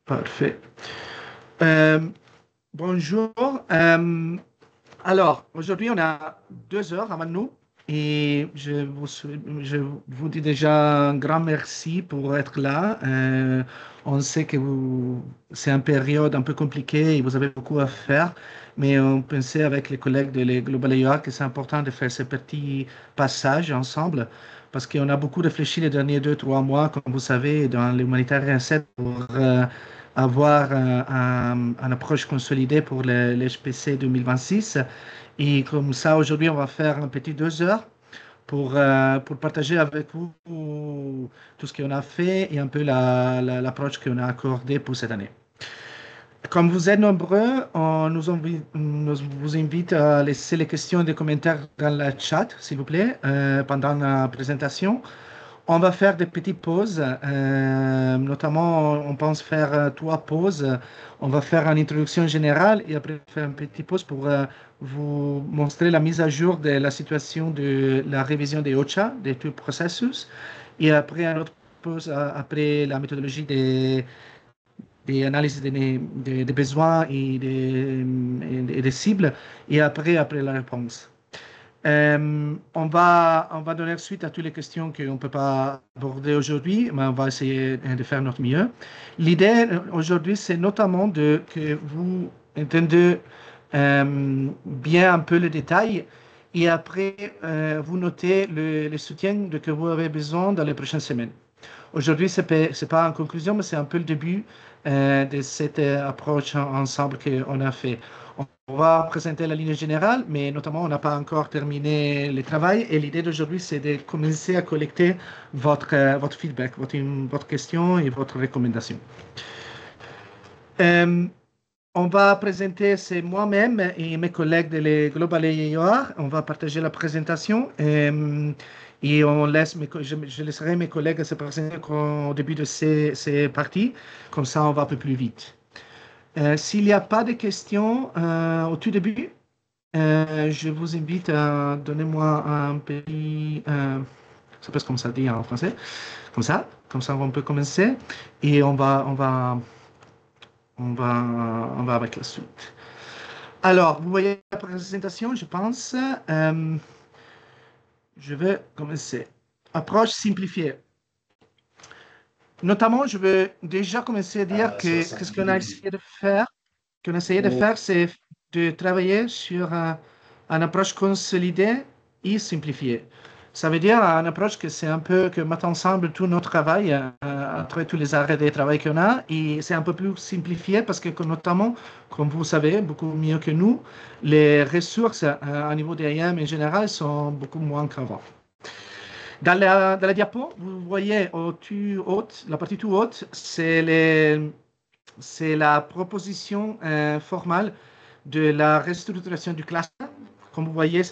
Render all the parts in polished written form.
Parfait. Euh, Bonjour. Alors, aujourd'hui, on a 2 heures avant nous et je vous dis déjà un grand merci pour être là. On sait que c'est une période un peu compliquée et vous avez beaucoup à faire, mais on pensait avec les collègues de les Global AI que c'est important de faire ce petit passage ensemble parce qu'on a beaucoup réfléchi les derniers 2, 3 mois, comme vous savez, dans l'humanitaire reset pour avoir une approche consolidée pour l'HPC 2026. Et comme ça, aujourd'hui, on va faire un petit 2 heures pour partager avec vous tout ce qu'on a fait et un peu l'approche qu'on a accordée pour cette année. Comme vous êtes nombreux, nous vous invite à laisser les questions et les commentaires dans le chat, s'il vous plaît, pendant la présentation. On va faire des petites pauses, notamment on pense faire 3 pauses. On va faire une introduction générale et après faire une petite pause pour vous montrer la mise à jour de la situation de la révision des OCHA, des tout processus. Et après, une autre pause après la méthodologie des analyses des besoins et des cibles. Et après la réponse. On va donner suite à toutes les questions qu'on ne peut pas aborder aujourd'hui, mais on va essayer de faire notre mieux. L'idée aujourd'hui, c'est notamment que vous entendez bien un peu le détail et après, vous notez le soutien que vous avez besoin dans les prochaines semaines. Aujourd'hui, ce n'est pas en conclusion, mais c'est un peu le début de cette approche ensemble qu'on a fait. On va présenter la ligne générale, mais notamment, on n'a pas encore terminé le travail. Et l'idée d'aujourd'hui, c'est de commencer à collecter votre feedback, votre question et votre recommandation. On va présenter, c'est moi-même et mes collègues de les Global AIOR. On va partager la présentation et je laisserai mes collègues se présenter au début de ces parties. Comme ça, on va un peu plus vite. S'il n'y a pas de questions au tout début, je vous invite à donner moi un petit... ça peut comme ça dit en français. Comme ça, on peut commencer. Et on va avec la suite. Alors, vous voyez la présentation, je pense. Je vais commencer. Approche simplifiée. Notamment, je vais déjà commencer à dire que ce qu'on a essayé de faire, c'est de travailler sur une approche consolidée et simplifiée. Ça veut dire une approche que c'est un peu que met ensemble tout notre travail, entre tous les arrêts de travail qu'on a, et c'est un peu plus simplifié parce que notamment, comme vous savez, beaucoup mieux que nous, les ressources au niveau des IAM en général sont beaucoup moins qu'avant. Dans la diapo, vous voyez la partie tout haute, c'est la proposition formale de la restructuration du cluster. Comme vous voyez,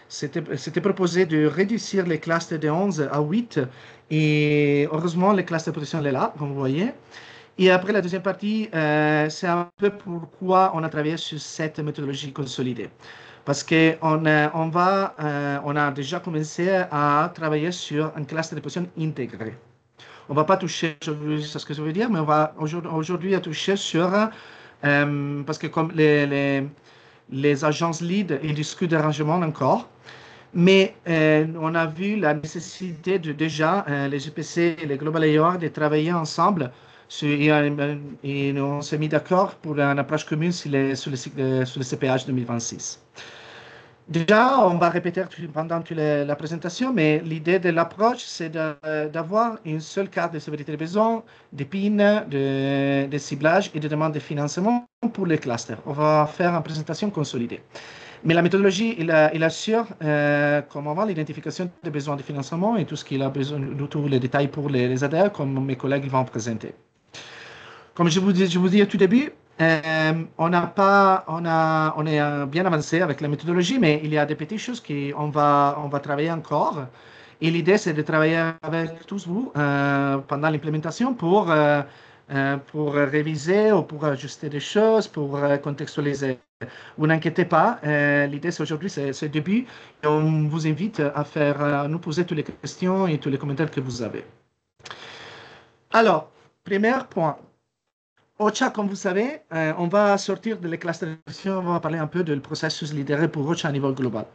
c'était proposé de réduire les clusters de 11 à 8 et heureusement, le cluster de protection est là, comme vous voyez. Et après, la deuxième partie, c'est un peu pourquoi on a travaillé sur cette méthodologie consolidée. Parce qu'on a déjà commencé à travailler sur un cluster de position intégré. On ne va pas toucher sur ce que je veux dire, mais on va aujourd'hui toucher sur, parce que comme les agences lead, ils discutent d'arrangement encore, mais on a vu la nécessité de déjà, les GPC et les Global AIOR, de travailler ensemble et on s'est mis d'accord pour une approche commune sur le CPH 2026. Déjà, on va répéter pendant toute la présentation, mais l'idée de l'approche, c'est d'avoir une seule carte de sévérité de besoin, des PIN, de ciblage et de demande de financement pour les clusters. On va faire une présentation consolidée. Mais la méthodologie, il assure, comme avant, l'identification des besoins de financement et tout ce qu'il a besoin, tous les détails pour les adhérents, comme mes collègues vont présenter. Comme je vous dis au tout début, on est bien avancé avec la méthodologie, mais il y a des petites choses qu'on va travailler encore. Et l'idée, c'est de travailler avec tous vous pendant l'implémentation pour réviser ou pour ajuster des choses, pour contextualiser. Vous n'inquiétez pas, l'idée, c'est aujourd'hui, c'est le début. Et on vous invite à nous poser toutes les questions et tous les commentaires que vous avez. Alors, premier point. OCHA, comme vous savez, on va sortir de les classes de on va parler un peu du processus lidéré pour OCHA à niveau global.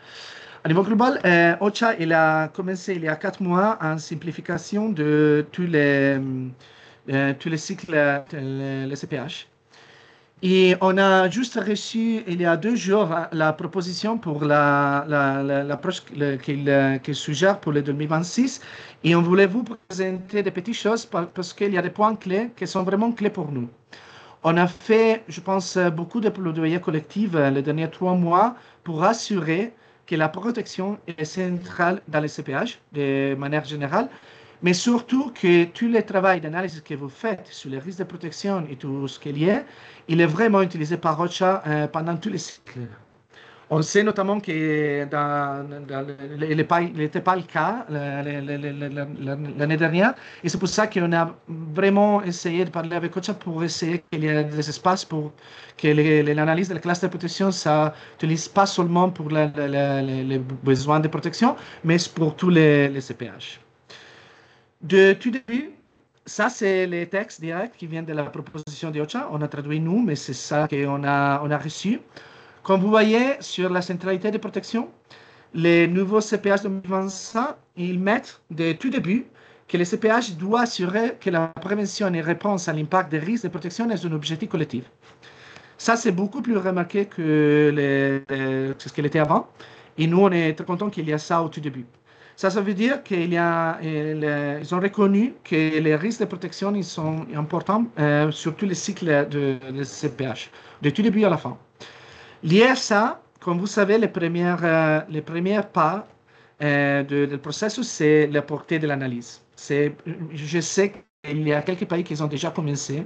À niveau global, OCHA il a commencé il y a 4 mois en simplification de tous les cycles, les CPH. Et on a juste reçu il y a 2 jours la proposition pour l'approche qu'il suggère pour le 2026. Et on voulait vous présenter des petites choses parce qu'il y a des points clés qui sont vraiment clés pour nous. On a fait, je pense, beaucoup de plaidoyers collectifs les derniers 3 mois pour assurer que la protection est centrale dans les CPH de manière générale, mais surtout que tout le travail d'analyse que vous faites sur les risques de protection et tout ce qu'il y a, il est vraiment utilisé par OCHA pendant tous les cycles. On sait notamment que il n'était pas le cas l'année dernière. Et c'est pour ça qu'on a vraiment essayé de parler avec OCHA pour essayer qu'il y ait des espaces pour que l'analyse de la classe de protection, ça n'utilise pas seulement pour les besoins de protection, mais pour tous les CPH. De tout début, ça, c'est les textes directs qui viennent de la proposition de OCHA. On a traduit nous, mais c'est ça qu'on a reçu. Comme vous voyez, sur la centralité de protection, les nouveaux CPH 2025, ils mettent de tout début que le CPH doit assurer que la prévention et réponse à l'impact des risques de protection est un objectif collectif. Ça, c'est beaucoup plus remarqué que ce qu'il était avant. Et nous, on est très contents qu'il y ait ça au tout début. Ça veut dire qu'ils ont reconnu que les risques de protection ils sont importants sur tous les cycles de CPH, de tout début à la fin. Lié à ça, comme vous savez, les premiers pas du processus, c'est la portée de l'analyse. Je sais qu'il y a quelques pays qui ont déjà commencé,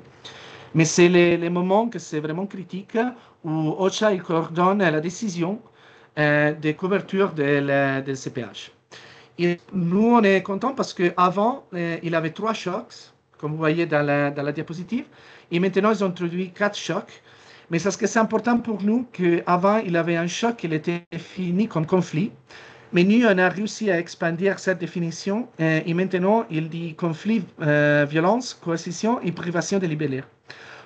mais c'est les moments que c'est vraiment critique où OCHA il coordonne la décision de couverture de CPH. Et nous, on est contents parce qu'avant, il avait 3 chocs, comme vous voyez dans la diapositive, et maintenant, ils ont introduit 4 chocs. Mais c'est ce que c'est important pour nous qu'avant, il avait un choc qui était fini comme conflit. Mais nous, on a réussi à expandir cette définition et maintenant, il dit conflit, violence, coercition et privation de liberté.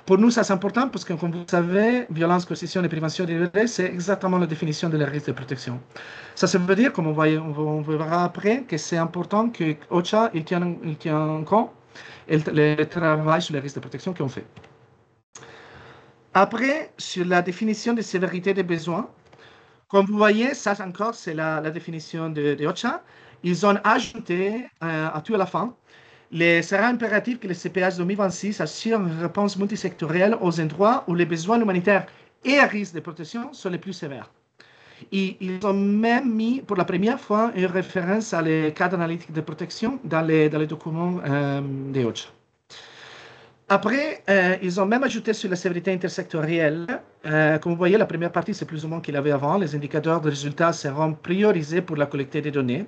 Pour nous, ça c'est important parce que, comme vous savez, violence, coercition et privation de liberté, c'est exactement la définition de la risque de protection. Ça veut dire, comme on verra après, que c'est important que OCHA il tient compte le travail sur les risques de protection qu'on fait. Après, sur la définition de sévérité des besoins, comme vous voyez, ça encore, c'est la définition de OCHA. Ils ont ajouté à tout à la fin, il sera impératif que le CPH 2026 assure une réponse multisectorielle aux endroits où les besoins humanitaires et risques de protection sont les plus sévères. Et ils ont même mis pour la première fois une référence à les cadres analytiques de protection dans les documents de OCHA. Après, ils ont même ajouté sur la sévérité intersectorielle. Comme vous voyez, la première partie, c'est plus ou moins qu'il avait avant. Les indicateurs de résultats seront priorisés pour la collecte des données.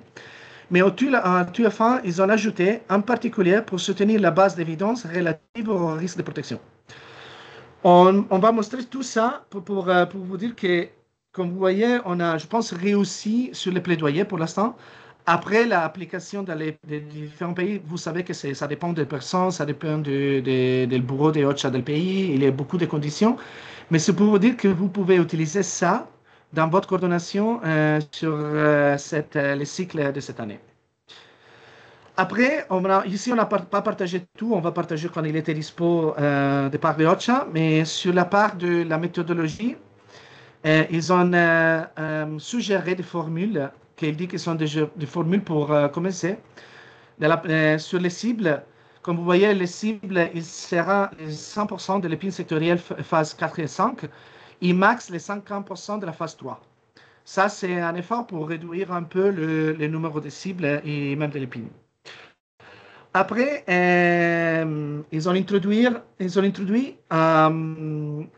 Mais à tout la fin, ils ont ajouté, en particulier, pour soutenir la base d'évidence relative aux risques de protection. On va montrer tout ça pour vous dire que, comme vous voyez, on a, je pense, réussi sur les plaidoyers pour l'instant. Après l'application dans les différents pays, vous savez que ça dépend des personnes, ça dépend du bureau de OCHA del pays, il y a beaucoup de conditions. Mais c'est pour vous dire que vous pouvez utiliser ça dans votre coordination sur les cycles de cette année. Après, ici, on n'a pas partagé tout, on va partager quand il était dispo de part de OCHA, mais sur la part de la méthodologie, ils ont suggéré des formules qu'ils disent que sont des formules pour commencer. Sur les cibles, comme vous voyez, les cibles, il sera 100% de l'épine sectorielle phase 4 et 5 et max les 50% de la phase 3. Ça, c'est un effort pour réduire un peu le numéro de cibles et même de l'épine. Après, ils ont introduit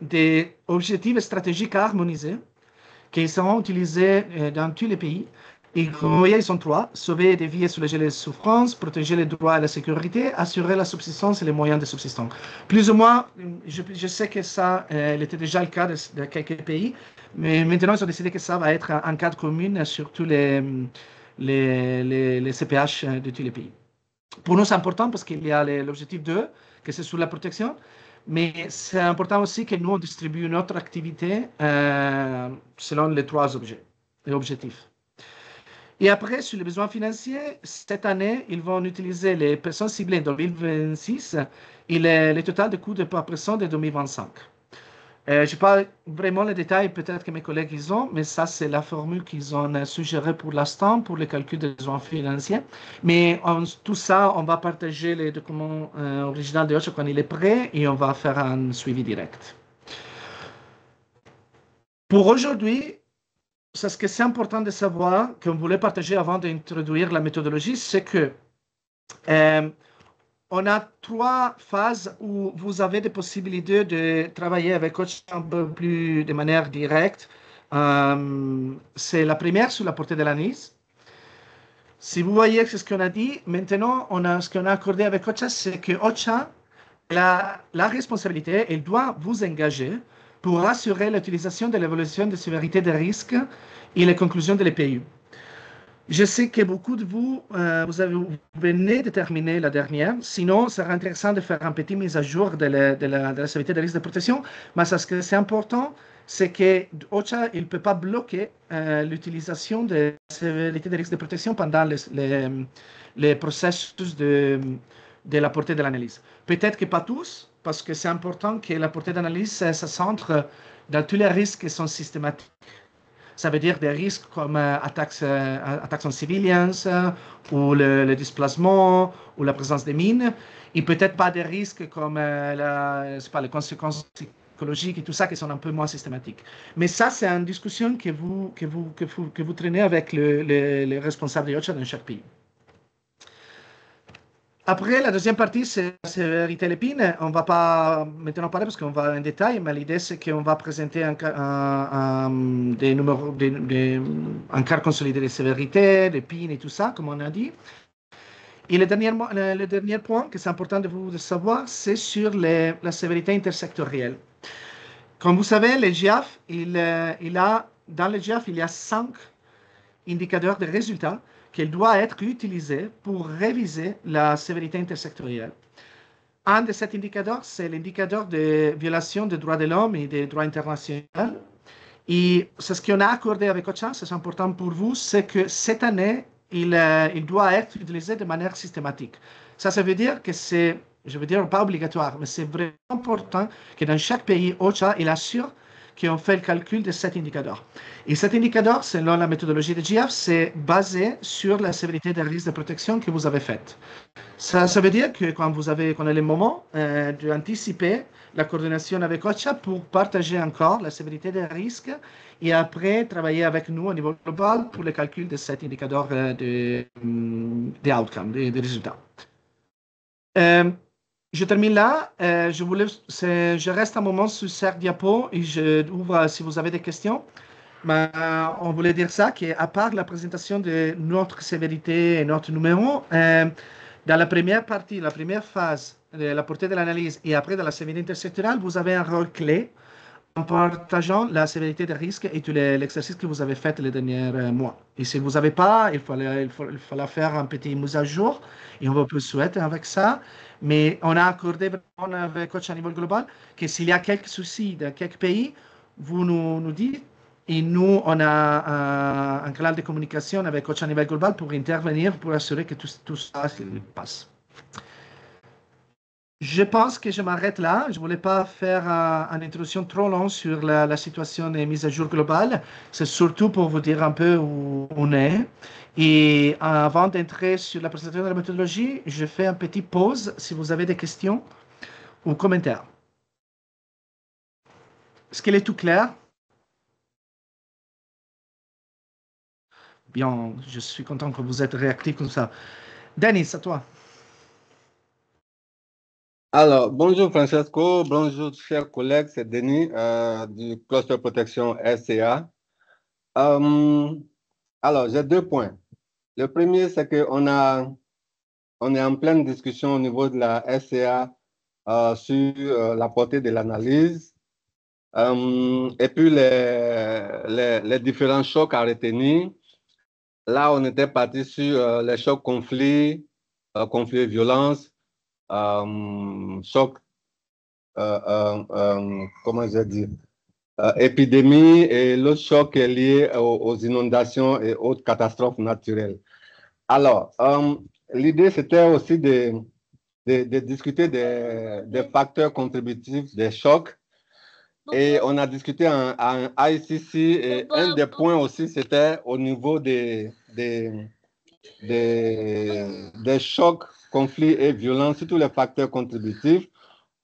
des objectifs stratégiques harmonisés qui seront utilisés dans tous les pays. Et comme vous voyez, ils sont 3. Sauver des vies et soulager les souffrances, protéger les droits et la sécurité, assurer la subsistance et les moyens de subsistance. Plus ou moins, je sais que ça était déjà le cas de quelques pays, mais maintenant, ils ont décidé que ça va être un cadre commun sur tous les CPH de tous les pays. Pour nous, c'est important parce qu'il y a l'objectif 2, que c'est sur la protection, Mais c'est important aussi que nous, on distribue notre activité selon les trois objectifs. Et après, sur les besoins financiers, cette année, ils vont utiliser les personnes ciblées en 2026 et le total de coûts de par personne de 2025. Je n'ai pas vraiment les détails, peut-être que mes collègues ils ont, mais ça, c'est la formule qu'ils ont suggérée pour l'instant pour le calcul des besoins financiers. Mais tout ça, on va partager les documents originaux de Ocha quand il est prêt et on va faire un suivi direct. Pour aujourd'hui, ce que c'est important de savoir, qu'on voulait partager avant d'introduire la méthodologie, c'est que on a trois phases où vous avez des possibilités de travailler avec coach un peu plus de manière directe. C'est la première sur la portée de l'analyse. Si vous voyez ce qu'on a dit, maintenant, ce qu'on a accordé avec OCHA, c'est que OCHA, la responsabilité, elle doit vous engager pour assurer l'utilisation de l'évolution de sévérité des risques et les conclusions de l'EPU. Je sais que beaucoup de vous, vous venez de terminer la dernière. Sinon, ça serait intéressant de faire un petit mise à jour de la sévérité des risques de protection. Mais ce que c'est important, c'est que OCHA, il ne peut pas bloquer l'utilisation de la sévérité des risques de protection pendant les processus de la portée de l'analyse. Peut-être que pas tous, parce que c'est important que la portée d'analyse se centre dans tous les risques qui sont systématiques. Ça veut dire des risques comme attaques en civiliens ou le déplacement ou la présence de mines. Et peut-être pas des risques comme les conséquences psychologiques et tout ça qui sont un peu moins systématiques. Mais ça, c'est une discussion que vous traînez avec les responsables de OCHA dans chaque pays. Après, la deuxième partie, c'est la sévérité l'épine. On ne va pas maintenant parler parce qu'on va en détail, mais l'idée, c'est qu'on va présenter des numéros, un quart consolidé de sévérité, d'épine et tout ça, comme on a dit. Et le dernier point que c'est important de vous savoir, c'est sur la sévérité intersectorielle. Comme vous savez, le GIAF, dans le GIAF, il y a 5 indicateurs de résultats qu'il doit être utilisé pour réviser la sévérité intersectorielle. Un de ces indicateurs, c'est l'indicateur de violation des droits de l'homme et des droits internationaux. Et c'est ce qu'on a accordé avec OCHA, c'est important pour vous, c'est que cette année, il doit être utilisé de manière systématique. Ça veut dire que c'est, je veux dire, pas obligatoire, mais c'est vraiment important que dans chaque pays, OCHA, il assure qu'on fait le calcul de cet indicateur. Et cet indicateur, selon la méthodologie de GIAF, c'est basé sur la sévérité des risques de protection que vous avez faite. Ça veut dire que quand on a le moment d'anticiper la coordination avec OCHA pour partager encore la sévérité des risques et après travailler avec nous au niveau global pour le calcul de cet indicateur des outcomes, des résultats. Je termine là. Je reste un moment sur cette diapo et je ouvre si vous avez des questions. Mais on voulait dire ça, qu'à part la présentation de notre sévérité et notre numéro, dans la première partie, la première phase de la portée de l'analyse et après de la sévérité intersectorielle, vous avez un rôle clé en partageant la sévérité des risques et tout l'exercice que vous avez fait les derniers mois. Et si vous n'avez pas, il fallait faire un petit mise à jour et on va plus souhaiter avec ça. Mais on a accordé vraiment avec Coach à niveau global que s'il y a quelques soucis dans quelques pays, vous nous dites. Et nous, on a un canal de communication avec Coach à niveau global pour intervenir, pour assurer que tout ça passe. Je pense que je m'arrête là. Je ne voulais pas faire une introduction trop longue sur la situation des mises à jour globales. C'est surtout pour vous dire un peu où on est. Et avant d'entrer sur la présentation de la méthodologie, je fais une petite pause si vous avez des questions ou commentaires. Est-ce qu'elle est tout claire? Bien, je suis content que vous êtes réactif comme ça. Denis, à toi. Alors, bonjour Francesco, bonjour chers collègues, c'est Denis du Cluster Protection SCA. Alors, j'ai 2 points. Le premier, c'est qu'on est en pleine discussion au niveau de la SCA sur la portée de l'analyse et puis les différents chocs à retenir. Là, on était parti sur les chocs conflits, conflits et violences, chocs comment je dis, épidémie et l'autre choc est lié aux inondations et autres catastrophes naturelles. Alors, l'idée, c'était aussi de discuter des facteurs contributifs des chocs. Et on a discuté en ICC et un des points aussi, c'était au niveau des chocs, conflits et violences, sur tous les facteurs contributifs.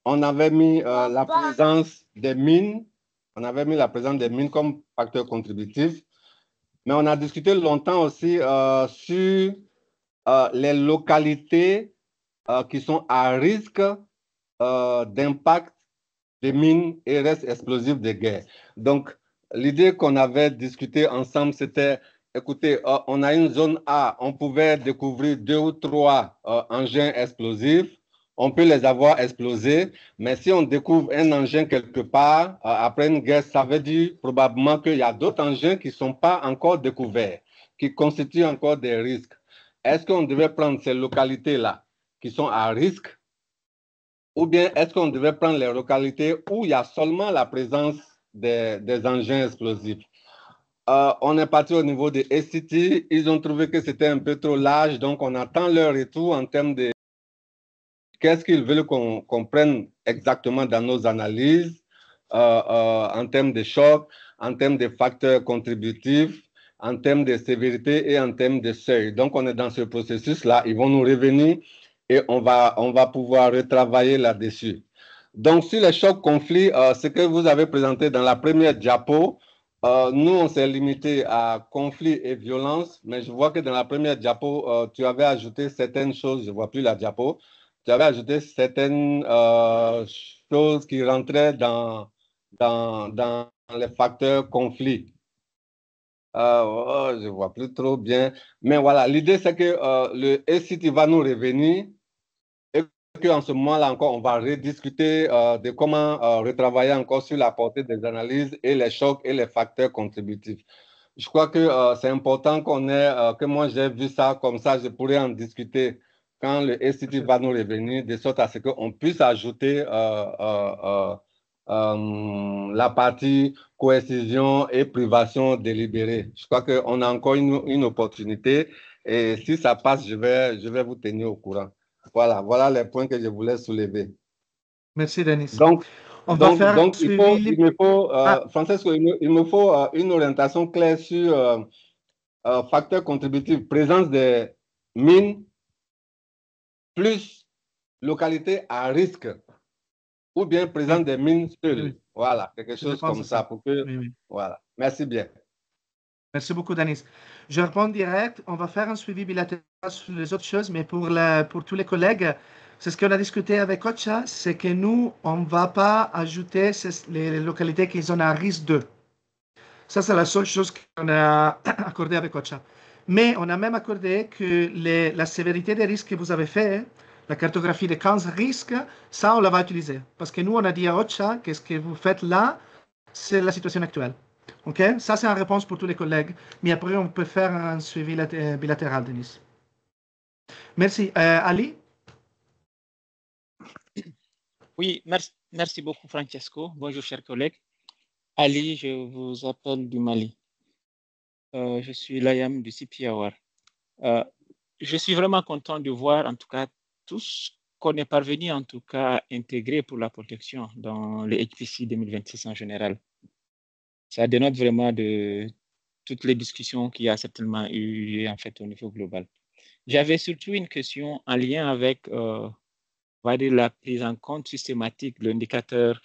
On avait mis la présence des mines. On avait mis la présence des mines comme facteur contributif. Mais on a discuté longtemps aussi sur les localités qui sont à risque d'impact des mines et restes explosifs de guerre. Donc, l'idée qu'on avait discuté ensemble, c'était, écoutez, on a une zone A, on pouvait découvrir 2 ou 3 engins explosifs, on peut les avoir explosés, mais si on découvre un engin quelque part, après une guerre, ça veut dire probablement qu'il y a d'autres engins qui ne sont pas encore découverts, qui constituent encore des risques. Est-ce qu'on devait prendre ces localités-là qui sont à risque, ou bien est-ce qu'on devait prendre les localités où il y a seulement la présence des engins explosifs? On est parti au niveau des ACT. Ils ont trouvé que c'était un peu trop large, donc on attend leur retour en termes de qu'est-ce qu'ils veulent qu'on prenne exactement dans nos analyses en termes de choc, en termes de facteurs contributifs, en termes de sévérité et en termes de seuil. Donc, on est dans ce processus-là. Ils vont nous revenir et on va pouvoir retravailler là-dessus. Donc, sur les chocs conflits, ce que vous avez présenté dans la première diapo, nous, on s'est limité à conflits et violence, mais je vois que dans la première diapo, tu avais ajouté certaines choses, je ne vois plus la diapo, tu avais ajouté certaines choses qui rentraient dans les facteurs conflits. Je ne vois plus trop bien. Mais voilà, l'idée, c'est que le ACT va nous revenir et qu'en ce moment-là encore, on va rediscuter de comment retravailler encore sur la portée des analyses et les chocs et les facteurs contributifs. Je crois que c'est important que moi j'ai vu ça comme ça, je pourrais en discuter quand le ACT va nous revenir, de sorte à ce qu'on puisse ajouter la partie coercition et privation délibérée. Je crois qu'on a encore une opportunité et si ça passe, je vais vous tenir au courant. Voilà les points que je voulais soulever. Merci, Denis. Donc, On va faire un il suivi. me faut, Francesco, il me faut une orientation claire sur facteurs contributifs, présence des mines plus localité à risque, ou bien présence Oui, des mines seules. oui, Voilà, quelque je chose pense comme à ça ça. pour que. Oui, oui. Voilà. Merci bien. Merci beaucoup, Denis. Je réponds direct. On va faire un suivi bilatéral sur les autres choses, mais pour tous les collègues, c'est ce qu'on a discuté avec Ocha, c'est que nous, on ne va pas ajouter les localités qui sont à risque 2. Ça, c'est la seule chose qu'on a accordé avec Ocha. Mais on a même accordé que la sévérité des risques que vous avez fait, la cartographie des 15 risques, ça, on la va utiliser. Parce que nous, on a dit à Ocha que ce que vous faites là, c'est la situation actuelle. OK? Ça, c'est une réponse pour tous les collègues. Mais après, on peut faire un suivi bilatéral, Denis. Merci. Ali? Oui, merci beaucoup, Francesco. Bonjour, chers collègues. Ali, je vous appelle du Mali. Je suis l'AYAM du CPAWAR. Je suis vraiment content de voir, en tout cas, tout ce qu'on est parvenu, en tout cas, à intégrer pour la protection dans les HPC 2026 en général. Ça dénote vraiment de toutes les discussions qu'il y a certainement eu, en fait, au niveau global. J'avais surtout une question en lien avec, on va dire, la prise en compte systématique de l'indicateur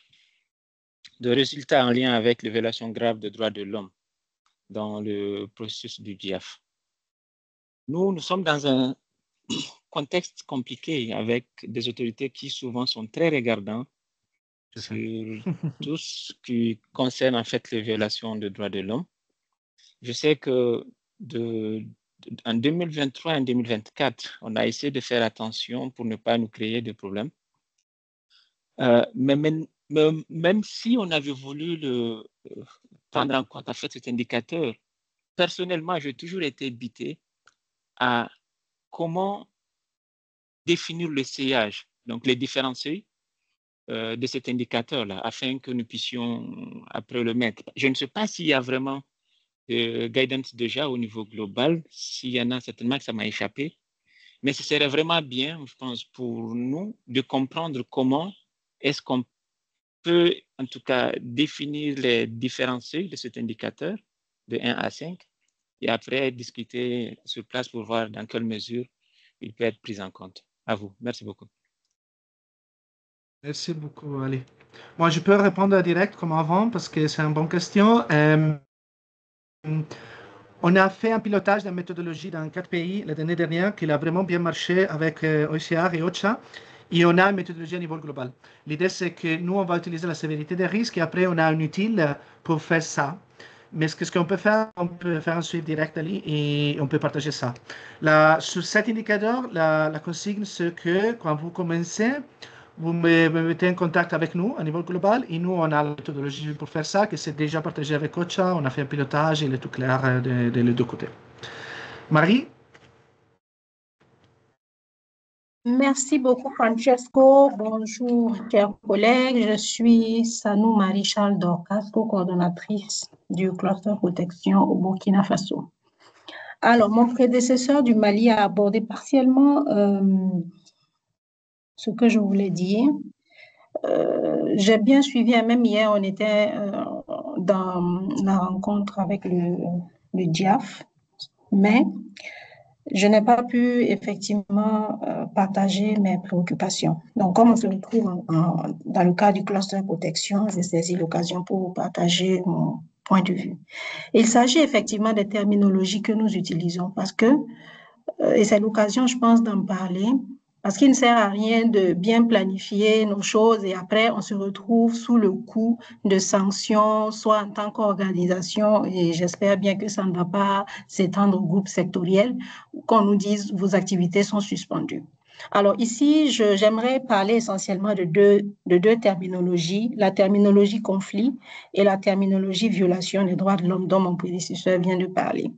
de résultats en lien avec les violations graves des droits de l'homme dans le processus du GIAF. Nous sommes dans un contexte compliqué avec des autorités qui souvent sont très regardantes sur tout ce qui concerne en fait les violations des droits de l'homme. Je sais que en 2023 et en 2024, on a essayé de faire attention pour ne pas nous créer de problèmes. Mais même si on avait voulu prendre en compte en fait cet indicateur, personnellement, j'ai toujours été bité à comment définir le seuillage, donc les différents seuils, de cet indicateur-là, afin que nous puissions après le mettre. Je ne sais pas s'il y a vraiment guidance déjà au niveau global. S'il y en a, certainement que ça m'a échappé. Mais ce serait vraiment bien, je pense, pour nous de comprendre comment est-ce qu'on peut, en tout cas, définir les différents seuils de cet indicateur de 1 à 5 et après discuter sur place pour voir dans quelle mesure il peut être pris en compte. À vous. Merci beaucoup. Merci beaucoup, Ali. Moi, je peux répondre direct comme avant parce que c'est une bonne question. On a fait un pilotage de la méthodologie dans 4 pays l'année dernière qui a vraiment bien marché avec OCR et OCHA. Et on a une méthodologie à niveau global. L'idée, c'est que nous, on va utiliser la sévérité des risques et après, on a un outil pour faire ça. Mais ce qu'on peut faire, on peut faire un suivi direct Ali et on peut partager ça. Sur cet indicateur, la consigne, c'est que quand vous commencez, vous me mettez en contact avec nous à niveau global et nous, on a la méthodologie pour faire ça, que c'est déjà partagé avec OCHA. On a fait un pilotage et il est tout clair de les deux côtés. Marie? Merci beaucoup, Francesco. Bonjour, chers collègues. Je suis Sanou Marie-Charles Dorcas, coordonnatrice du cluster protection au Burkina Faso. Alors, mon prédécesseur du Mali a abordé partiellement ce que je voulais dire. J'ai bien suivi, même hier, on était dans la rencontre avec le DIAF, mais je n'ai pas pu effectivement partager mes préoccupations. Donc, comme on se retrouve dans le cadre du cluster protection, j'ai saisi l'occasion pour partager mon point de vue. Il s'agit effectivement des terminologies que nous utilisons parce que, et c'est l'occasion, je pense, d'en parler, parce qu'il ne sert à rien de bien planifier nos choses et après, on se retrouve sous le coup de sanctions, soit en tant qu'organisation, et j'espère bien que ça ne va pas s'étendre au groupe sectoriel, qu'on nous dise vos activités sont suspendues. Alors ici, j'aimerais parler essentiellement de deux terminologies, la terminologie conflit et la terminologie violation des droits de l'homme dont mon prédécesseur vient de parler.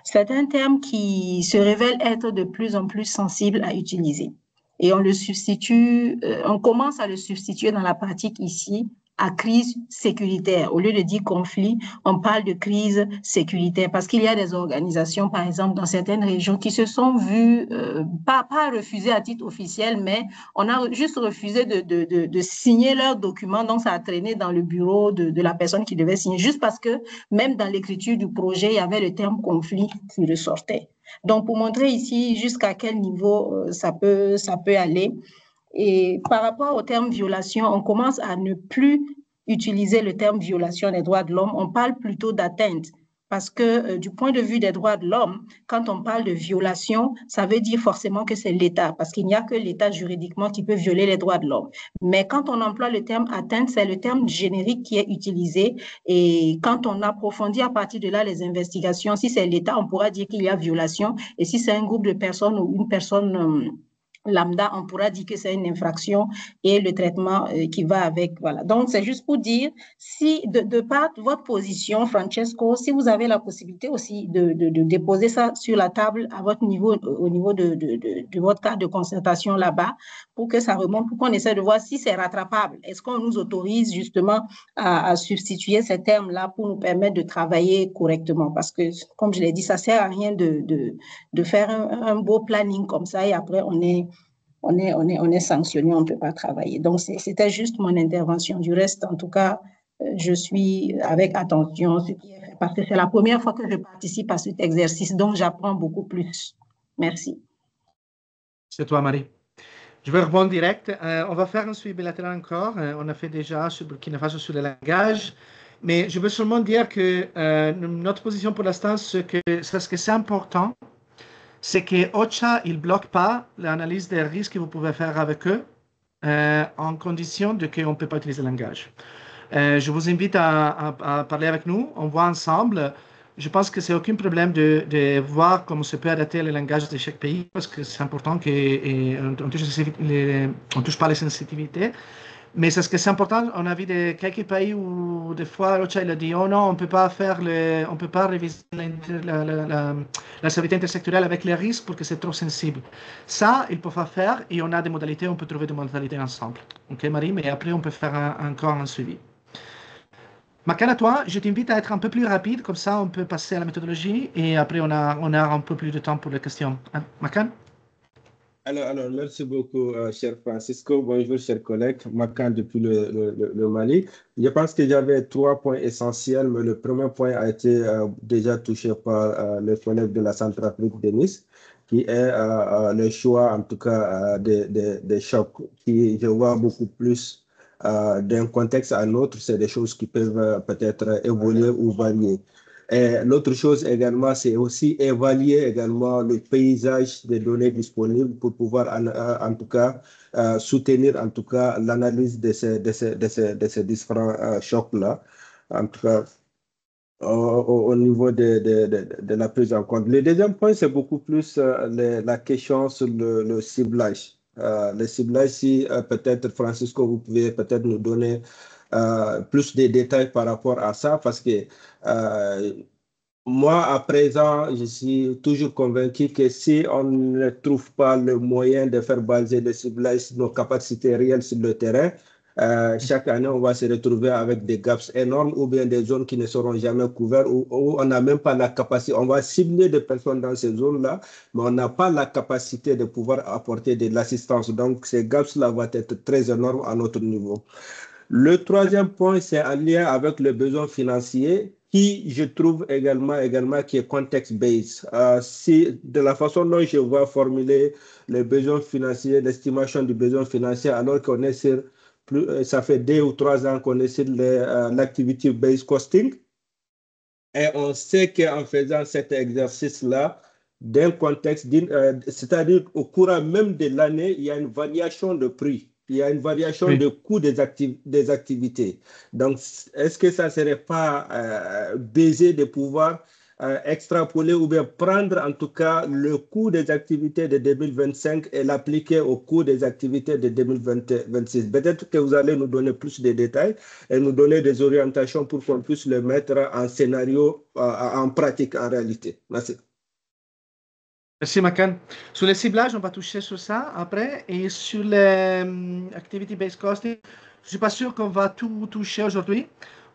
C'est un terme qui se révèle être de plus en plus sensible à utiliser. Et on le substitue, on commence à le substituer dans la pratique ici à crise sécuritaire. Au lieu de dire conflit, on parle de crise sécuritaire parce qu'il y a des organisations, par exemple, dans certaines régions qui se sont vues, pas refuser à titre officiel, mais on a juste refusé de signer leurs documents. Donc, ça a traîné dans le bureau de la personne qui devait signer, juste parce que même dans l'écriture du projet, il y avait le terme conflit qui ressortait. Donc, pour montrer ici jusqu'à quel niveau ça peut aller. Et par rapport au terme violation, on commence à ne plus utiliser le terme violation des droits de l'homme, on parle plutôt d'atteinte. Parce que du point de vue des droits de l'homme, quand on parle de violation, ça veut dire forcément que c'est l'État, parce qu'il n'y a que l'État juridiquement qui peut violer les droits de l'homme. Mais quand on emploie le terme atteinte, c'est le terme générique qui est utilisé. Et quand on approfondit à partir de là les investigations, si c'est l'État, on pourra dire qu'il y a violation. Et si c'est un groupe de personnes ou une personne lambda, on pourra dire que c'est une infraction et le traitement qui va avec. Voilà. Donc, c'est juste pour dire, si de part votre position, Francesco, si vous avez la possibilité aussi de déposer ça sur la table à votre niveau, au niveau de votre cadre de concertation là-bas, pour que ça remonte, pour qu'on essaie de voir si c'est rattrapable. Est-ce qu'on nous autorise justement à substituer ces termes-là pour nous permettre de travailler correctement? Parce que, comme je l'ai dit, ça ne sert à rien de faire un beau planning comme ça et après on est sanctionné, on ne peut pas travailler. Donc, c'était juste mon intervention. Du reste, en tout cas, je suis avec attention ce qui est fait parce que c'est la première fois que je participe à cet exercice, donc j'apprends beaucoup plus. Merci. C'est toi, Marie. Je vais répondre direct. On va faire un suivi bilatéral encore. On a fait déjà sur Burkina Faso sur le langage. Mais je veux seulement dire que notre position pour l'instant, ce que c'est important, c'est que OCHA, il ne bloque pas l'analyse des risques que vous pouvez faire avec eux en condition de qu'on ne peut pas utiliser le langage. Je vous invite à parler avec nous, on voit ensemble. Je pense que c'est aucun problème de voir comment se peut adapter le langage de chaque pays parce que c'est important qu'on ne touche pas les sensitivités. Mais c'est ce que c'est important. On a vu quelques pays où des fois Rothschild a dit oh non, on peut pas faire on peut pas réviser la stabilité intersectorielle avec les risques parce que c'est trop sensible. Ça, il peut pas faire et on a des modalités, on peut trouver des modalités ensemble. Ok, Marie, mais après on peut faire encore un suivi. Makan, à toi, je t'invite à être un peu plus rapide, comme ça on peut passer à la méthodologie et après on a un peu plus de temps pour les questions. Hein, Makan? Alors, merci beaucoup, cher Francisco. Bonjour, chers collègues. Makan depuis le Mali. Je pense que j'avais 3 points essentiels, mais le premier point a été déjà touché par le collègue de la Centrafrique, Denis, qui est le choix, en tout cas, des chocs, qui, je vois beaucoup plus d'un contexte à un autre. C'est des choses qui peuvent peut-être évoluer ou varier. Et l'autre chose également, c'est aussi évaluer également le paysage des données disponibles pour pouvoir en tout cas soutenir en tout cas l'analyse de ces différents chocs-là, en tout cas au niveau de la prise en compte. Le deuxième point, c'est beaucoup plus la question sur le ciblage. Le ciblage, si peut-être Francisco, vous pouvez peut-être nous donner plus de détails par rapport à ça, parce que moi, à présent, je suis toujours convaincu que si on ne trouve pas le moyen de faire baser le ciblage sur nos capacités réelles sur le terrain, chaque année, on va se retrouver avec des gaps énormes ou bien des zones qui ne seront jamais couvertes où on n'a même pas la capacité. On va cibler des personnes dans ces zones-là, mais on n'a pas la capacité de pouvoir apporter de l'assistance. Donc, ces gaps-là vont être très énormes à notre niveau. Le troisième point, c'est en lien avec le besoin financier qui, je trouve également qui est context-based. Si de la façon dont je vois formuler le besoin financier, l'estimation du besoin financier, alors qu'on est sur, ça fait 2 ou 3 ans qu'on est sur l'activity-based costing. Et on sait qu'en faisant cet exercice-là, d'un contexte, c'est-à-dire au cours même de l'année, il y a une variation de prix. Il y a une variation de coût des activités. Donc, est-ce que ça ne serait pas baisé de pouvoir extrapoler ou bien prendre en tout cas le coût des activités de 2025 et l'appliquer au coût des activités de 2026? Peut-être que vous allez nous donner plus de détails et nous donner des orientations pour qu'on puisse le mettre en scénario, en pratique, en réalité. Merci. Merci, Makan. Sur les ciblages, on va toucher sur ça après. Et sur les activity-based costing, je ne suis pas sûr qu'on va tout toucher aujourd'hui,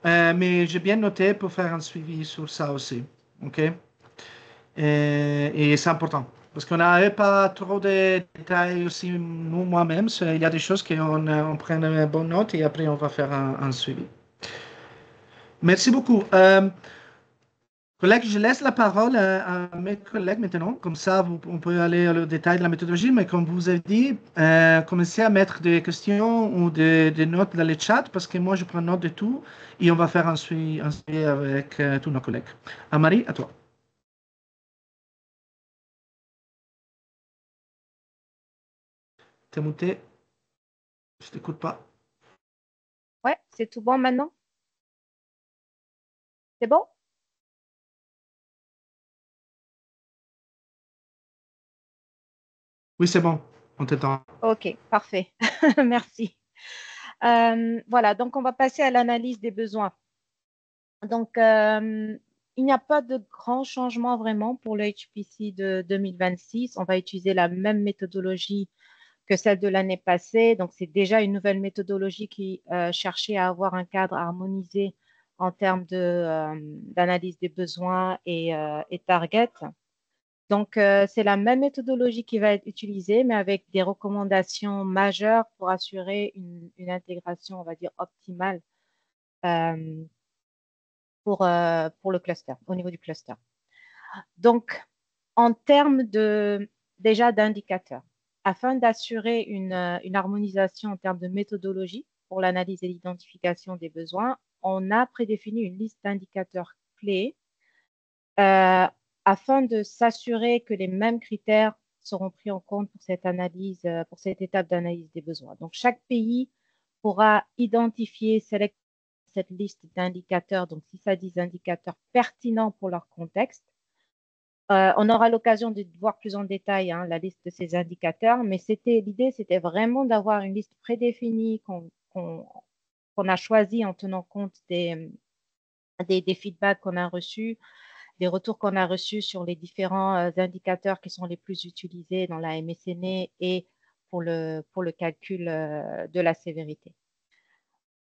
mais j'ai bien noté pour faire un suivi sur ça aussi. OK? Et c'est important. Parce qu'on n'avait pas trop de détails aussi, nous, moi-même. Il y a des choses qu'on prend une bonne note et après, on va faire un suivi. Merci beaucoup. Collègues, je laisse la parole à mes collègues maintenant. Comme ça, on peut aller au détail de la méthodologie. Mais comme vous avez dit, commencez à mettre des questions ou des notes dans le chat parce que moi, je prends note de tout et on va faire un suivi avec tous nos collègues. Marie, à toi. T'es muté. Je t'écoute pas. Ouais, c'est tout bon maintenant? C'est bon? Oui, c'est bon. On t'entend. Ok, parfait. Merci. Voilà, donc on va passer à l'analyse des besoins. Donc, il n'y a pas de grand changement vraiment pour le HPC de 2026. On va utiliser la même méthodologie que celle de l'année passée. Donc, c'est déjà une nouvelle méthodologie qui cherchait à avoir un cadre harmonisé en termes d'analyse des besoins et target. Donc, c'est la même méthodologie qui va être utilisée, mais avec des recommandations majeures pour assurer une intégration, on va dire, optimale pour le cluster, au niveau du cluster. Donc, en termes déjà d'indicateurs, afin d'assurer une harmonisation en termes de méthodologie pour l'analyse et l'identification des besoins, on a prédéfini une liste d'indicateurs clés afin de s'assurer que les mêmes critères seront pris en compte pour cette analyse, pour cette étape d'analyse des besoins. Donc, chaque pays pourra identifier, sélectionner cette liste d'indicateurs, donc 6 à 10 indicateurs pertinents pour leur contexte. On aura l'occasion de voir plus en détail la liste de ces indicateurs, mais l'idée, c'était vraiment d'avoir une liste prédéfinie qu'on qu'on a choisi en tenant compte des feedbacks qu'on a reçus, des retours qu'on a reçus sur les différents indicateurs qui sont les plus utilisés dans la MSNE et pour le calcul de la sévérité.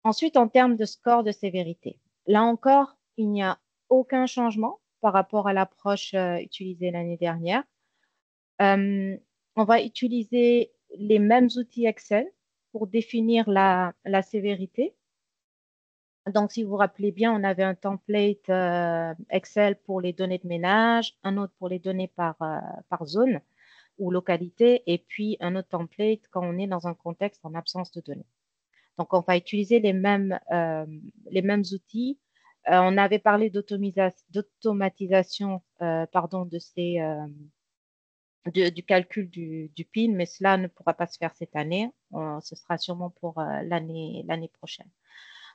Ensuite, en termes de score de sévérité, là encore, il n'y a aucun changement par rapport à l'approche utilisée l'année dernière. On va utiliser les mêmes outils Excel pour définir la sévérité. Donc, si vous vous rappelez bien, on avait un template Excel pour les données de ménage, un autre pour les données par zone ou localité, et puis un autre template quand on est dans un contexte en absence de données. Donc, on va utiliser les mêmes outils. On avait parlé d'automatisation du calcul du PIN, mais cela ne pourra pas se faire cette année. Ce sera sûrement pour l'année prochaine.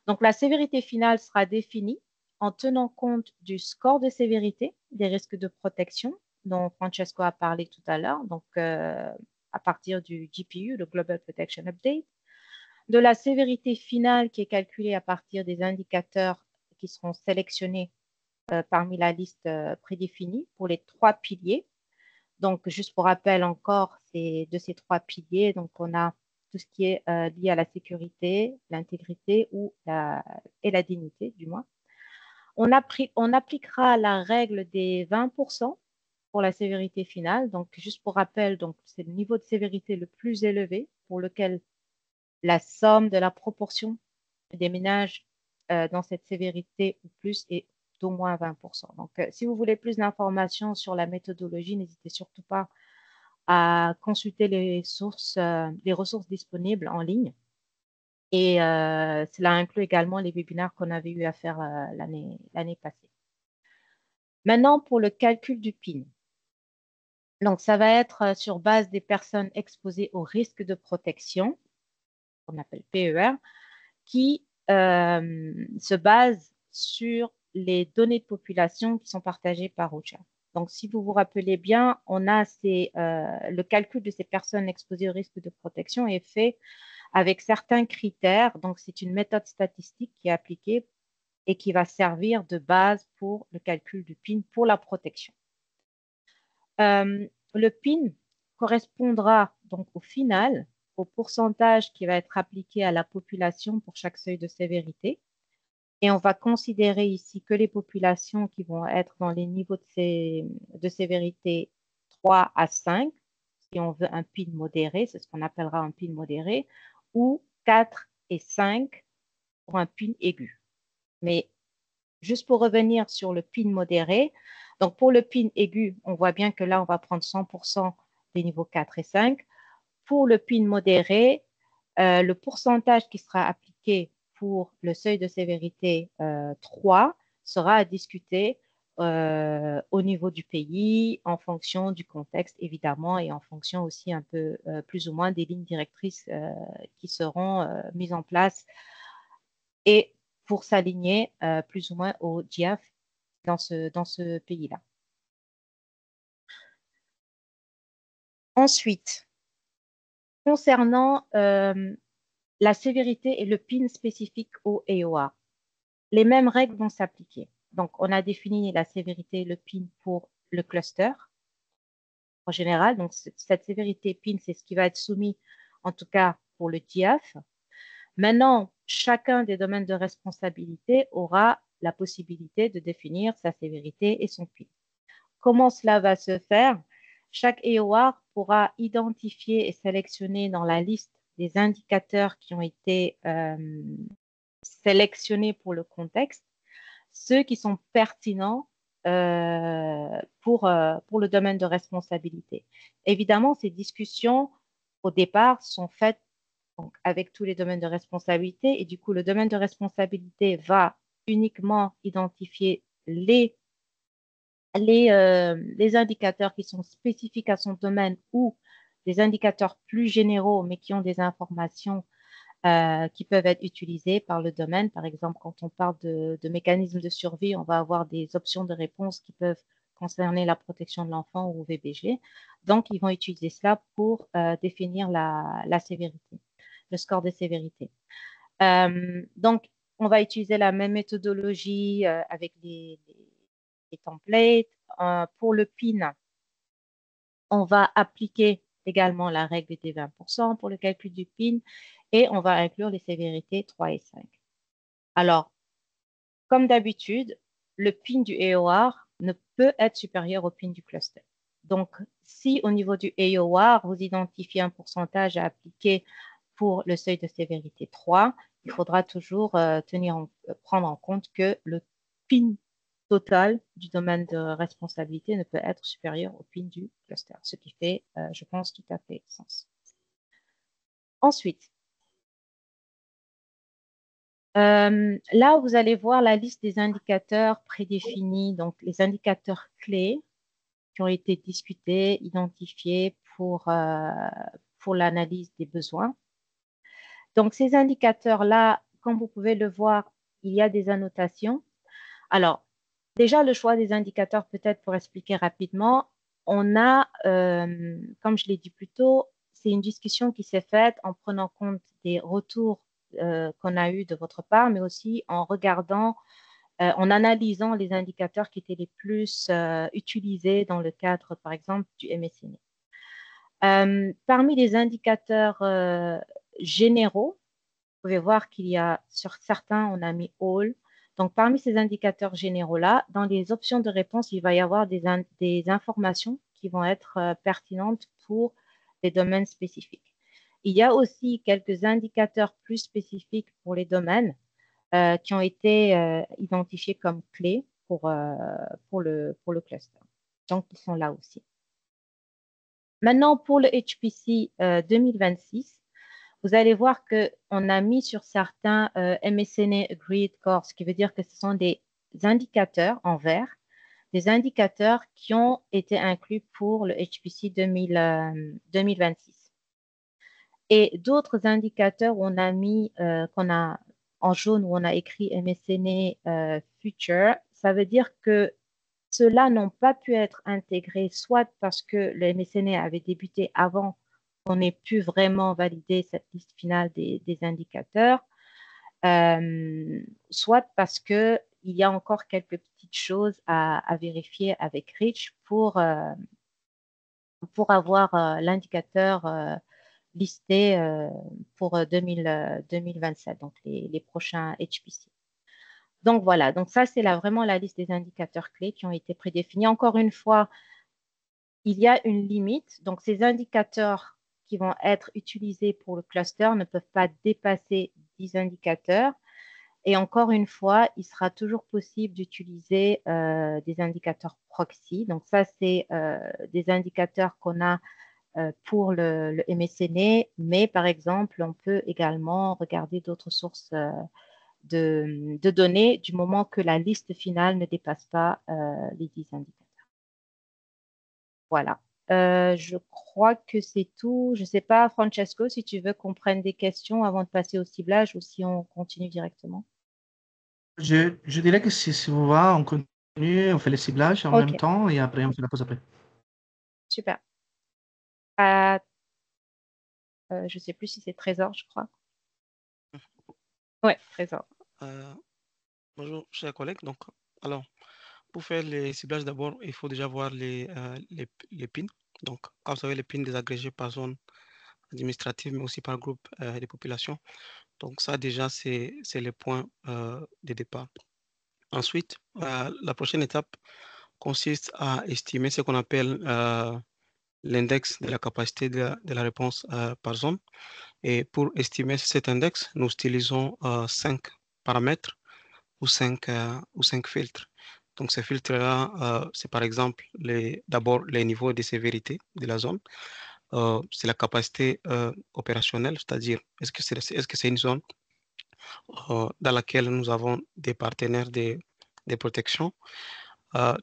Donc, la sévérité finale sera définie en tenant compte du score de sévérité, des risques de protection dont Francesco a parlé tout à l'heure, donc à partir du GPU, le Global Protection Update, de la sévérité finale qui est calculée à partir des indicateurs qui seront sélectionnés parmi la liste prédéfinie pour les 3 piliers. Donc, juste pour rappel encore, de ces 3 piliers, donc on a tout ce qui est lié à la sécurité, l'intégrité et la dignité, du moins. On appliquera la règle des 20% pour la sévérité finale. Donc, juste pour rappel, c'est le niveau de sévérité le plus élevé pour lequel la somme de la proportion des ménages dans cette sévérité ou plus est d'au moins 20%. Donc, si vous voulez plus d'informations sur la méthodologie, n'hésitez surtout pas à consulter les ressources disponibles en ligne. Et cela inclut également les webinaires qu'on avait eu à faire l'année passée. Maintenant, pour le calcul du PIN. Donc, ça va être sur base des personnes exposées au risque de protection, qu'on appelle PER, qui se base sur les données de population qui sont partagées par OCHA. Donc, si vous vous rappelez bien, on a le calcul de ces personnes exposées au risque de protection est fait avec certains critères. Donc, c'est une méthode statistique qui est appliquée et qui va servir de base pour le calcul du PIN pour la protection. Le PIN correspondra donc au final au pourcentage qui va être appliqué à la population pour chaque seuil de sévérité. Et on va considérer ici que les populations qui vont être dans les niveaux de sévérité 3 à 5, si on veut un PIN modéré, c'est ce qu'on appellera un PIN modéré, ou 4 et 5 pour un PIN aigu. Mais juste pour revenir sur le PIN modéré, donc pour le PIN aigu, on voit bien que là, on va prendre 100% des niveaux 4 et 5. Pour le PIN modéré, le pourcentage qui sera appliqué pour le seuil de sévérité 3 sera à discuter au niveau du pays, en fonction du contexte évidemment, et en fonction aussi un peu plus ou moins des lignes directrices qui seront mises en place et pour s'aligner plus ou moins au GIAF dans ce pays-là. Ensuite, concernant la sévérité et le PIN spécifique au AOA, les mêmes règles vont s'appliquer. Donc, on a défini la sévérité et le PIN pour le cluster en général. Donc, cette sévérité PIN, c'est ce qui va être soumis, en tout cas pour le GIAF. Maintenant, chacun des domaines de responsabilité aura la possibilité de définir sa sévérité et son PIN. Comment cela va se faire? Chaque AOR pourra identifier et sélectionner dans la liste des indicateurs qui ont été sélectionnés pour le contexte, ceux qui sont pertinents pour le domaine de responsabilité. Évidemment, ces discussions, au départ, sont faites donc, avec tous les domaines de responsabilité et du coup, le domaine de responsabilité va uniquement identifier les indicateurs qui sont spécifiques à son domaine ou des indicateurs plus généraux, mais qui ont des informations qui peuvent être utilisées par le domaine. Par exemple, quand on parle de mécanismes de survie, on va avoir des options de réponse qui peuvent concerner la protection de l'enfant ou VBG. Donc, ils vont utiliser cela pour définir la sévérité. le score de sévérité. Donc, on va utiliser la même méthodologie avec les templates. Pour le PIN, on va appliquer également la règle des 20% pour le calcul du PIN et on va inclure les sévérités 3 et 5. Alors, comme d'habitude, le PIN du AOR ne peut être supérieur au PIN du cluster. Donc, si au niveau du AOR, vous identifiez un pourcentage à appliquer pour le seuil de sévérité 3, il faudra toujours prendre en compte que le PIN total du domaine de responsabilité ne peut être supérieur au PIN du cluster, ce qui fait, je pense, tout à fait sens. Ensuite, là, vous allez voir la liste des indicateurs prédéfinis, donc les indicateurs clés qui ont été discutés, identifiés pour l'analyse des besoins. Donc, ces indicateurs-là, comme vous pouvez le voir, il y a des annotations. Alors, déjà, le choix des indicateurs, peut-être pour expliquer rapidement, on a, comme je l'ai dit plus tôt, c'est une discussion qui s'est faite en prenant compte des retours qu'on a eu de votre part, mais aussi en regardant, en analysant les indicateurs qui étaient les plus utilisés dans le cadre, par exemple, du MSCNE. Parmi les indicateurs généraux, vous pouvez voir qu'il y a, sur certains, on a mis all. Donc, parmi ces indicateurs généraux-là, dans les options de réponse, il va y avoir des informations qui vont être pertinentes pour les domaines spécifiques. Il y a aussi quelques indicateurs plus spécifiques pour les domaines qui ont été identifiés comme clés pour le cluster. Donc, ils sont là aussi. Maintenant, pour le HPC 2026, vous allez voir qu'on a mis sur certains MSCNE Agreed Core, ce qui veut dire que ce sont des indicateurs en vert, des indicateurs qui ont été inclus pour le HPC 2026. Et d'autres indicateurs où on a mis, qu'on a en jaune, où on a écrit MSCNE Future, ça veut dire que ceux-là n'ont pas pu être intégrés, soit parce que le MSCNE avait débuté avant qu'on ait pu vraiment valider cette liste finale des indicateurs, soit parce qu'il y a encore quelques petites choses à vérifier avec Rich pour avoir l'indicateur listé pour 2027, donc les prochains HPC. Donc voilà, donc ça c'est vraiment la liste des indicateurs clés qui ont été prédéfinis. Encore une fois, il y a une limite, donc ces indicateurs qui vont être utilisés pour le cluster ne peuvent pas dépasser 10 indicateurs. Et encore une fois, il sera toujours possible d'utiliser des indicateurs proxy. Donc ça, c'est des indicateurs qu'on a pour le MSCNE, mais par exemple, on peut également regarder d'autres sources de données du moment que la liste finale ne dépasse pas les 10 indicateurs. Voilà. Je crois que c'est tout. Je ne sais pas, Francesco, si tu veux qu'on prenne des questions avant de passer au ciblage ou si on continue directement. Je dirais que si vous va, on continue, on fait le ciblage en même temps et après on fait la pause après. Super. Je ne sais plus si c'est Trésor, je crois. Ouais, Trésor. Bonjour, chers collègues. Donc, alors, pour faire les ciblages, d'abord, il faut déjà voir les pins. Donc, comme vous savez, les pins désagrégés par zone administrative, mais aussi par groupe de population. Donc, ça, déjà, c'est les points de départ. Ensuite, la prochaine étape consiste à estimer ce qu'on appelle l'index de la capacité de la réponse par zone. Et pour estimer cet index, nous utilisons 5 paramètres ou 5 filtres. Donc, ces filtres-là, c'est par exemple d'abord les niveaux de sévérité de la zone. C'est la capacité opérationnelle, c'est-à-dire est-ce que c'est une zone dans laquelle nous avons des partenaires de protection.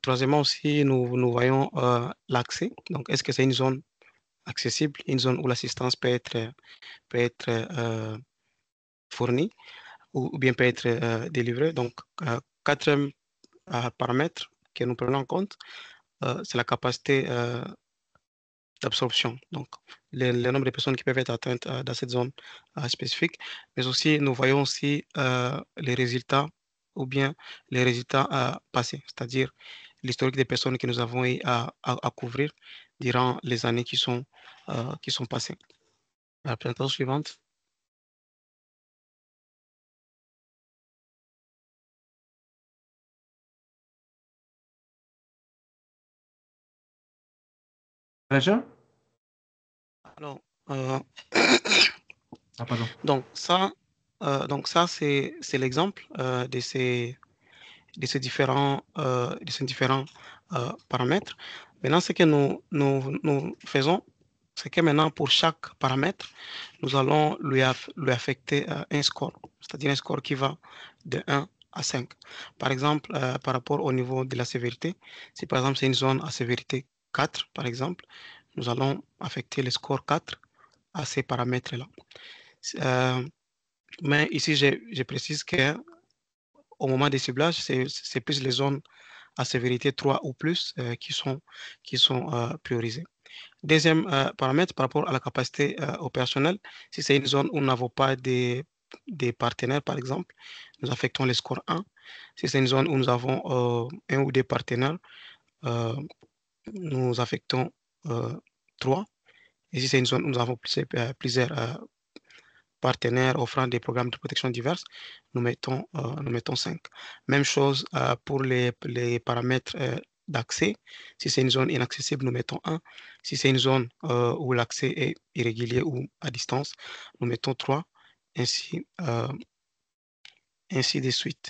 Troisièmement aussi, nous voyons l'accès. Donc, est-ce que c'est une zone accessible, une zone où l'assistance peut être fournie ou bien peut être délivrée. Donc, quatrième paramètre que nous prenons en compte, c'est la capacité d'absorption, donc le nombre de personnes qui peuvent être atteintes dans cette zone spécifique, mais aussi nous voyons aussi les résultats ou bien les résultats passés, c'est-à-dire l'historique des personnes que nous avons eu à couvrir durant les années qui sont passées. La présentation suivante. Raja? Alors, Ah, pardon. donc ça c'est l'exemple de ces différents paramètres. Maintenant, ce que nous faisons, c'est que maintenant, pour chaque paramètre, nous allons lui affecter un score, c'est-à-dire un score qui va de 1 à 5. Par exemple, par rapport au niveau de la sévérité, si par exemple c'est une zone à sévérité 4, par exemple, nous allons affecter le score 4 à ces paramètres-là. Mais ici, je précise qu'au moment des ciblages, c'est plus les zones à sévérité 3 ou plus qui sont priorisées. Deuxième paramètre par rapport à la capacité opérationnelle, si c'est une zone où nous n'avons pas des partenaires, par exemple, nous affectons le score 1. Si c'est une zone où nous avons un ou des partenaires, nous affectons 3. Et si c'est une zone où nous avons plusieurs partenaires offrant des programmes de protection diverses, nous mettons 5. Même chose pour les paramètres d'accès. Si c'est une zone inaccessible, nous mettons 1. Si c'est une zone où l'accès est irrégulier ou à distance, nous mettons 3, ainsi de suite.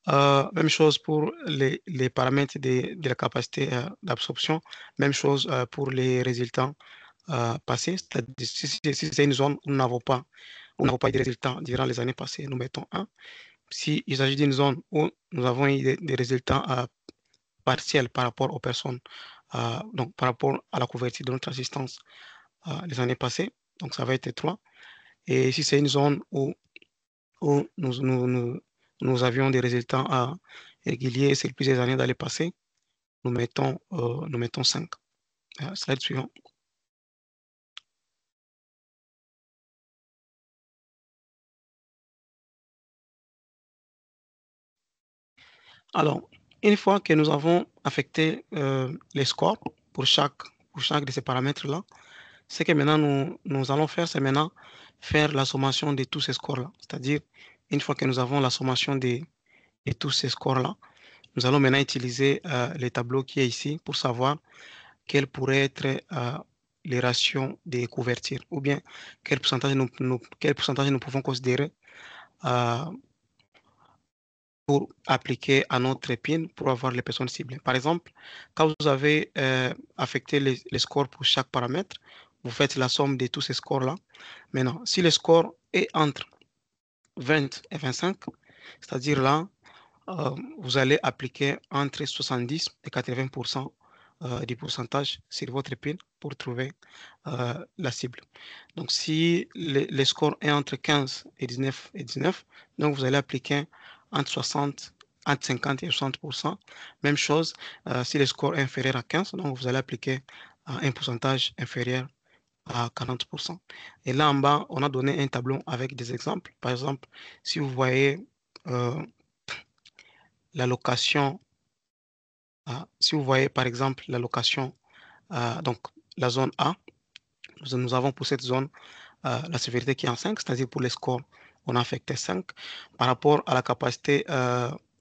Même chose pour les paramètres de la capacité d'absorption. Même chose pour les résultats passés. Si c'est une zone où nous n'avons pas eu de résultats durant les années passées, nous mettons 1. S'il s'agit d'une zone où nous avons eu des résultats partiels par rapport aux personnes, donc par rapport à la couverture de notre assistance les années passées, donc ça va être 3. Et si c'est une zone où nous avions des résultats réguliers sur plusieurs années dans le passé, nous mettons 5. Slide suivant. Alors, une fois que nous avons affecté les scores pour chaque de ces paramètres-là, ce que maintenant nous allons faire, c'est maintenant faire la sommation de tous ces scores-là. C'est-à-dire, une fois que nous avons la sommation de tous ces scores-là, nous allons maintenant utiliser le tableau qui est ici pour savoir quels pourraient être les ratios des couvertures ou bien quel pourcentage nous pouvons considérer pour appliquer à notre PIN pour avoir les personnes ciblées. Par exemple, quand vous avez affecté les scores pour chaque paramètre, vous faites la somme de tous ces scores-là. Maintenant, si le score est entre 20 et 25, c'est-à-dire là, vous allez appliquer entre 70 et 80% du pourcentage sur votre PIN pour trouver la cible. Donc, si le score est entre 15 et 19, donc vous allez appliquer entre 50 et 60%. Même chose, si le score est inférieur à 15, donc vous allez appliquer un pourcentage inférieur à 40%. Et là en bas, on a donné un tableau avec des exemples. Par exemple, si vous voyez l'allocation, si vous voyez par exemple l'allocation, donc la zone A, nous avons pour cette zone la sévérité qui est en 5, c'est-à-dire pour les scores, on a affecté 5. Par rapport à la capacité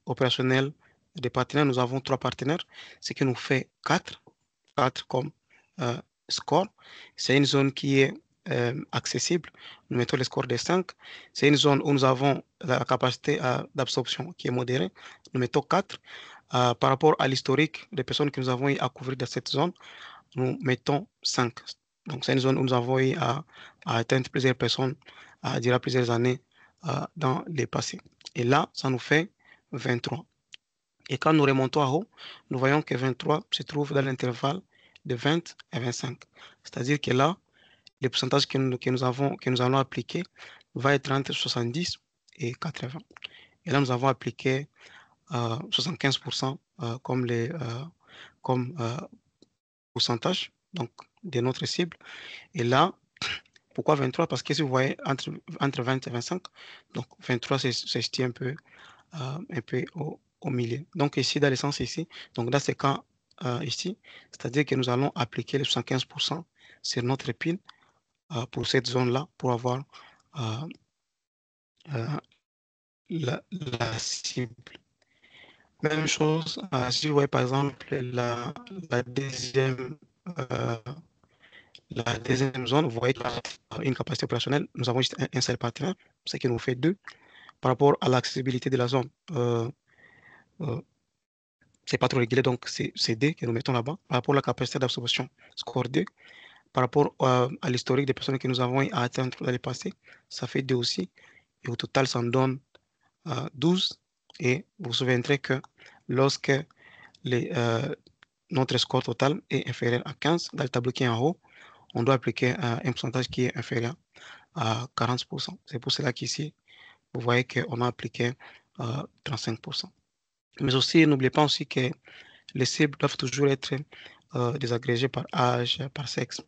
opérationnelle des partenaires, nous avons 3 partenaires, ce qui nous fait 4 comme score. C'est une zone qui est accessible, nous mettons le score de 5. C'est une zone où nous avons la capacité d'absorption qui est modérée, nous mettons 4. Par rapport à l'historique des personnes que nous avons eu à couvrir dans cette zone, nous mettons 5. Donc, c'est une zone où nous avons eu à atteindre plusieurs personnes durant plusieurs années dans le passé. Et là, ça nous fait 23. Et quand nous remontons à haut, nous voyons que 23 se trouve dans l'intervalle de 20 à 25. C'est-à-dire que là, le pourcentage que nous allons appliquer va être entre 70 et 80. Et là, nous avons appliqué 75% comme pourcentage. Donc, de notre cible. Et là, pourquoi 23? Parce que si vous voyez entre 20 et 25, donc 23 c'est situé un peu au milieu. Donc ici, dans le sens ici, donc dans ce cas ici, c'est-à-dire que nous allons appliquer les 75% sur notre épine pour cette zone-là, pour avoir la cible. Même chose, si vous voyez par exemple la deuxième zone, vous voyez qu'il y a une capacité opérationnelle, nous avons juste un seul partenaire, ce qui nous fait 2. Par rapport à l'accessibilité de la zone, c'est pas trop régulier, donc c'est D que nous mettons là-bas. Par rapport à la capacité d'absorption, score 2. Par rapport à l'historique des personnes que nous avons à atteindre dans le passé, ça fait 2 aussi. Et au total, ça en donne 12. Et vous vous souviendrez que lorsque notre score total est inférieur à 15, dans le tableau qui est en haut, on doit appliquer un pourcentage qui est inférieur à 40%. C'est pour cela qu'ici, vous voyez qu'on a appliqué 35%. Mais aussi, n'oubliez pas aussi que les cibles doivent toujours être désagrégées par âge, par sexe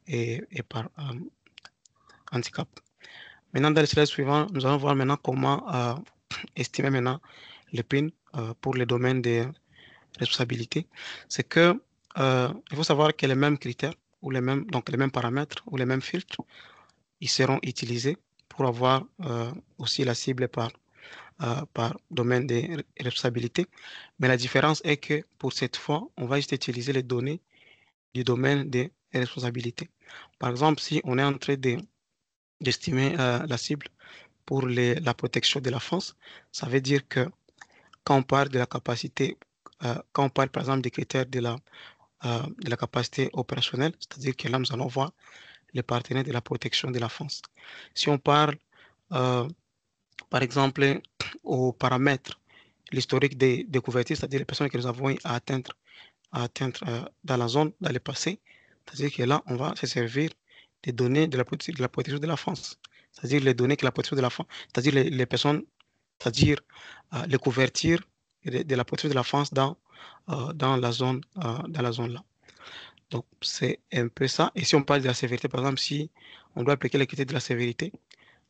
et par handicap. Maintenant, dans le slide suivant, nous allons voir maintenant comment estimer maintenant les PIN pour le domaine des responsabilités. C'est que il faut savoir que les mêmes critères ou les mêmes paramètres ou les mêmes filtres, ils seront utilisés pour avoir aussi la cible par domaine des responsabilités. Mais la différence est que pour cette fois, on va juste utiliser les données du domaine des responsabilités. Par exemple, si on est en train d'estimer la cible pour la protection de la France, ça veut dire que quand on parle de la capacité, quand on parle par exemple des critères de la capacité opérationnelle, c'est-à-dire que là, nous allons voir les partenaires de la protection de la France. Si on parle par exemple, aux paramètres, l'historique des couvertures, c'est-à-dire les personnes que nous avons à atteindre dans la zone, dans le passé, c'est-à-dire que là, on va se servir des données de la protection de la France, c'est-à-dire les données que la protection de la France, c'est-à-dire les personnes, c'est-à-dire les couvertures de la protection de la France dans la zone là. Donc, c'est un peu ça. Et si on parle de la sévérité, par exemple, si on doit appliquer les critères de la sévérité,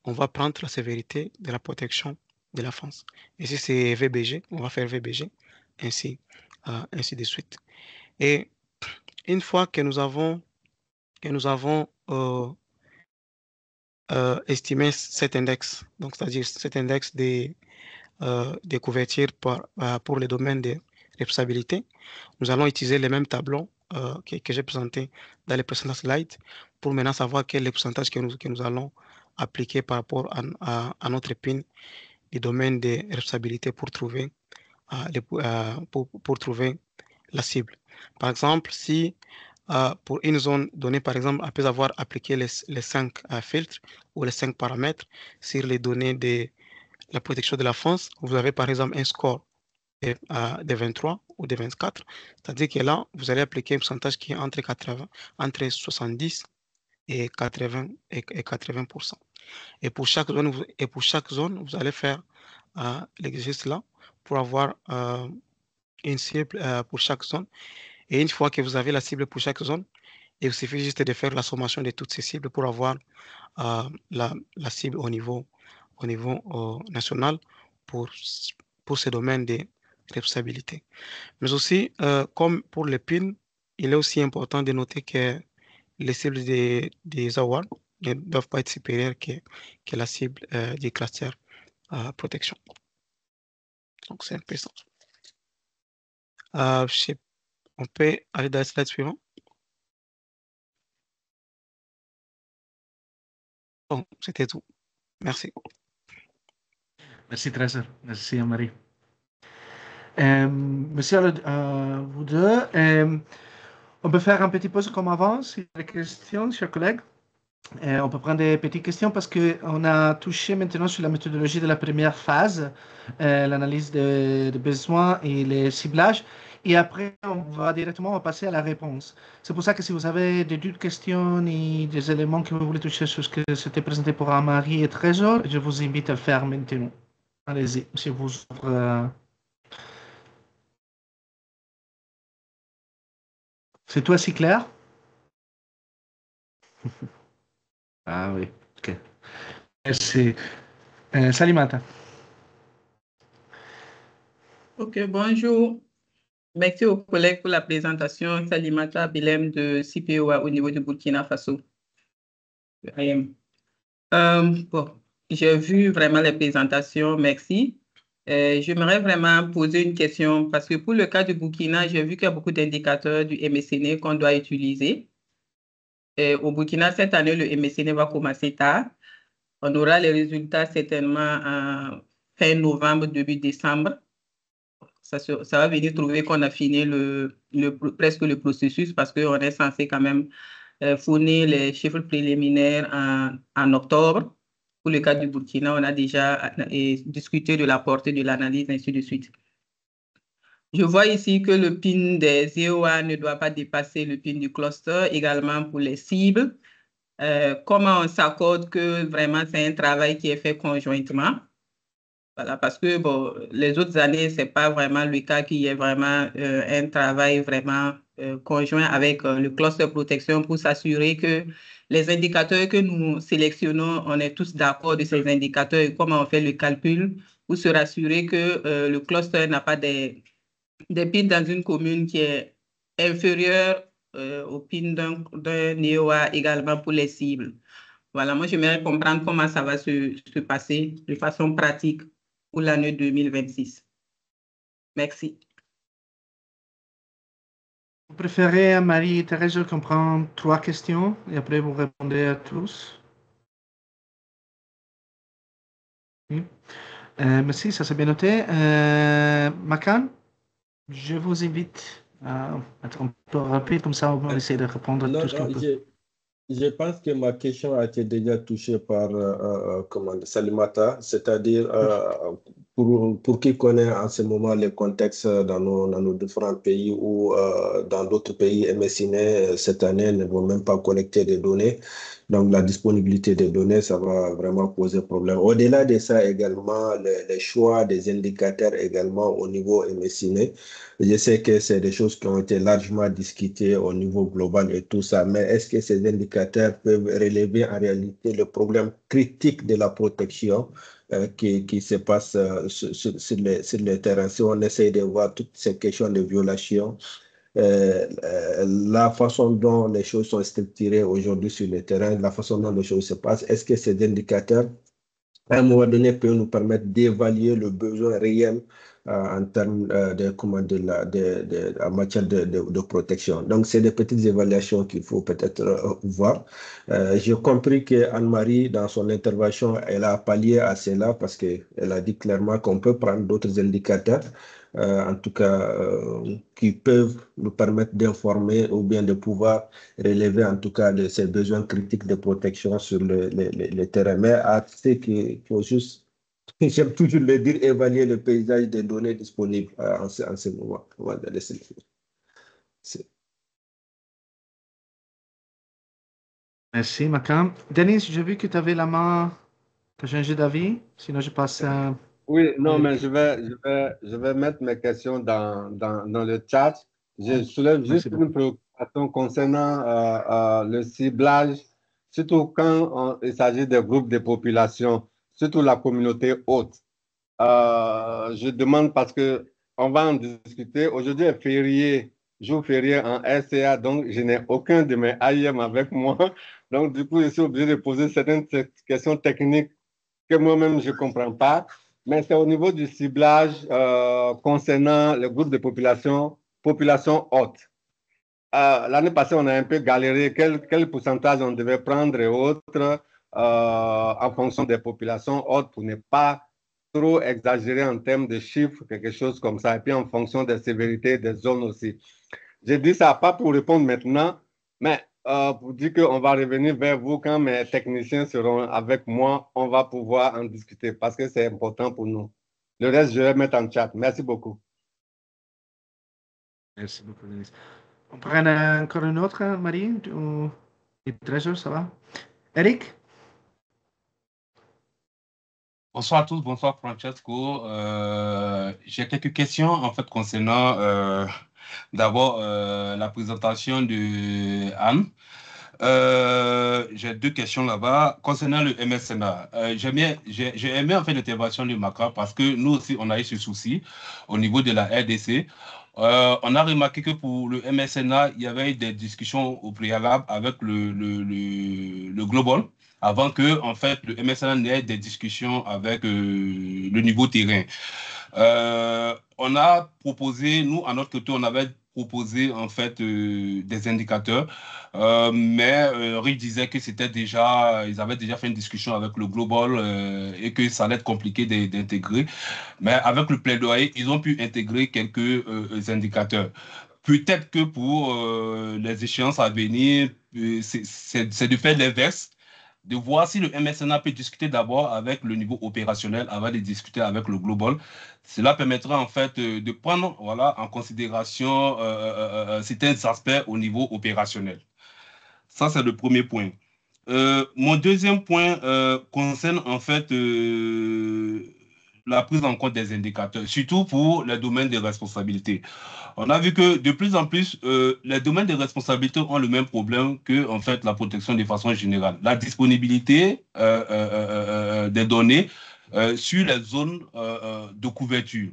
on va prendre la sévérité de la protection de la France. Et si c'est VBG, on va faire VBG, ainsi de suite. Et une fois que nous avons estimé cet index, donc c'est-à-dire cet index des couvertures pour les domaines de responsabilité, nous allons utiliser les mêmes tableaux que j'ai présentés dans les précédents slides pour maintenant savoir quel est le pourcentage que nous allons appliquer par rapport à notre PIN du domaine des responsabilités pour trouver, pour trouver la cible. Par exemple, si pour une zone donnée, par exemple, après avoir appliqué les 5 filtres ou les 5 paramètres sur les données de la protection de la France, vous avez par exemple un score de 23 ou de 24, c'est-à-dire que là, vous allez appliquer un pourcentage qui est entre 70 et 80%. Et pour chaque zone, vous allez faire l'exercice là pour avoir une cible pour chaque zone. Et une fois que vous avez la cible pour chaque zone, il suffit juste de faire la sommation de toutes ces cibles pour avoir la cible au niveau national pour ce domaine de responsabilité. Mais aussi, comme pour les PIN, il est aussi important de noter que les cibles des awards ne doivent pas être supérieures que la cible des clusters protection. Donc, c'est un peu ça. On peut aller dans le slide suivant. Bon, c'était tout. Merci. Merci, Trésor. Merci, Anne-Marie. Monsieur, vous deux, on peut faire un petit pause comme avant, s'il y a des questions, chers collègues. On peut prendre des petites questions parce qu'on a touché maintenant sur la méthodologie de la première phase, l'analyse de besoins et les ciblages. Et après, on va directement passer à la réponse. C'est pour ça que si vous avez d'autres questions et des éléments que vous voulez toucher sur ce que c'était présenté pour Anne-Marie et Trésor, je vous invite à le faire maintenant. Allez-y, si vous ouvrez. C'est tout assez clair? Ah oui, ok. Merci. Salimata. Ok, bonjour. Merci aux collègues pour la présentation. Salimata Bilem de CPOA au niveau de Burkina Faso. Bon, j'ai vu vraiment les présentations, merci. J'aimerais vraiment poser une question parce que pour le cas du Burkina, j'ai vu qu'il y a beaucoup d'indicateurs du MSN qu'on doit utiliser. Au Burkina, cette année, le MSN va commencer tard. On aura les résultats certainement fin novembre, début décembre. Ça va venir trouver qu'on a fini presque le processus parce qu'on est censé quand même fournir les chiffres préliminaires en octobre. Pour le cas du Burkina, on a déjà discuté de la portée de l'analyse, ainsi de suite. Je vois ici que le PIN des EOA ne doit pas dépasser le PIN du cluster, également pour les cibles. Comment on s'accorde que vraiment c'est un travail qui est fait conjointement? Voilà, parce que bon, les autres années, ce n'est pas vraiment le cas qu'il y ait vraiment un travail vraiment conjoint avec le cluster protection pour s'assurer que les indicateurs que nous sélectionnons, on est tous d'accord de ces indicateurs et comment on fait le calcul pour se rassurer que le cluster n'a pas des pins dans une commune qui est inférieure au pin d'un NEOA également pour les cibles. Voilà, moi, j'aimerais comprendre comment ça va se passer de façon pratique pour l'année 2026. Merci. Vous préférez, Marie-Thérèse, qu'on prend 3 questions et après vous répondez à tous? Oui. Merci, ça c'est bien noté. Makan, je vous invite à être un peu rapide, comme ça on va essayer de répondre à tout ce qu'on peut. Je pense que ma question a été déjà touchée par Salimata, c'est-à-dire pour qui connaît en ce moment les contextes dans nos différents pays ou dans d'autres pays, MSINE cette année ne vont même pas collecter des données. Donc la disponibilité des données, ça va vraiment poser problème. Au-delà de ça également, les choix des indicateurs également au niveau MSINE. Je sais que c'est des choses qui ont été largement discutées au niveau global et tout ça, mais est-ce que ces indicateurs peuvent relever en réalité le problème critique de la protection qui se passe sur les terrains? Si on essaie de voir toutes ces questions de violation, la façon dont les choses sont structurées aujourd'hui sur le terrain, la façon dont les choses se passent, est-ce que ces indicateurs à un moment donné, peut nous permettre d'évaluer le besoin réel en termes en matière de protection. Donc, c'est des petites évaluations qu'il faut peut-être voir. J'ai compris que Anne-Marie, dans son intervention, elle a pallié à cela parce qu'elle a dit clairement qu'on peut prendre d'autres indicateurs, en tout cas, qui peuvent nous permettre d'informer ou bien de pouvoir relever en tout cas ces besoins critiques de protection sur le terrain. Mais à ce qu'il faut juste, j'aime toujours le dire, évaluer le paysage des données disponibles en ce moment. On va laisser. Merci, Makan. Denis, j'ai vu que tu avais la main, tu as changé d'avis, sinon je passe à... Oui, non, mais je vais mettre mes questions dans le chat. Je soulève juste une préoccupation concernant le ciblage, surtout quand il s'agit des groupes de population, surtout la communauté haute. Je demande parce qu'on va en discuter. Aujourd'hui est férié, jour férié en SCA, donc je n'ai aucun de mes AIM avec moi. Donc, du coup, je suis obligé de poser certaines questions techniques que moi-même je ne comprends pas. Mais c'est au niveau du ciblage concernant le groupe de population haute. L'année passée, on a un peu galéré quel pourcentage on devait prendre et autres en fonction des populations hautes pour ne pas trop exagérer en termes de chiffres, quelque chose comme ça, et puis en fonction des sévérités des zones aussi. J'ai dit ça pas pour répondre maintenant, mais pour dire qu'on va revenir vers vous quand mes techniciens seront avec moi, on va pouvoir en discuter parce que c'est important pour nous. Le reste, je vais mettre en chat. Merci beaucoup. Merci beaucoup, Denis. On prend encore une autre, Marie, ou Trésor, ça va? Eric? Bonsoir à tous, bonsoir Francesco. J'ai quelques questions en fait concernant d'abord la présentation de Anne. J'ai deux questions là-bas. Concernant le MSNA, j'ai aimé en fait l'intervention de Macra parce que nous aussi, on a eu ce souci au niveau de la RDC. On a remarqué que pour le MSNA, il y avait eu des discussions au préalable avec le Global avant que en fait, le MSNA n'ait des discussions avec le niveau terrain. On a proposé, nous, à notre côté, on avait proposé en fait des indicateurs, mais Rich disait que c'était déjà, ils avaient déjà fait une discussion avec le Global et que ça allait être compliqué d'intégrer. Mais avec le plaidoyer, ils ont pu intégrer quelques indicateurs. Peut-être que pour les échéances à venir, c'est de faire l'inverse, de voir si le MSNA peut discuter d'abord avec le niveau opérationnel avant de discuter avec le global. Cela permettra en fait de prendre voilà, en considération certains aspects au niveau opérationnel. Ça, c'est le premier point. Mon deuxième point concerne en fait la prise en compte des indicateurs, surtout pour les domaines de responsabilité. On a vu que de plus en plus, les domaines de responsabilité ont le même problème que en fait, la protection de façon générale. La disponibilité des données sur les zones de couverture.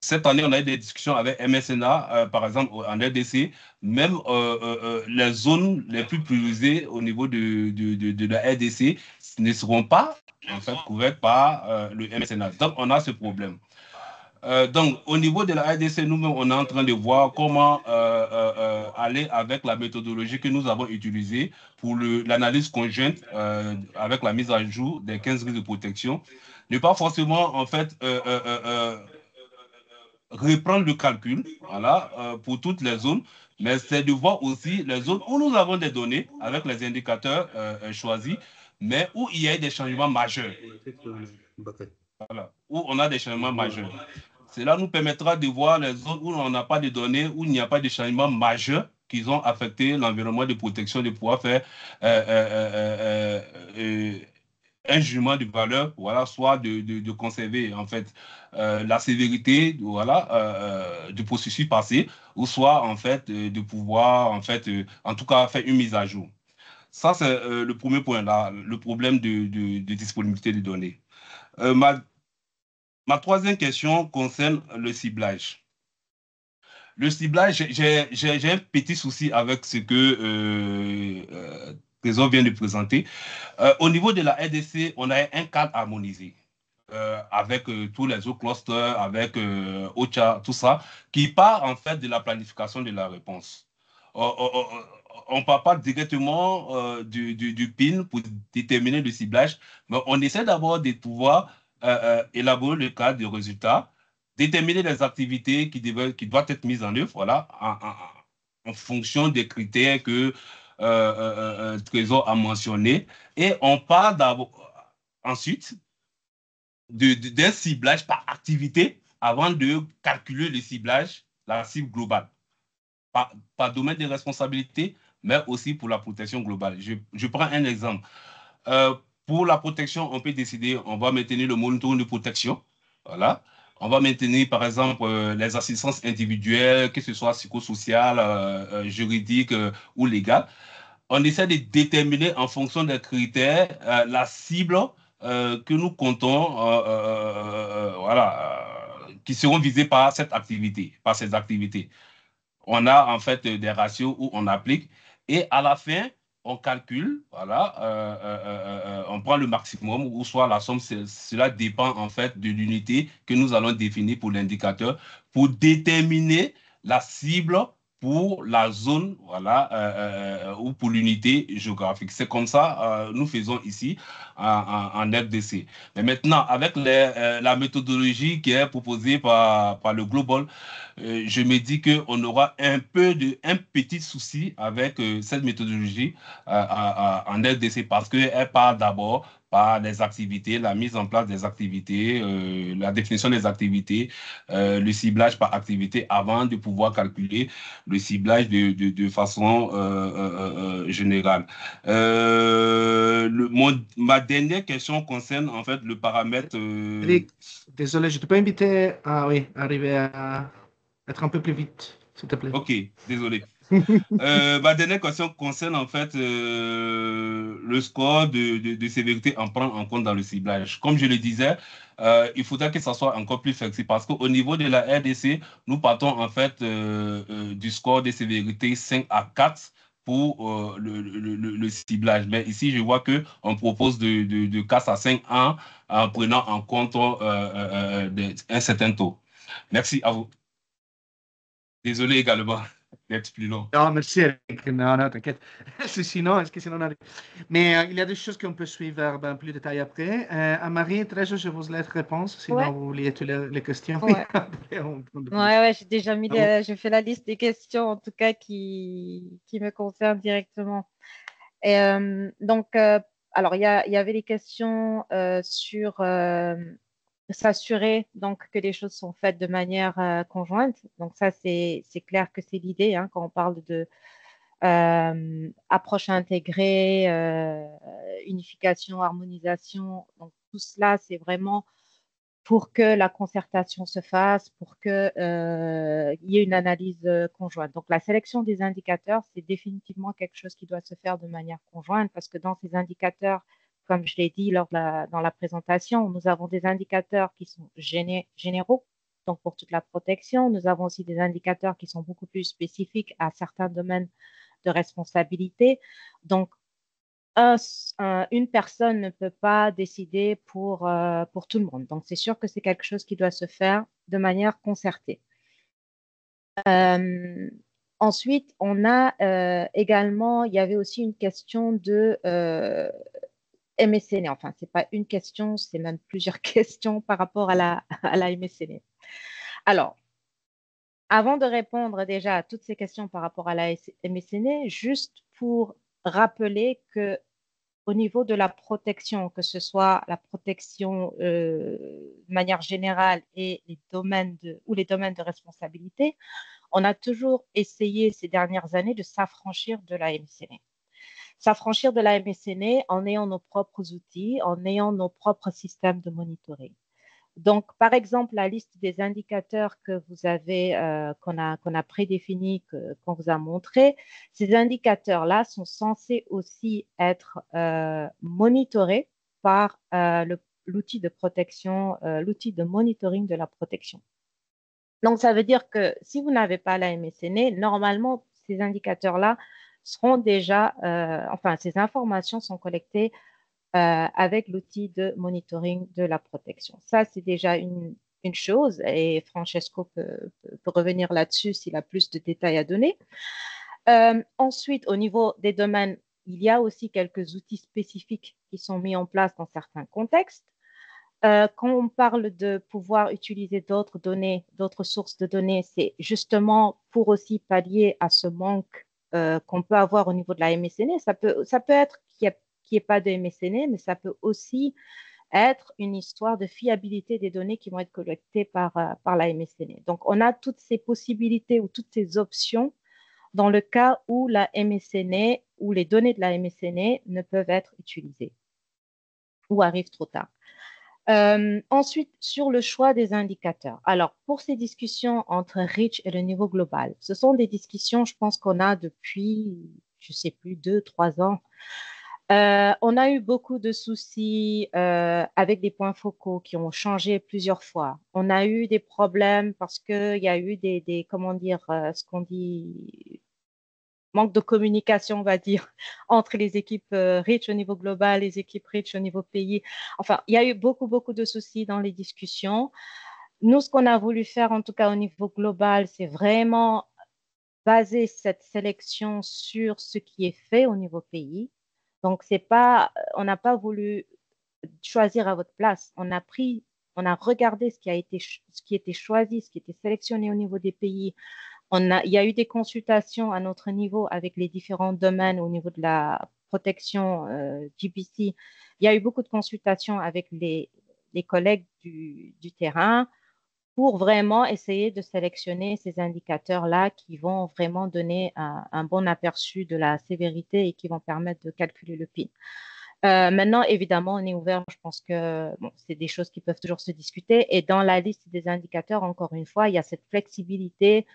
Cette année, on a eu des discussions avec MSNA, par exemple, en RDC. Même les zones les plus priorisées au niveau de la RDC ne seront pas en fait, couvertes par le MSNA. Donc, on a ce problème. Donc, au niveau de la RDC, nous-mêmes, on est en train de voir comment aller avec la méthodologie que nous avons utilisée pour l'analyse conjointe avec la mise à jour des 15 risques de protection. Ne pas forcément, en fait, reprendre le calcul voilà, pour toutes les zones, mais c'est de voir aussi les zones où nous avons des données avec les indicateurs choisis, mais où il y a des changements majeurs. Voilà, où on a des changements majeurs. Cela nous permettra de voir les zones où on n'a pas de données, où il n'y a pas de changements majeurs qui ont affecté l'environnement de protection, de pouvoir faire un jugement de valeur, voilà, soit de conserver en fait la sévérité, voilà, du processus passé, ou soit en fait de pouvoir en fait, en tout cas faire une mise à jour. Ça c'est le premier point là, le problème de disponibilité des données. Ma troisième question concerne le ciblage. Le ciblage, j'ai un petit souci avec ce que Trésor vient de présenter. Au niveau de la RDC, on a un cadre harmonisé avec tous les autres clusters, avec OCHA, tout ça, qui part en fait de la planification de la réponse. On ne part pas directement du PIN pour déterminer le ciblage, mais on essaie d'abord de pouvoir élaborer le cadre de résultats, déterminer les activités qui doivent être mises en œuvre, voilà, en fonction des critères que Trésor a mentionnés. Et on part ensuite d'un ciblage par activité avant de calculer le ciblage, la cible globale. Par domaine de responsabilité, mais aussi pour la protection globale. Je prends un exemple. Pour la protection, on peut décider, on va maintenir le monitoring de protection. Voilà. On va maintenir, par exemple, les assistances individuelles, que ce soit psychosociales, juridiques ou légales. On essaie de déterminer en fonction des critères la cible que nous comptons, voilà, qui seront visés par cette activité, par ces activités. On a en fait des ratios où on applique et à la fin, on calcule, voilà, on prend le maximum ou soit la somme, cela dépend en fait de l'unité que nous allons définir pour l'indicateur pour déterminer la cible pour la zone, voilà, ou pour l'unité géographique. C'est comme ça nous faisons ici en RDC. Mais maintenant, avec la méthodologie qui est proposée par le Global, je me dis qu'on aura un petit souci avec cette méthodologie en RDC parce qu'elle part d'abord par les activités, la mise en place des activités, la définition des activités, le ciblage par activité avant de pouvoir calculer le ciblage de façon générale. Ma dernière question concerne en fait le paramètre... Désolé, je te peux inviter à arriver à être un peu plus vite, s'il te plaît. Ok, désolé. Ma dernière question concerne en fait le score de sévérité en prendre en compte dans le ciblage. Comme je le disais, il faudrait que ça soit encore plus flexible parce qu'au niveau de la RDC, nous partons en fait du score de sévérité 5 à 4 pour le ciblage. Mais ici, je vois qu'on propose de 4 à 5 ans en prenant en compte un certain taux. Merci à vous. Désolé également d'être plus long. Non, merci Eric. Non, non, t'inquiète. Sinon, est-ce que sinon on arrive. Mais il y a des choses qu'on peut suivre en plus de détail après. Marie, Thérèse, je vous laisse réponse. Sinon, Ouais. vous liez toutes les questions. Ouais. Après, on prend de plus. Ouais, j'ai déjà mis, Ah bon? j'ai fait la liste des questions, en tout cas, qui me concernent directement. Et, donc, alors, il y avait les questions sur s'assurer donc que les choses sont faites de manière conjointe. Donc, ça, c'est clair que c'est l'idée hein, quand on parle de approche intégrée, unification, harmonisation. Donc, tout cela, c'est vraiment pour que la concertation se fasse, pour qu'il y ait une analyse conjointe. Donc, la sélection des indicateurs, c'est définitivement quelque chose qui doit se faire de manière conjointe parce que dans ces indicateurs, comme je l'ai dit dans la présentation, nous avons des indicateurs qui sont généraux, donc pour toute la protection. Nous avons aussi des indicateurs qui sont beaucoup plus spécifiques à certains domaines de responsabilité. Donc, une personne ne peut pas décider pour tout le monde. Donc, c'est sûr que c'est quelque chose qui doit se faire de manière concertée. Ensuite, on a également, il y avait aussi une question de MSCN. Enfin, ce n'est pas une question, c'est même plusieurs questions par rapport à la MSCN. Alors, avant de répondre déjà à toutes ces questions par rapport à la MSCN, juste pour rappeler que au niveau de la protection, que ce soit la protection de manière générale et les domaines de responsabilité, on a toujours essayé ces dernières années de s'affranchir de la MSCN. S'affranchir de la MSCN en ayant nos propres outils, en ayant nos propres systèmes de monitoring. Donc, par exemple, la liste des indicateurs que vous avez, qu'on a prédéfinis, qu'on vous a montré, ces indicateurs-là sont censés aussi être monitorés par l'outil de protection, l'outil de monitoring de la protection. Donc, ça veut dire que si vous n'avez pas la MSCN, normalement, ces indicateurs-là seront déjà, enfin, ces informations sont collectées avec l'outil de monitoring de la protection. Ça, c'est déjà une chose et Francesco peut revenir là-dessus s'il a plus de détails à donner. Ensuite, au niveau des domaines, il y a aussi quelques outils spécifiques qui sont mis en place dans certains contextes. Quand on parle de pouvoir utiliser d'autres données, d'autres sources de données, c'est justement pour aussi pallier à ce manque qu'on peut avoir au niveau de la MSCN. Ça peut être qu'il n'y ait pas de MSCN, mais ça peut aussi être une histoire de fiabilité des données qui vont être collectées par la MSCN. Donc, on a toutes ces possibilités ou toutes ces options dans le cas où la MSCN ou les données de la MSCN ne peuvent être utilisées ou arrivent trop tard. Ensuite, sur le choix des indicateurs. Alors, pour ces discussions entre REACH et le niveau global, ce sont des discussions, je pense qu'on a depuis, je ne sais plus, 2-3 ans. On a eu beaucoup de soucis avec des points focaux qui ont changé plusieurs fois. On a eu des problèmes parce qu'il y a eu comment dire, ce qu'on dit, manque de communication, on va dire, entre les équipes REACH au niveau global, les équipes REACH au niveau pays. Enfin, il y a eu beaucoup de soucis dans les discussions. Nous, ce qu'on a voulu faire, en tout cas au niveau global, c'est vraiment baser cette sélection sur ce qui est fait au niveau pays. Donc, on n'a pas voulu choisir à votre place. On a regardé ce qui était choisi, ce qui était sélectionné au niveau des pays. Il y a eu des consultations à notre niveau avec les différents domaines au niveau de la protection GPC. Il y a eu beaucoup de consultations avec les collègues du terrain pour vraiment essayer de sélectionner ces indicateurs-là qui vont vraiment donner un bon aperçu de la sévérité et qui vont permettre de calculer le PIN. Maintenant, évidemment, on est ouvert. Je pense que c'est des choses qui peuvent toujours se discuter. Et dans la liste des indicateurs, encore une fois, il y a cette flexibilité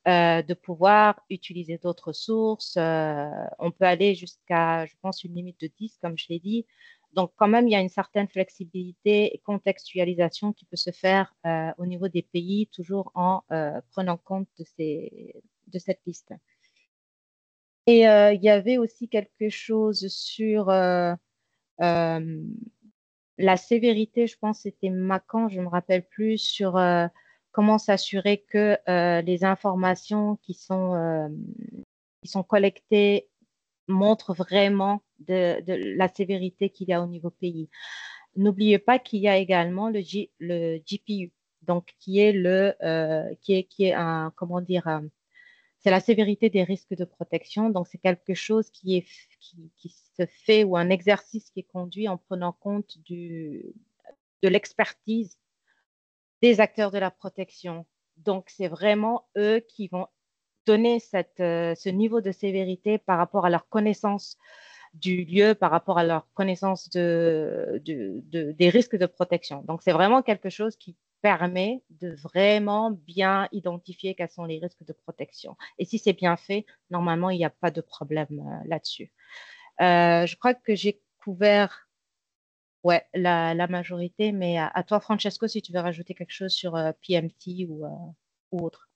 de pouvoir utiliser d'autres sources. On peut aller jusqu'à, je pense, une limite de 10, comme je l'ai dit. Donc, quand même, il y a une certaine flexibilité et contextualisation qui peut se faire au niveau des pays, toujours en prenant compte de cette liste. Et il y avait aussi quelque chose sur la sévérité, je pense que c'était Macan, je ne me rappelle plus, sur comment s'assurer que les informations qui sont collectées montrent vraiment de la sévérité qu'il y a au niveau pays. N'oubliez pas qu'il y a également le GPU, donc qui est un, comment dire, c'est la sévérité des risques de protection. Donc, c'est quelque chose qui se fait ou un exercice qui est conduit en prenant compte de l'expertise des acteurs de la protection. Donc, c'est vraiment eux qui vont donner ce niveau de sévérité par rapport à leur connaissance du lieu, par rapport à leur connaissance des risques de protection. Donc, c'est vraiment quelque chose qui permet de vraiment bien identifier quels sont les risques de protection. Et si c'est bien fait, normalement, il n'y a pas de problème là-dessus. Je crois que j'ai couvert la majorité, mais à toi, Francesco, si tu veux rajouter quelque chose sur PMT ou autre.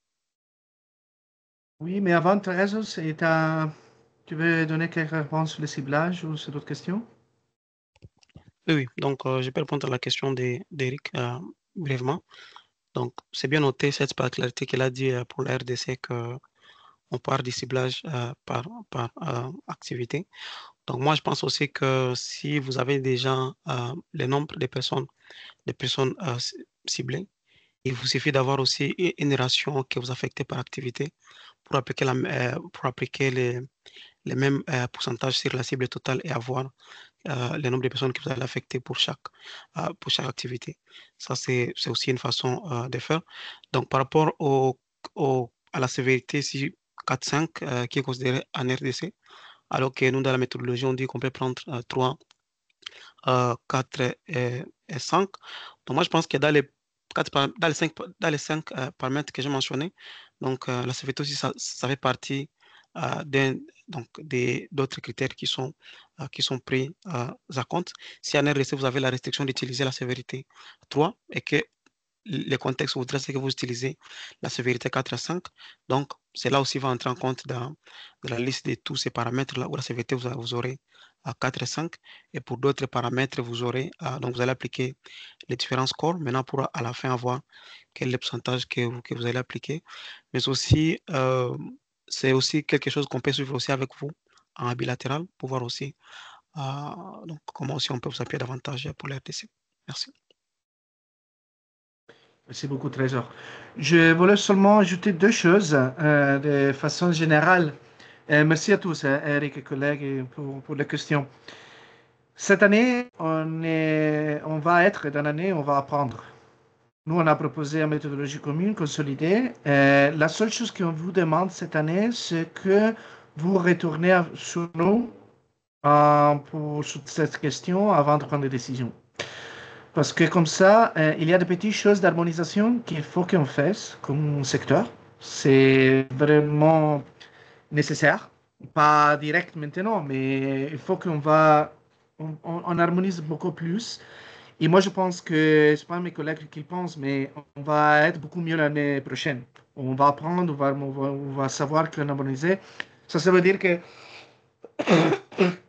Oui, mais avant, Thérèse, tu veux donner quelques réponses sur le ciblage ou sur d'autres questions? Oui, donc je peux répondre à la question d'Éric brièvement. Donc, c'est bien noté cette particularité qu'il a dit pour la RDC qu'on part du ciblage par activité. Donc, moi, je pense aussi que si vous avez déjà le nombre de personnes ciblées, il vous suffit d'avoir aussi une ration que vous affectez par activité pour appliquer les mêmes pourcentages sur la cible totale et avoir le nombre de personnes que vous allez affecter pour chaque activité. Ça, c'est aussi une façon de faire. Donc, par rapport à la sévérité, si 4-5 qui est considéré en RDC, alors que nous, dans la méthodologie, on dit qu'on peut prendre 3, 4 et 5. Donc, moi, je pense que dans les 5 paramètres que j'ai mentionnés, donc la sévérité aussi, ça fait partie d'autres critères qui sont pris à compte. Si en RDC, vous avez la restriction d'utiliser la sévérité 3 et que le contexte voudrait que vous utilisez la sévérité 4 à 5, donc cela aussi va entrer en compte dans la liste de tous ces paramètres-là où la sévérité, vous aurez à 4 et 5, et pour d'autres paramètres, vous aurez, donc vous allez appliquer les différents scores, maintenant pour à la fin avoir quel est le pourcentage que vous allez appliquer, mais aussi, c'est aussi quelque chose qu'on peut suivre aussi avec vous en bilatéral pour voir aussi donc comment aussi on peut vous appuyer davantage pour les RDC. Merci. Merci beaucoup, Trésor. Je voulais seulement ajouter deux choses de façon générale. Merci à tous, Eric et collègues, pour les questions. Cette année, on va être dans l'année, on va apprendre. Nous, on a proposé une méthodologie commune, consolidée. La seule chose qu'on vous demande cette année, c'est que vous retournez sur nous pour cette question avant de prendre des décisions. Parce que comme ça, il y a des petites choses d'harmonisation qu'il faut qu'on fasse comme secteur. C'est vraiment nécessaire. Pas direct maintenant, mais il faut on harmonise beaucoup plus. Et moi, je pense que, c'est pas mes collègues qui le pensent, mais on va être beaucoup mieux l'année prochaine. On va apprendre, on va savoir qu'on harmonisé. Ça veut dire que,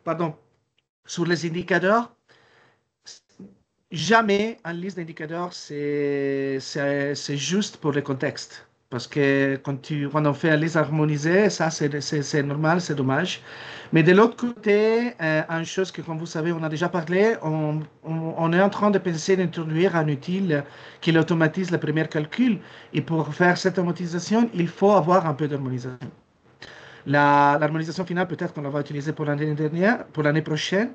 pardon, sur les indicateurs, jamais en liste d'indicateurs, c'est juste pour le contexte. Parce que quand on fait une liste harmonisée, ça c'est normal, c'est dommage. Mais de l'autre côté, une chose que, comme vous savez, on a déjà parlé, on est en train de penser d'introduire un outil qui automatise le premier calcul. Et pour faire cette automatisation, il faut avoir un peu d'harmonisation. L'harmonisation finale, peut-être qu'on la va utiliser pour l'année dernière, pour l'année prochaine.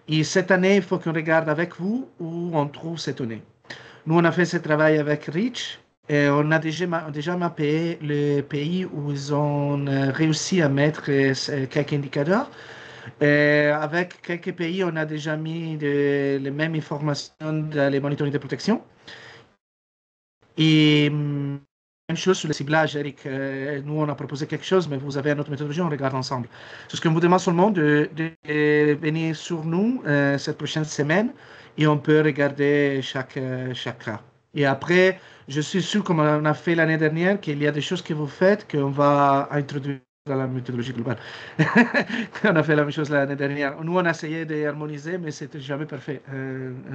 Et cette année, il faut qu'on regarde avec vous où on trouve cette donnée. Nous, on a fait ce travail avec Reach et on a déjà mappé les pays où ils ont réussi à mettre quelques indicateurs. Et avec quelques pays, on a déjà mis les mêmes informations dans les monitorings de protection. Et même chose sur le ciblage, Eric. Nous, on a proposé quelque chose, mais vous avez une autre méthodologie, on regarde ensemble. C'est ce qu'on vous demande seulement de venir sur nous cette prochaine semaine et on peut regarder chaque cas. Et après, je suis sûr, comme on a fait l'année dernière, qu'il y a des choses que vous faites qu'on va introduire dans la méthodologie globale. On a fait la même chose l'année dernière. Nous, on a essayé d'harmoniser, mais c'était jamais parfait.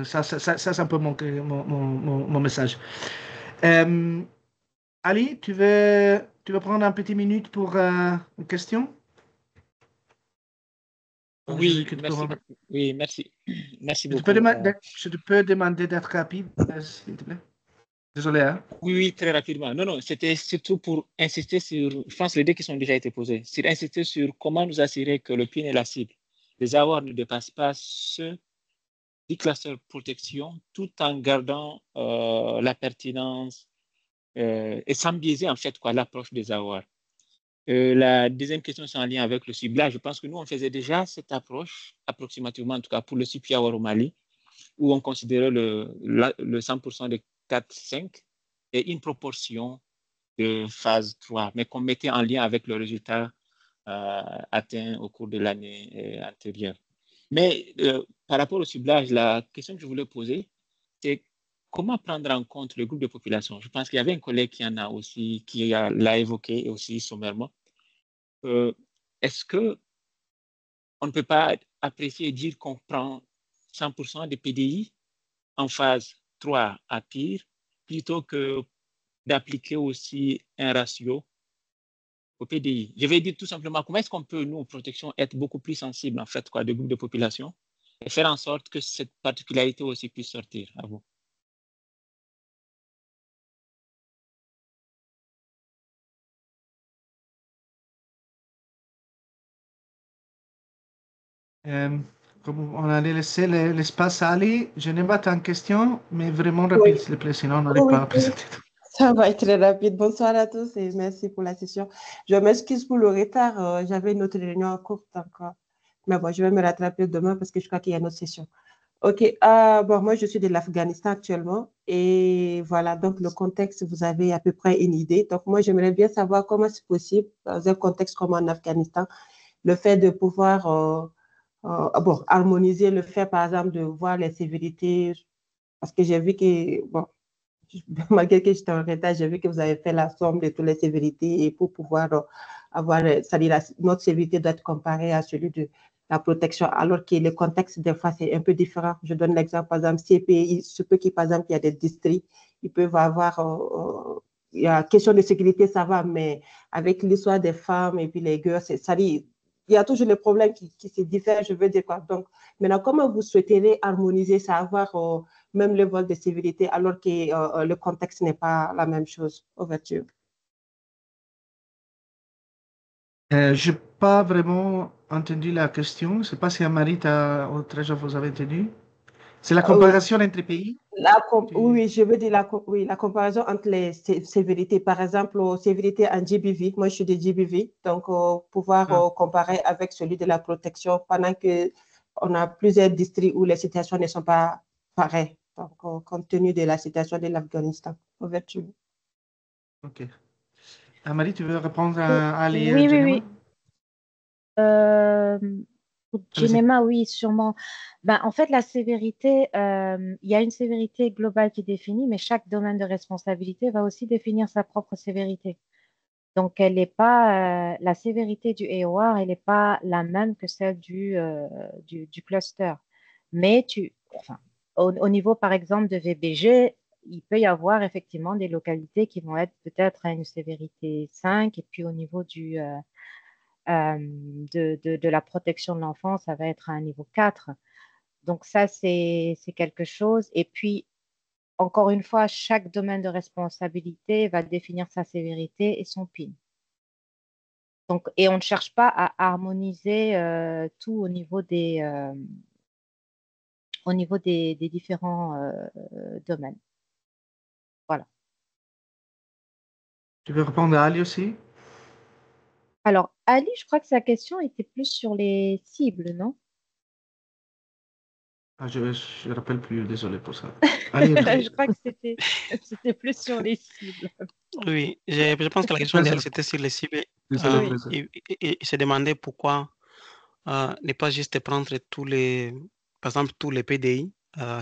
Ça c'est un peu mon message. Ali, tu veux prendre un petit minute pour une question? Oui, merci. Oui, merci. Merci beaucoup. Je te peux demander d'être rapide, s'il te plaît? Désolé. Hein? Oui, très rapidement. Non, c'était surtout pour insister sur, je pense, les deux qui ont déjà été posées, c'est insister sur comment nous assurer que le PIN est la cible. Les avoirs ne dépassent pas ceux du cluster protection tout en gardant la pertinence et sans biaiser, en fait, l'approche des avoirs. La deuxième question, c'est en lien avec le ciblage. Je pense que nous, on faisait déjà cette approche, approximativement, en tout cas pour le CPI au Mali, où on considérait le 100% des 4-5 et une proportion de phase 3, mais qu'on mettait en lien avec le résultat atteint au cours de l'année antérieure. Mais par rapport au ciblage, la question que je voulais poser, c'est comment prendre en compte le groupe de population? Je pense qu'il y avait un collègue qui en a aussi, qui l'a évoqué aussi sommairement. Est-ce que on ne peut pas apprécier et dire qu'on prend 100% des PDI en phase 3 à pire, plutôt que d'appliquer aussi un ratio au PDI? Je vais dire tout simplement, comment est-ce qu'on peut, nous, en protection, être beaucoup plus sensible, en fait, de groupes de population et faire en sorte que cette particularité aussi puisse sortir à vous? Comme on allait laisser l'espace à Ali, je n'ai pas tant de questions, mais vraiment rapide, s'il te plaît, sinon on n'arrive pas à présenter tout. Ça va être très rapide. Bonsoir à tous et merci pour la session. Je m'excuse pour le retard. J'avais une autre réunion en cours encore. Mais bon, je vais me rattraper demain parce que je crois qu'il y a une autre session. OK. Bon, moi, je suis de l'Afghanistan actuellement. Et voilà, donc le contexte, vous avez à peu près une idée. Donc, moi, j'aimerais bien savoir comment c'est possible, dans un contexte comme en Afghanistan, le fait de pouvoir harmoniser le fait, par exemple, de voir les sévérités. Parce que j'ai vu que, bon, malgré que j'étais en retard, j'ai vu que vous avez fait la somme de toutes les sévérités et pour pouvoir avoir, c'est-à-dire notre sévérité doit être comparée à celui de la protection, alors que le contexte, des fois, c'est un peu différent. Je donne l'exemple, par exemple, CPI, ce peut qu'il, par exemple, il y a des districts, ils peuvent avoir, il y a question de sécurité, ça va, mais avec l'histoire des femmes et puis les guerres, ça dit, il y a toujours des problèmes qui se diffèrent, je veux dire quoi. Donc, maintenant, comment vous souhaiterez harmoniser ça, avoir même le vol de sévérité, alors que le contexte n'est pas la même chose? Ouverture. Je n'ai pas vraiment entendu la question. Je ne sais pas si Amarit ou Treja vous avez entendu. C'est la comparaison entre pays? Oui, je veux dire la comparaison entre les sévérités. Par exemple, sévérité en GBV, moi je suis de GBV, donc pouvoir comparer avec celui de la protection pendant qu'on a plusieurs districts où les situations ne sont pas pareilles, donc compte tenu de la situation de l'Afghanistan. Ouverture. Ok. Amarit, tu veux répondre à Ali? Oui. Pour Genema, oui, sûrement. En fait, la sévérité, il y a une sévérité globale qui est définie, mais chaque domaine de responsabilité va aussi définir sa propre sévérité. Donc, elle n'est pas, la sévérité du AOR, elle n'est pas la même que celle du cluster. Mais au niveau, par exemple, de VBG, il peut y avoir effectivement des localités qui vont être peut-être à une sévérité 5, et puis au niveau de la protection de l'enfant, ça va être à un niveau 4. Donc ça, c'est quelque chose. Et puis, encore une fois, chaque domaine de responsabilité va définir sa sévérité et son PIN. Donc, et on ne cherche pas à harmoniser tout au niveau des différents domaines. Voilà. Tu veux répondre à Ali aussi? Alors, Ali, je crois que sa question était plus sur les cibles, non? Je ne rappelle plus, désolé pour ça. Allez, Je crois que c'était plus sur les cibles. Oui, je pense que la question d'elle, c'était sur les cibles. Désolé, Il se demandait pourquoi ne pas juste prendre par exemple, tous les PDI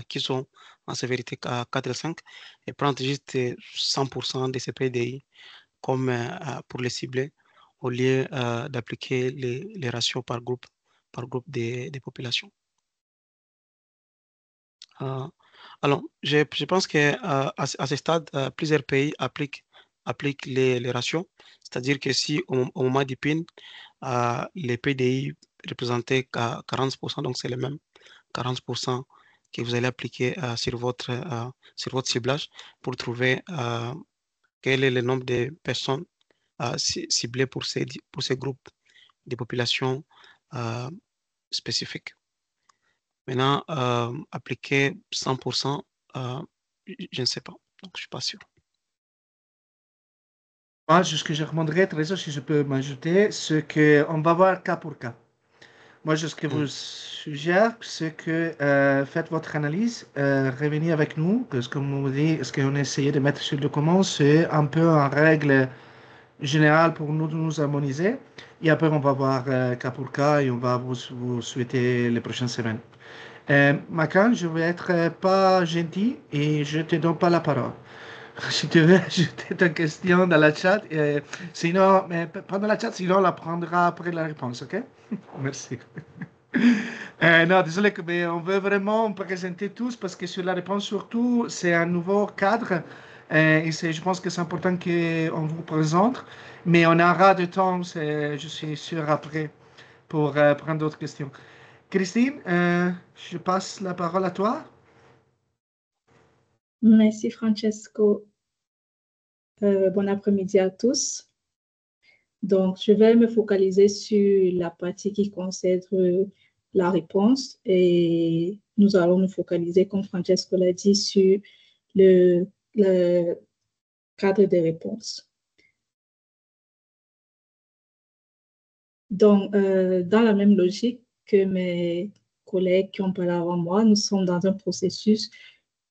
qui sont en sévérité à 4 et 5 et prendre juste 100% de ces PDI comme pour les cibler au lieu d'appliquer les ratios par groupe des populations. Alors, je pense qu'à ce stade, plusieurs pays appliquent les ratios, c'est-à-dire que si au moment du PIN, les PDI représentaient 40%, donc c'est le même 40% que vous allez appliquer sur votre ciblage pour trouver quel est le nombre de personnes ciblées pour ces groupes de populations spécifiques. Maintenant, appliquer 100%, je ne sais pas, donc je ne suis pas sûr. Moi, ce que je recommanderais, Trésor, si je peux m'ajouter, c'est qu'on va voir cas pour cas. Moi, ce que je vous suggère, c'est que faites votre analyse, revenez avec nous, parce que comme on dit, ce qu'on a essayé de mettre sur le document, c'est un peu en règle générale pour nous harmoniser. Et après, on va voir cas pour cas et on va vous souhaiter les prochaines semaines. Macan, je vais être pas gentil et je te donne pas la parole. Si tu veux ajouter ta question dans la chat, sinon, mais pendant la chat, sinon on la prendra après la réponse, ok? Merci. Non, désolé, mais on veut vraiment présenter tous parce que sur la réponse surtout, c'est un nouveau cadre et je pense que c'est important qu'on vous présente, mais on aura du temps, je suis sûr, après pour prendre d'autres questions. Christine, je passe la parole à toi. Merci Francesco. Bon après-midi à tous. Donc, je vais me focaliser sur la partie qui concerne la réponse et nous allons nous focaliser, comme Francesco l'a dit, sur le cadre des réponses. Donc, dans la même logique que mes collègues qui ont parlé avant moi, nous sommes dans un processus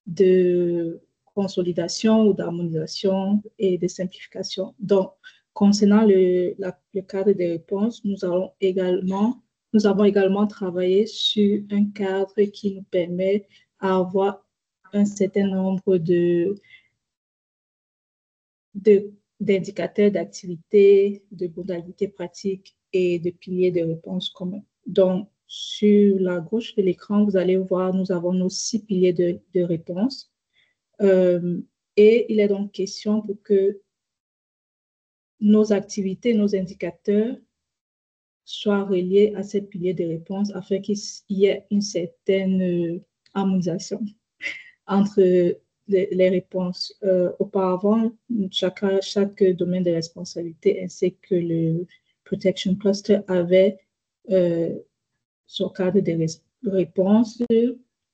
de consolidation ou d'harmonisation et de simplification. Donc, concernant le cadre des réponses, nous avons également travaillé sur un cadre qui nous permet d'avoir un certain nombre d'indicateurs d'activité, de modalités pratiques et de piliers de réponse communs. Donc, sur la gauche de l'écran, vous allez voir, nous avons nos 6 piliers de réponse. Et il est donc question pour que nos activités, nos indicateurs soient reliés à ces piliers de réponse afin qu'il y ait une certaine harmonisation entre les réponses. Auparavant, chaque domaine de responsabilité ainsi que le Protection Cluster avait son cadre de réponse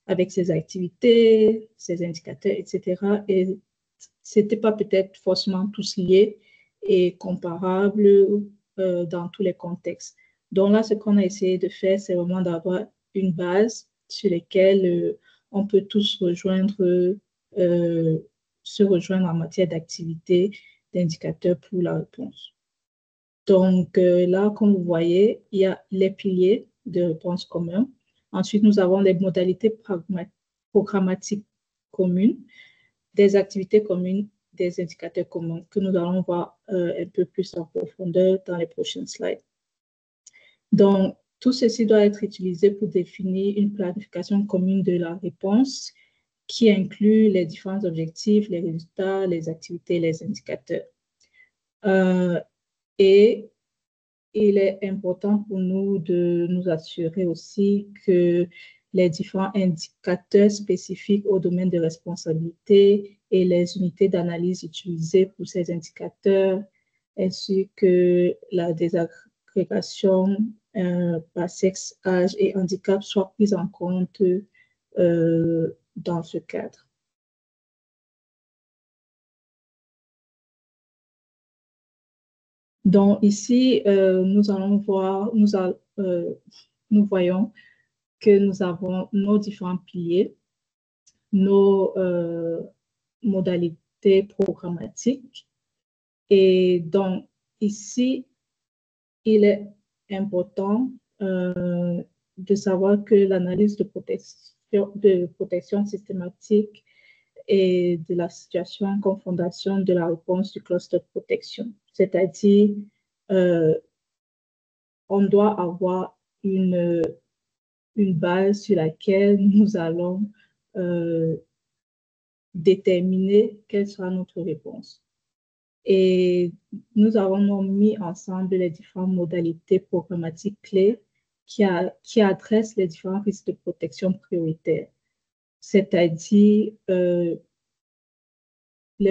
avec ses activités, ses indicateurs, etc. Et ce n'était pas peut-être forcément tous liés et comparables dans tous les contextes. Donc là, ce qu'on a essayé de faire, c'est vraiment d'avoir une base sur laquelle on peut tous se rejoindre en matière d'activité, d'indicateurs pour la réponse. Donc là, comme vous voyez, il y a les piliers de réponse communs. Ensuite, nous avons les modalités programmatiques communes, des activités communes, des indicateurs communs que nous allons voir un peu plus en profondeur dans les prochaines slides. Donc, tout ceci doit être utilisé pour définir une planification commune de la réponse qui inclut les différents objectifs, les résultats, les activités, les indicateurs. Et il est important pour nous de nous assurer aussi que les différents indicateurs spécifiques au domaine de responsabilité et les unités d'analyse utilisées pour ces indicateurs, ainsi que la désagrégation par sexe, âge et handicap soient prises en compte dans ce cadre. Donc ici, nous voyons que nous avons nos différents piliers, nos modalités programmatiques. Et donc, ici, il est important de savoir que l'analyse de protection systématique et de la situation comme fondation de la réponse du cluster de protection. C'est-à-dire, on doit avoir une base sur laquelle nous allons déterminer quelle sera notre réponse. Et nous avons mis ensemble les différentes modalités programmatiques clés qui adressent les différents risques de protection prioritaires. C'est-à-dire, les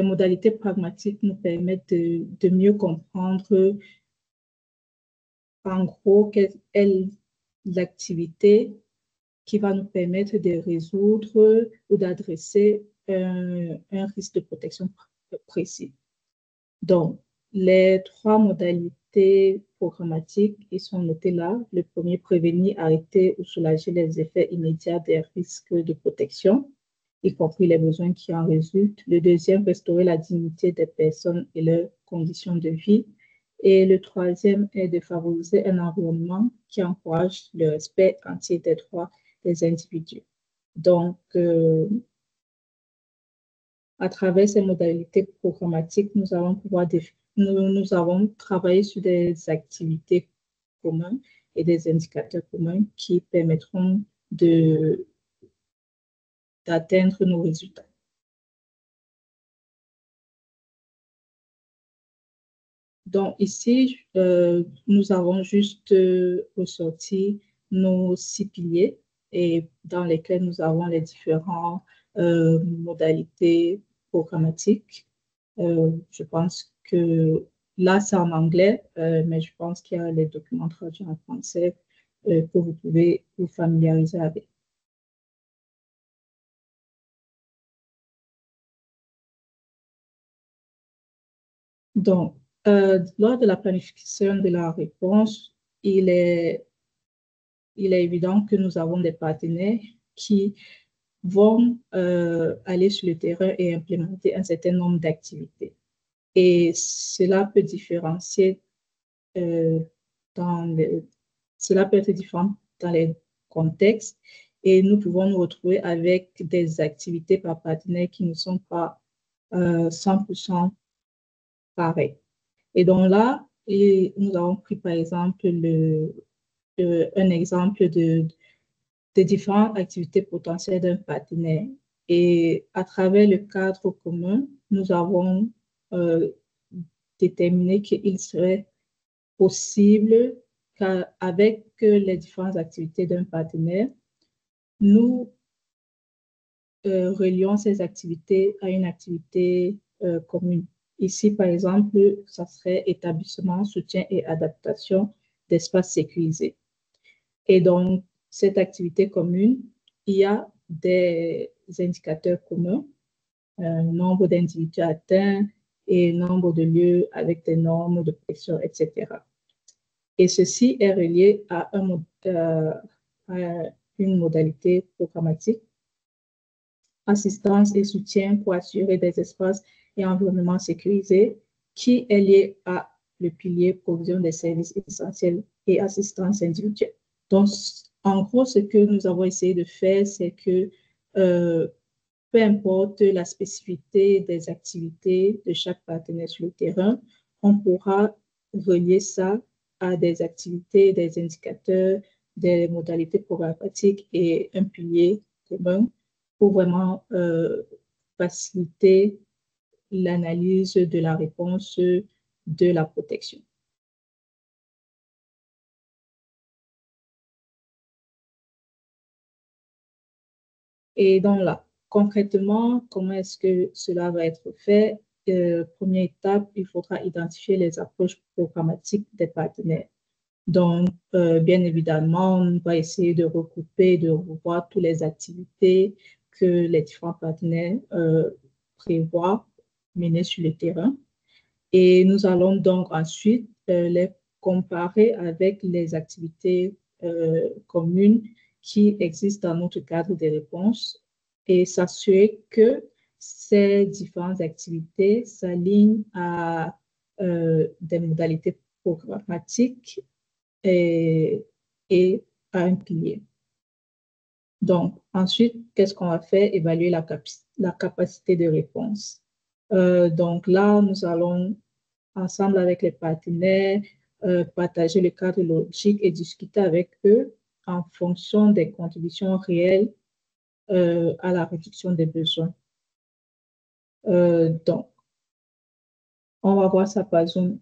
modalités pragmatiques nous permettent de mieux comprendre en gros quelle est l'activité qui va nous permettre de résoudre ou d'adresser un risque de protection précis. Donc, les 3 modalités programmatiques, ils sont notés là. Le premier, prévenir, arrêter ou soulager les effets immédiats des risques de protection, y compris les besoins qui en résultent. Le deuxième, restaurer la dignité des personnes et leurs conditions de vie. Et le troisième est de favoriser un environnement qui encourage le respect entier des droits des individus. Donc, à travers ces modalités programmatiques, nous allons nous avons travaillé sur des activités communes et des indicateurs communs qui permettront d'atteindre nos résultats. Donc ici, nous avons juste ressorti nos 6 piliers et dans lesquels nous avons les différentes modalités programmatiques. Je pense que là, c'est en anglais, mais je pense qu'il y a les documents traduits en français que vous pouvez vous familiariser avec. Donc, lors de la planification de la réponse, il est évident que nous avons des partenaires qui vont aller sur le terrain et implémenter un certain nombre d'activités. Et cela peut différencier cela peut être différent dans les contextes et nous pouvons nous retrouver avec des activités par partenaire qui ne sont pas 100% pareilles. Et donc là, nous avons pris par exemple un exemple de différentes activités potentielles d'un partenaire. Et à travers le cadre commun, nous avons déterminé qu'il serait possible qu'avec les différentes activités d'un partenaire, nous relions ces activités à une activité commune. Ici, par exemple, ça serait établissement, soutien et adaptation d'espaces sécurisés. Et donc, cette activité commune, il y a des indicateurs communs, nombre d'individus atteints et nombre de lieux avec des normes de protection, etc. Et ceci est relié à une modalité programmatique, assistance et soutien pour assurer des espaces et environnements sécurisés, qui est lié à le pilier provision des services essentiels et assistance individuelle. Donc, en gros, ce que nous avons essayé de faire, c'est que peu importe la spécificité des activités de chaque partenaire sur le terrain, on pourra relier ça à des activités, des indicateurs, des modalités programmatiques et un pilier commun pour vraiment faciliter l'analyse de la réponse de la protection. Et donc là, concrètement, comment est-ce que cela va être fait? Première étape, il faudra identifier les approches programmatiques des partenaires. Donc, bien évidemment, on va essayer de regrouper, de revoir toutes les activités que les différents partenaires prévoient mener sur le terrain. Et nous allons donc ensuite les comparer avec les activités communes qui existent dans notre cadre de réponse et s'assurer que ces différentes activités s'alignent à des modalités programmatiques et à un pilier. Donc, ensuite, qu'est-ce qu'on va faire? Évaluer la capacité de réponse. Donc là, nous allons, ensemble avec les partenaires, partager le cadre logique et discuter avec eux en fonction des contributions réelles à la réduction des besoins. Donc, on va voir ça par zone,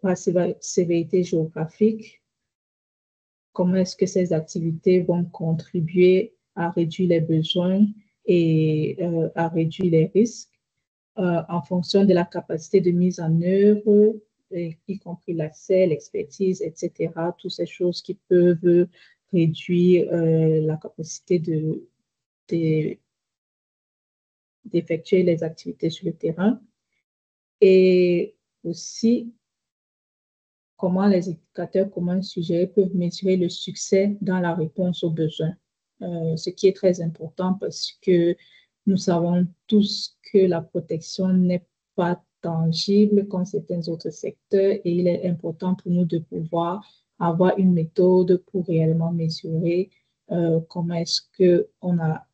par sévérité géographique. Comment est-ce que ces activités vont contribuer à réduire les besoins et à réduire les risques en fonction de la capacité de mise en œuvre, y compris l'accès, l'expertise, etc. Toutes ces choses qui peuvent réduire la capacité d'effectuer les activités sur le terrain. Et aussi, comment les indicateurs communs suggérés peuvent mesurer le succès dans la réponse aux besoins. Ce qui est très important parce que nous savons tous que la protection n'est pas tangible comme certains autres secteurs et il est important pour nous de pouvoir avoir une méthode pour réellement mesurer comment est-ce que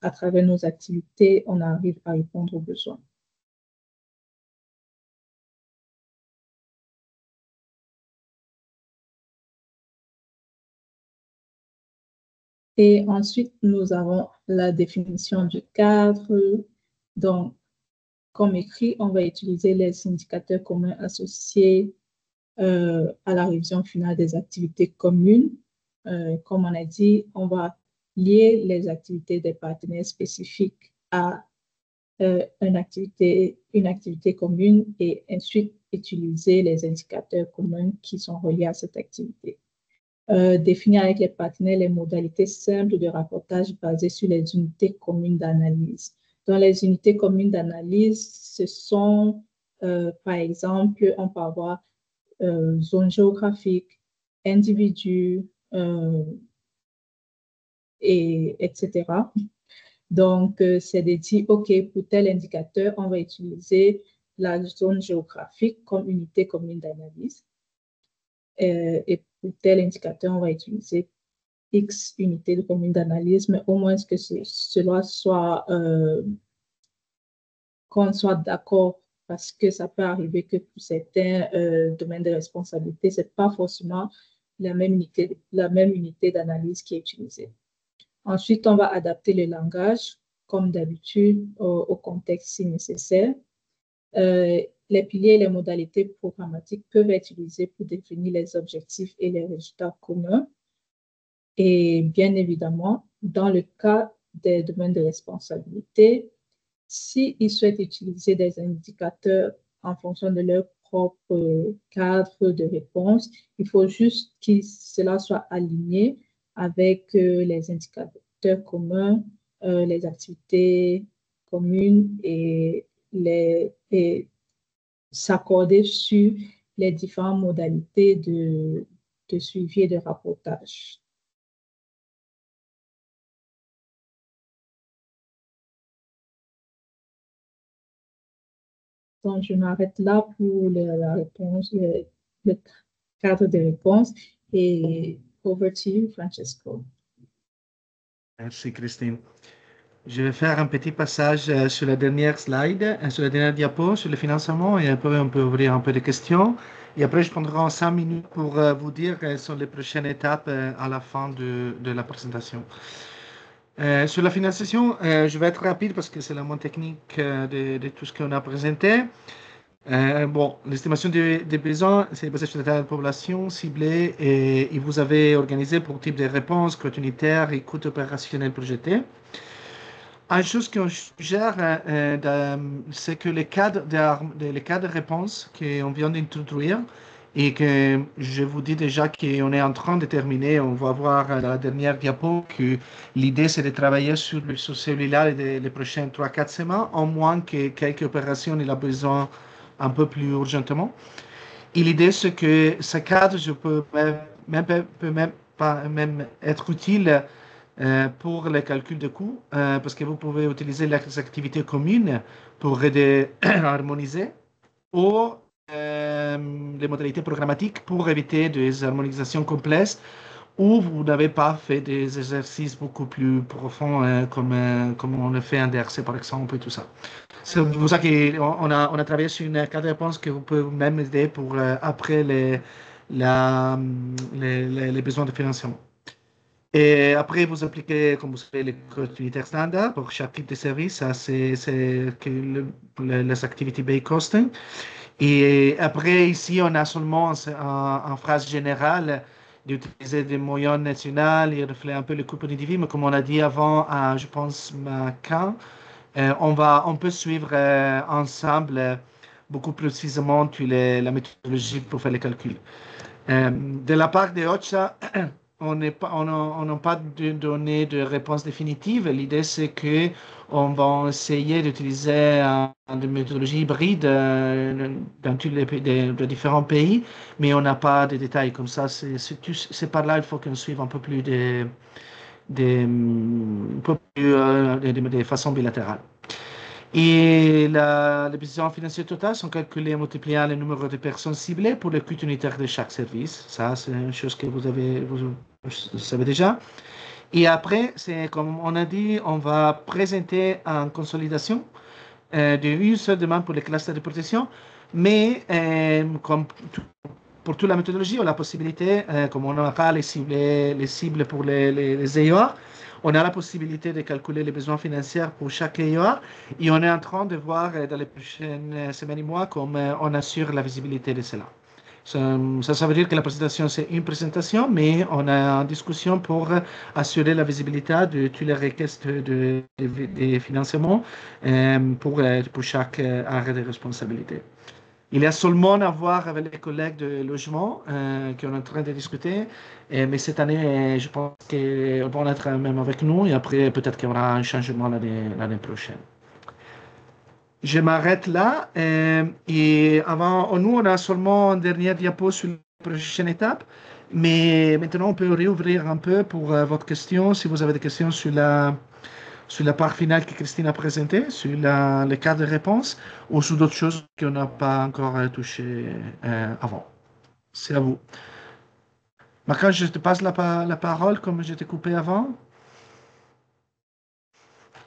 à travers nos activités, on arrive à répondre aux besoins. Et ensuite, nous avons la définition du cadre. Donc, comme écrit, on va utiliser les indicateurs communs associés à la révision finale des activités communes. Comme on a dit, on va lier les activités des partenaires spécifiques à une activité commune et ensuite utiliser les indicateurs communs qui sont reliés à cette activité. Définir avec les partenaires les modalités simples de rapportage basées sur les unités communes d'analyse. Dans les unités communes d'analyse, ce sont, par exemple, on peut avoir zone géographique, individu, etc. Donc, c'est de dire, OK, pour tel indicateur, on va utiliser la zone géographique comme unité commune d'analyse. Et pour tel indicateur, on va utiliser X unités de commune d'analyse, mais au moins que cela soit, qu'on soit d'accord, parce que ça peut arriver que pour certains domaines de responsabilité, ce n'est pas forcément la même unité d'analyse qui est utilisée. Ensuite, on va adapter le langage, comme d'habitude, au contexte si nécessaire. Les piliers et les modalités programmatiques peuvent être utilisés pour définir les objectifs et les résultats communs. Et bien évidemment, dans le cas des domaines de responsabilité, s'ils souhaitent utiliser des indicateurs en fonction de leur propre cadre de réponse, il faut juste que cela soit aligné avec les indicateurs communs, les activités communes et s'accorder sur les différentes modalités de suivi et de rapportage. Donc, je m'arrête là pour la réponse, le cadre de réponse. Et over to you, Francesco. Merci, Christine. Je vais faire un petit passage sur la dernière slide, sur la dernière diapo, sur le financement, et après on peut ouvrir un peu de questions. Et après, je prendrai 5 minutes pour vous dire quelles sont les prochaines étapes à la fin de la présentation. Sur la financement, je vais être rapide parce que c'est la moins technique de tout ce qu'on a présenté. Bon, l'estimation des besoins, c'est basé sur la taille de la population ciblée et vous avez organisé pour type de réponse, coût unitaire et coût opérationnel projeté. Une chose qu'on suggère, c'est que les cas de réponse qu'on vient d'introduire et que je vous dis déjà qu'on est en train de terminer, on va voir dans la dernière diapo que l'idée c'est de travailler sur celui-là les prochaines 3-4 semaines, au moins que quelques opérations il a besoin un peu plus urgentement. Et l'idée c'est que ce cadre peut même être utile pour les calculs de coûts, parce que vous pouvez utiliser les activités communes pour aider à harmoniser, ou les modalités programmatiques pour éviter des harmonisations complexes où vous n'avez pas fait des exercices beaucoup plus profonds comme on le fait en DRC par exemple et tout ça. C'est pour ça qu'on a travaillé sur une carte de réponse que vous pouvez même aider pour après les besoins de financement. Et après, vous appliquez, comme vous savez, les codes unitaires standards pour chaque type de service. Ça, c'est les activités based costing. Et après, ici, on a seulement en phrase générale d'utiliser des moyennes nationales et refléter un peu le coût produit. Mais comme on a dit avant, je pense, quand on peut suivre ensemble beaucoup plus précisément la méthodologie pour faire les calculs. De la part de OCHA, on n'a pas donné de réponse définitive. L'idée, c'est qu'on va essayer d'utiliser une méthodologie hybride dans tous les différents pays, mais on n'a pas de détails comme ça. C'est par là il faut qu'on suive un peu plus de façon bilatérale. Et les besoins financiers totaux sont calculés en multipliant le nombre de personnes ciblées pour le coût unitaire de chaque service. Ça, c'est une chose que vous savez déjà. Et après, c'est comme on a dit, on va présenter en consolidation d'une seule demande pour les clusters de protection, mais comme pour toute la méthodologie, on a la possibilité, comme on aura les cibles pour les EIOA, on a la possibilité de calculer les besoins financiers pour chaque EIOA et on est en train de voir dans les prochaines semaines et mois comment on assure la visibilité de cela. Ça veut dire que la présentation, c'est une présentation, mais on est en discussion pour assurer la visibilité de tous les requêtes de financement pour chaque arrêt de responsabilité. Il y a seulement à voir avec les collègues de logement qu'on est en train de discuter. Mais cette année, je pense qu'ils vont être même avec nous. Et après, peut-être qu'il y aura un changement l'année prochaine. Je m'arrête là. Et avant, nous, on a seulement une dernière diapo sur la prochaine étape. Mais maintenant, on peut réouvrir un peu pour votre question. Si vous avez des questions sur la part finale que Christine a présentée, sur les cas de réponse ou sur d'autres choses qu'on n'a pas encore touchées avant. C'est à vous. Marc, je te passe la parole comme je t'ai coupé avant.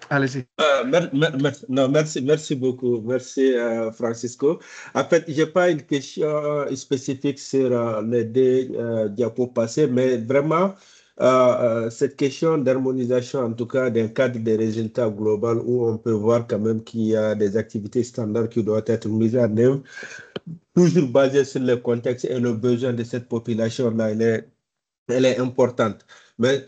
Allez-y. Merci beaucoup. Merci, Francisco. En fait, je n'ai pas une question spécifique sur les deux diapos passés, mais vraiment, cette question d'harmonisation, en tout cas d'un cadre des résultats global où on peut voir quand même qu'il y a des activités standards qui doivent être mises en œuvre, toujours basées sur le contexte et le besoin de cette population-là, elle est importante. Mais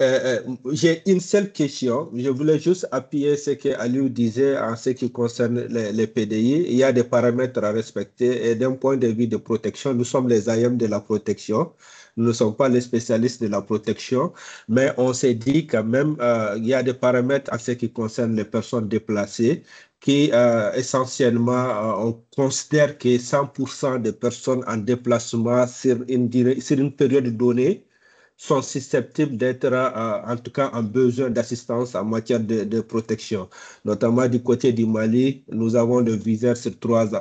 j'ai une seule question. Je voulais juste appuyer ce que Aliou disait en ce qui concerne les PDI. Il y a des paramètres à respecter et d'un point de vue de protection, nous sommes les AIM de la protection. Nous ne sommes pas les spécialistes de la protection, mais on s'est dit quand même il y a des paramètres à ce qui concerne les personnes déplacées qui essentiellement, on considère que 100% des personnes en déplacement sur une période donnée sont susceptibles d'être en tout cas en besoin d'assistance en matière de protection. Notamment du côté du Mali, nous avons le viseur sur 3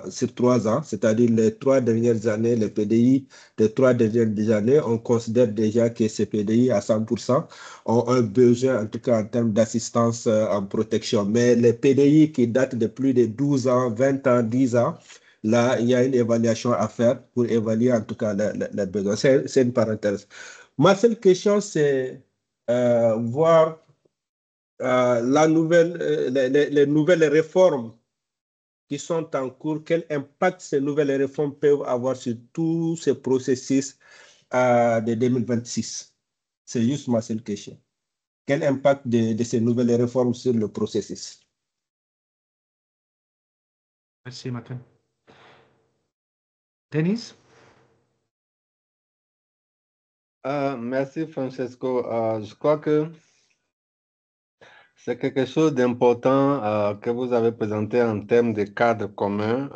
ans, c'est-à-dire les 3 dernières années, les PDI des 3 dernières années, on considère déjà que ces PDI à 100% ont un besoin en tout cas en termes d'assistance en protection. Mais les PDI qui datent de plus de 12 ans, 20 ans, 10 ans, là, il y a une évaluation à faire pour évaluer en tout cas les besoins. C'est une parenthèse. Ma seule question, c'est voir les nouvelles réformes qui sont en cours, quel impact ces nouvelles réformes peuvent avoir sur tous ces processus de 2026. C'est juste ma seule question. Quel impact de ces nouvelles réformes sur le processus? Merci, Macan. Denis? Merci, Francesco. Je crois que c'est quelque chose d'important que vous avez présenté en termes de cadre commun.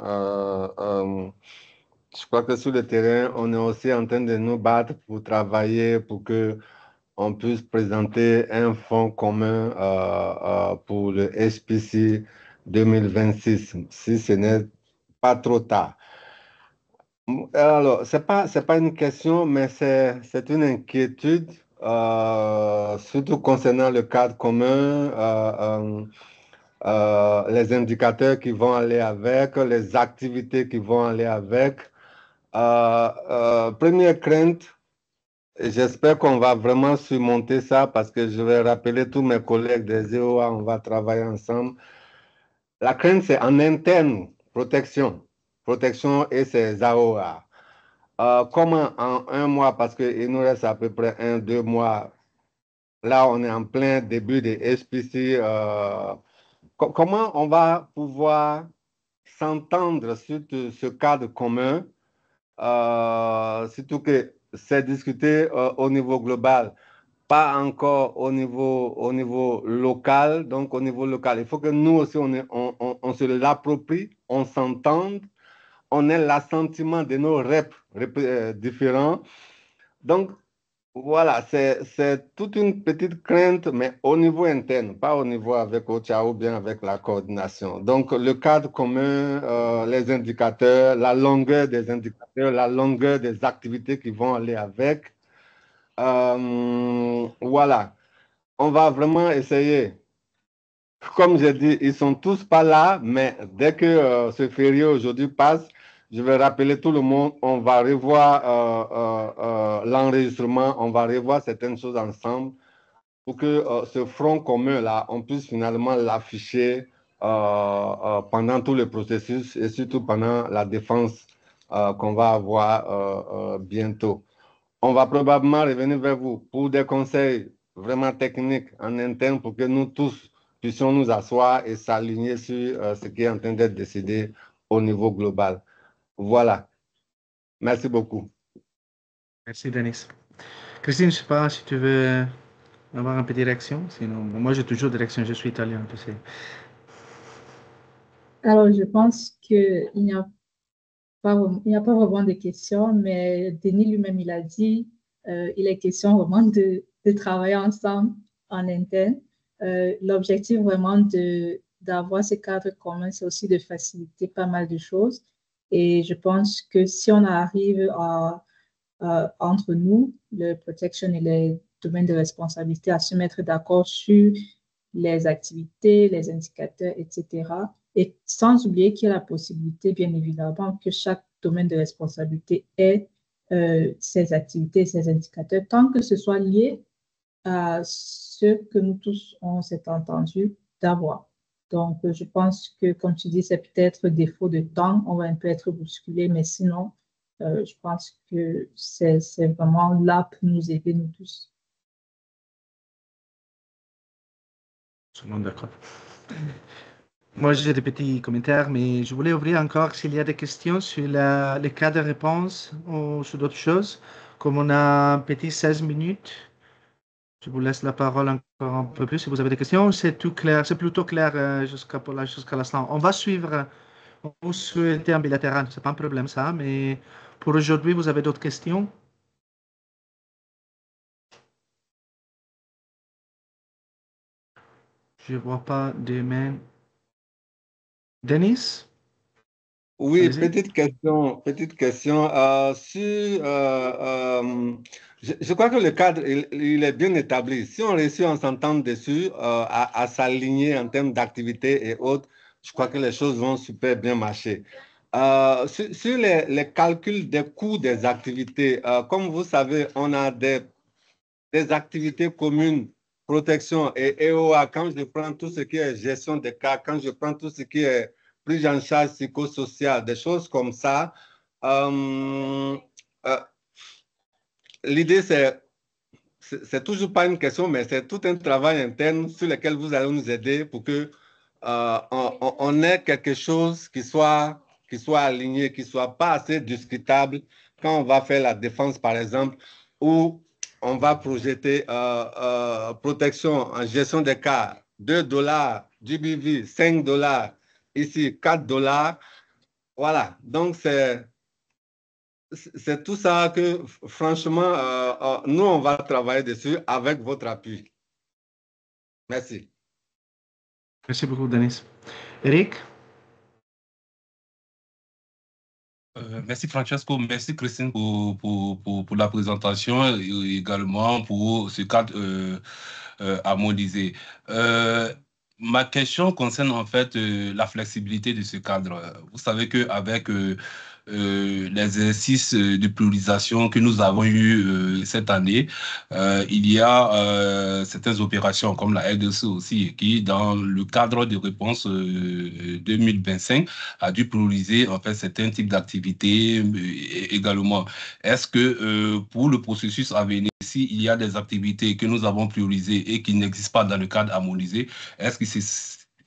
Je crois que sur le terrain, on est aussi en train de nous battre pour travailler pour que on puisse présenter un fonds commun pour le SPC 2026, si ce n'est pas trop tard. Alors, c'est pas une question, mais c'est une inquiétude, surtout concernant le cadre commun, les indicateurs qui vont aller avec, les activités qui vont aller avec. Première crainte, j'espère qu'on va vraiment surmonter ça parce que je vais rappeler tous mes collègues des EOA, on va travailler ensemble. La crainte, c'est en interne, protection et ses AOA. Comment en un mois, parce qu'il nous reste à peu près 1-2 mois, là on est en plein début des SPC, comment on va pouvoir s'entendre sur ce cadre commun, surtout que c'est discuté au niveau global, pas encore au niveau local. Donc au niveau local, il faut que nous aussi on se l'approprie, on s'entende, on ait l'assentiment de nos reps différents. Donc, voilà, c'est toute une petite crainte, mais au niveau interne, pas au niveau avec OCHA ou bien avec la coordination. Donc, le cadre commun, les indicateurs, la longueur des indicateurs, la longueur des activités qui vont aller avec. Voilà, on va vraiment essayer. Comme j'ai dit, ils sont tous pas là, mais dès que ce férié aujourd'hui passe, je vais rappeler tout le monde, on va revoir l'enregistrement, on va revoir certaines choses ensemble pour que ce front commun-là, on puisse finalement l'afficher pendant tout le processus et surtout pendant la défense qu'on va avoir bientôt. On va probablement revenir vers vous pour des conseils vraiment techniques en interne pour que nous tous puissions nous asseoir et s'aligner sur ce qui est en train d'être décidé au niveau global. Voilà. Merci beaucoup. Merci, Denis. Christine, je ne sais pas si tu veux avoir un peu de direction. Sinon, moi, j'ai toujours direction. Je suis italien, tu sais. Alors, je pense qu'il n'y a pas vraiment de questions, mais Denis lui-même, il a dit, il est question vraiment de travailler ensemble en interne. L'objectif vraiment d'avoir ce cadre commun, c'est aussi de faciliter pas mal de choses. Et je pense que si on arrive entre nous, le protection et les domaines de responsabilité, à se mettre d'accord sur les activités, les indicateurs, etc. Et sans oublier qu'il y a la possibilité, bien évidemment, que chaque domaine de responsabilité ait ses activités, ses indicateurs, tant que ce soit lié à ce que nous tous, on s'est entendu d'avoir. Donc, je pense que, comme tu dis, c'est peut-être défaut de temps, on va un peu être bousculé, mais sinon, je pense que c'est vraiment là pour nous aider, nous tous. Tout le monde d'accord. Moi, j'ai des petits commentaires, mais je voulais ouvrir encore s'il y a des questions sur les cas de réponse ou sur d'autres choses. Comme on a un petit 16 minutes, je vous laisse la parole encore un peu plus si vous avez des questions. C'est tout clair, c'est plutôt clair jusqu'à l'instant. On va suivre, on souhaiter un bilatéral, c'est pas un problème ça, mais pour aujourd'hui, vous avez d'autres questions? Je ne vois pas de mains. Denis? Oui, petite question. Je crois que le cadre, il est bien établi. Si on réussit à s'entendre dessus, à s'aligner en termes d'activité et autres, je crois que les choses vont super bien marcher. Sur les calculs des coûts des activités, comme vous savez, on a des activités communes, protection et EOA. Quand je prends tout ce qui est gestion des cas, quand je prends tout ce qui est prise en charge psychosociale, des choses comme ça. L'idée, c'est toujours pas une question, mais c'est tout un travail interne sur lequel vous allez nous aider pour que on ait quelque chose qui soit aligné, qui soit pas assez discutable quand on va faire la défense, par exemple, où on va projeter protection en gestion des cas, $2, GBV, $5, ici $4. Voilà, donc c'est c'est tout ça que, franchement, nous, on va travailler dessus avec votre appui. Merci. Merci beaucoup, Denis. Eric? Merci Francesco, merci Christine pour la présentation et également pour ce cadre harmonisé. Ma question concerne en fait la flexibilité de ce cadre. Vous savez qu'avec les exercices de priorisation que nous avons eu cette année, il y a certaines opérations comme la RDC aussi qui, dans le cadre de réponse 2025, a dû prioriser en fait certains types d'activités également. Est-ce que pour le processus à venir, s'il y a des activités que nous avons priorisées et qui n'existent pas dans le cadre harmonisé, est-ce que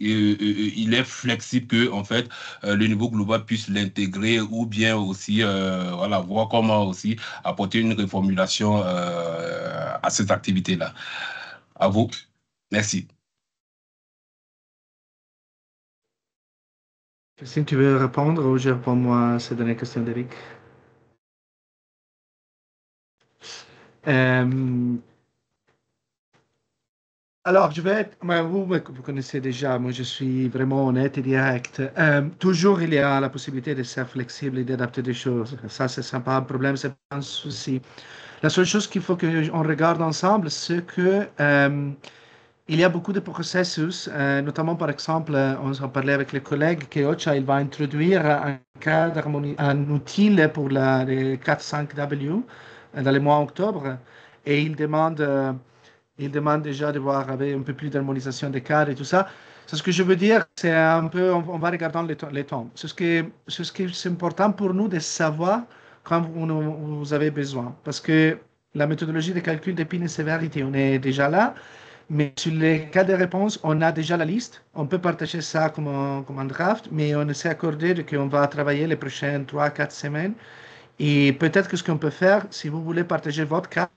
il est flexible que en fait le niveau global puisse l'intégrer ou bien aussi voilà, voir comment aussi apporter une reformulation à cette activité-là. À vous. Merci. Christine, tu veux répondre ou je réponds moi à cette dernière question d'Eric? Alors, je vais être, vous connaissez déjà, moi je suis vraiment honnête et direct. Toujours il y a la possibilité de ser flexible et d'adapter des choses. Ça, c'est pas un problème, c'est pas un souci. La seule chose qu'il faut qu'on regarde ensemble, c'est que il y a beaucoup de processus, notamment par exemple, on s'en parlait avec les collègues, que OCHA il va introduire un cadre, un outil pour les 4-5W dans les mois octobre, et il demande déjà de voir avec un peu plus d'harmonisation des cadres et tout ça. C'est ce que je veux dire, c'est un peu, on va regarder les temps. C'est ce qui est important pour nous de savoir quand vous avez besoin, parce que la méthodologie de calcul des pines et sévérité, on est déjà là. Mais sur les cas de réponse, on a déjà la liste. On peut partager ça comme un draft, mais on s'est accordé qu'on va travailler les prochaines 3-4 semaines. Et peut-être que ce qu'on peut faire, si vous voulez partager votre cadre,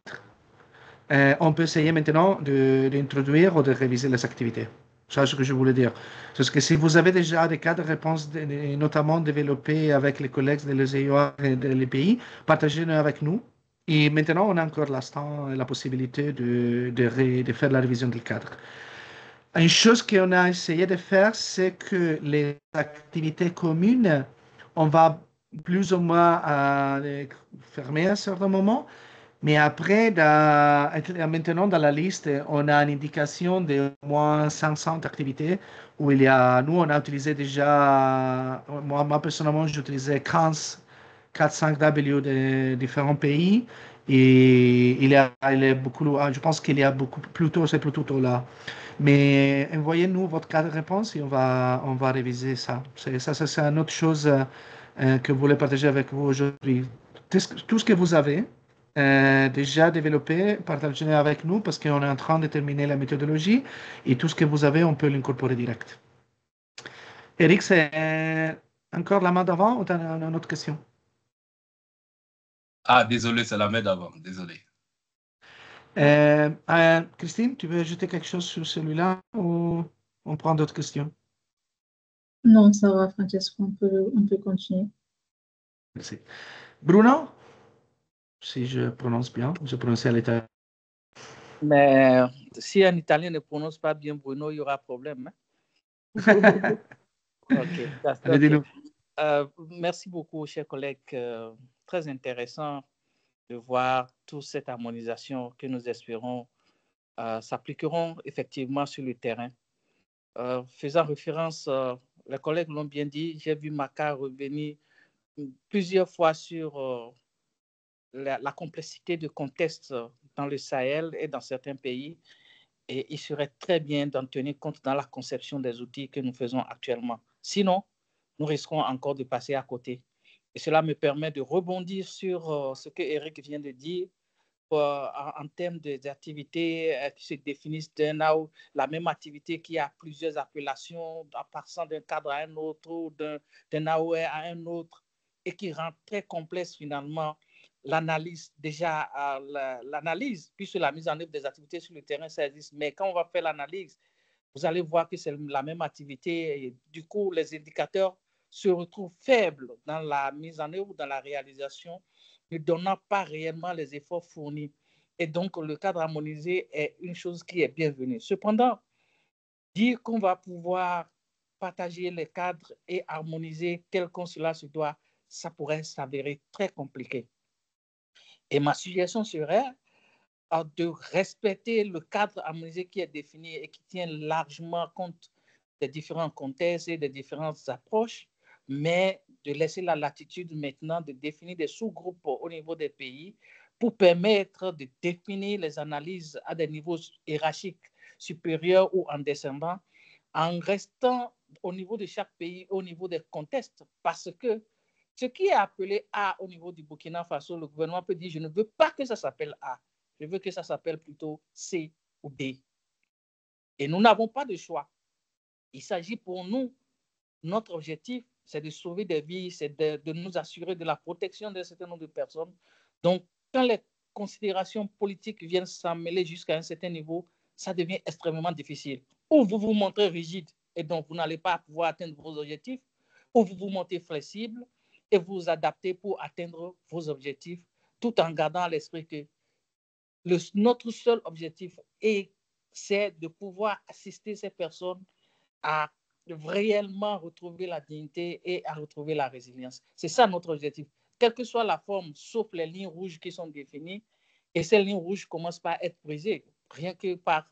on peut essayer maintenant d'introduire ou de réviser les activités. C'est ce que je voulais dire. Parce que si vous avez déjà des cas de réponse, notamment développés avec les collègues des EIOA et des pays, partagez-les avec nous. Et maintenant, on a encore l'instant, la possibilité de faire la révision du cadre. Une chose qu'on a essayé de faire, c'est que les activités communes, on va plus ou moins les fermer à un certain moment. Mais après, maintenant, dans la liste, on a une indication de moins 500 activités où il y a, nous, on a utilisé déjà, moi personnellement, j'ai utilisé 15 4-5W de différents pays et il y a beaucoup, je pense qu'il y a beaucoup plus tôt, c'est plutôt tôt là. Mais envoyez-nous votre cas de réponse et on va réviser ça. Ça, c'est une autre chose que vous voulez partager avec vous aujourd'hui. Tout ce que vous avez, déjà développé, partagez avec nous parce qu'on est en train de terminer la méthodologie et tout ce que vous avez, on peut l'incorporer direct. Eric, c'est encore la main d'avant ou tu as une autre question? Ah, désolé, c'est la main d'avant, désolé. Christine, tu veux ajouter quelque chose sur celui-là ou on prend d'autres questions? Non, ça va, Francesco, on peut continuer. Merci. Bruno? Si je prononce bien, je prononce à l'italien. Mais si un Italien ne prononce pas bien Bruno, il y aura problème. Hein? Ok. Merci beaucoup, chers collègues. Très intéressant de voir toute cette harmonisation que nous espérons s'appliqueront effectivement sur le terrain. Faisant référence, les collègues l'ont bien dit, j'ai vu Maca revenir plusieurs fois sur la complexité de contexte dans le Sahel et dans certains pays. Et il serait très bien d'en tenir compte dans la conception des outils que nous faisons actuellement. Sinon, nous risquons encore de passer à côté. Et cela me permet de rebondir sur ce que Eric vient de dire en termes d'activités qui se définissent la même activité qui a plusieurs appellations, en passant d'un cadre à un autre ou d'un AOE à un autre, et qui rend très complexe finalement l'analyse, puisque la mise en œuvre des activités sur le terrain, ça existe. Mais quand on va faire l'analyse, vous allez voir que c'est la même activité. Et du coup, les indicateurs se retrouvent faibles dans la mise en œuvre, dans la réalisation ne donnant pas réellement les efforts fournis. Et donc, le cadre harmonisé est une chose qui est bienvenue. Cependant, dire qu'on va pouvoir partager les cadres et harmoniser tel qu'on cela se doit, ça pourrait s'avérer très compliqué. Et ma suggestion serait de respecter le cadre harmonisé qui est défini et qui tient largement compte des différents contextes et des différentes approches, mais de laisser la latitude maintenant de définir des sous-groupes au niveau des pays pour permettre de définir les analyses à des niveaux hiérarchiques supérieurs ou en descendant, en restant au niveau de chaque pays, au niveau des contextes, parce que ce qui est appelé A au niveau du Burkina Faso, le gouvernement peut dire, je ne veux pas que ça s'appelle A, je veux que ça s'appelle plutôt C ou D. Et nous n'avons pas de choix. Il s'agit pour nous, notre objectif, c'est de sauver des vies, c'est de nous assurer de la protection d'un certain nombre de personnes. Donc, quand les considérations politiques viennent s'en mêler jusqu'à un certain niveau, ça devient extrêmement difficile. Ou vous vous montrez rigide et donc vous n'allez pas pouvoir atteindre vos objectifs, ou vous vous montrez flexible et vous vous adaptez pour atteindre vos objectifs, tout en gardant à l'esprit que notre seul objectif c'est de pouvoir assister ces personnes à réellement retrouver la dignité et à retrouver la résilience. C'est ça notre objectif. Quelle que soit la forme, sauf les lignes rouges qui sont définies, et ces lignes rouges commencent par être brisées, rien que par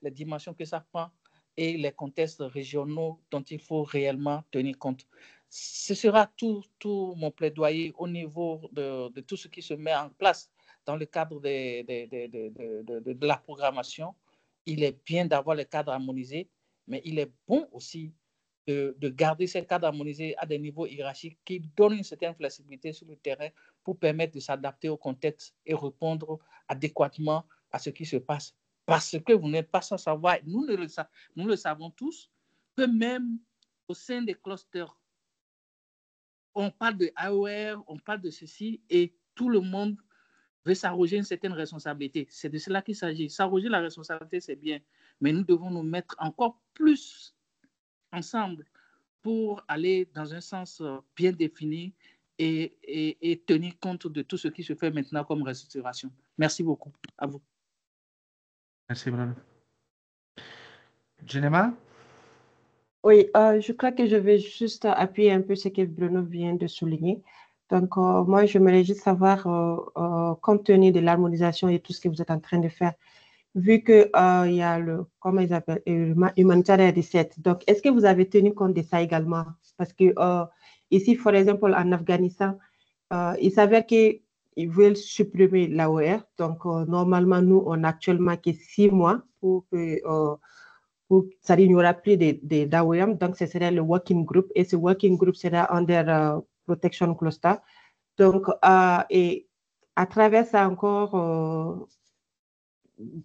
les dimensions que ça prend et les contextes régionaux dont il faut réellement tenir compte. Ce sera tout mon plaidoyer au niveau de tout ce qui se met en place dans le cadre de la programmation. Il est bien d'avoir les cadres harmonisés, mais il est bon aussi de garder ces cadres harmonisés à des niveaux hiérarchiques qui donnent une certaine flexibilité sur le terrain pour permettre de s'adapter au contexte et répondre adéquatement à ce qui se passe. Parce que vous n'êtes pas sans savoir, nous le savons tous, que même au sein des clusters, on parle de AOR, on parle de ceci, et tout le monde veut s'arroger une certaine responsabilité. C'est de cela qu'il s'agit. S'arroger la responsabilité, c'est bien, mais nous devons nous mettre encore plus ensemble pour aller dans un sens bien défini et tenir compte de tout ce qui se fait maintenant comme restructuration. Merci beaucoup. À vous. Merci, Bruno. Genema? Oui, je crois que je vais juste appuyer un peu ce que Bruno vient de souligner. Donc, moi, j'aimerais juste savoir, compte tenu de l'harmonisation et tout ce que vous êtes en train de faire, vu qu'il y a le, comment ils appellent, Humanitarian Reset. Donc, est-ce que vous avez tenu compte de ça également? Parce que ici, par exemple, en Afghanistan, il s'avère qu'ils veulent supprimer l'AOR. Donc, normalement, nous, on n'a actuellement que 6 mois pour que... c'est-à-dire, il n'y aura plus d'AOM, donc ce serait le working group, et ce working group sera under protection cluster. Donc, et à travers ça encore,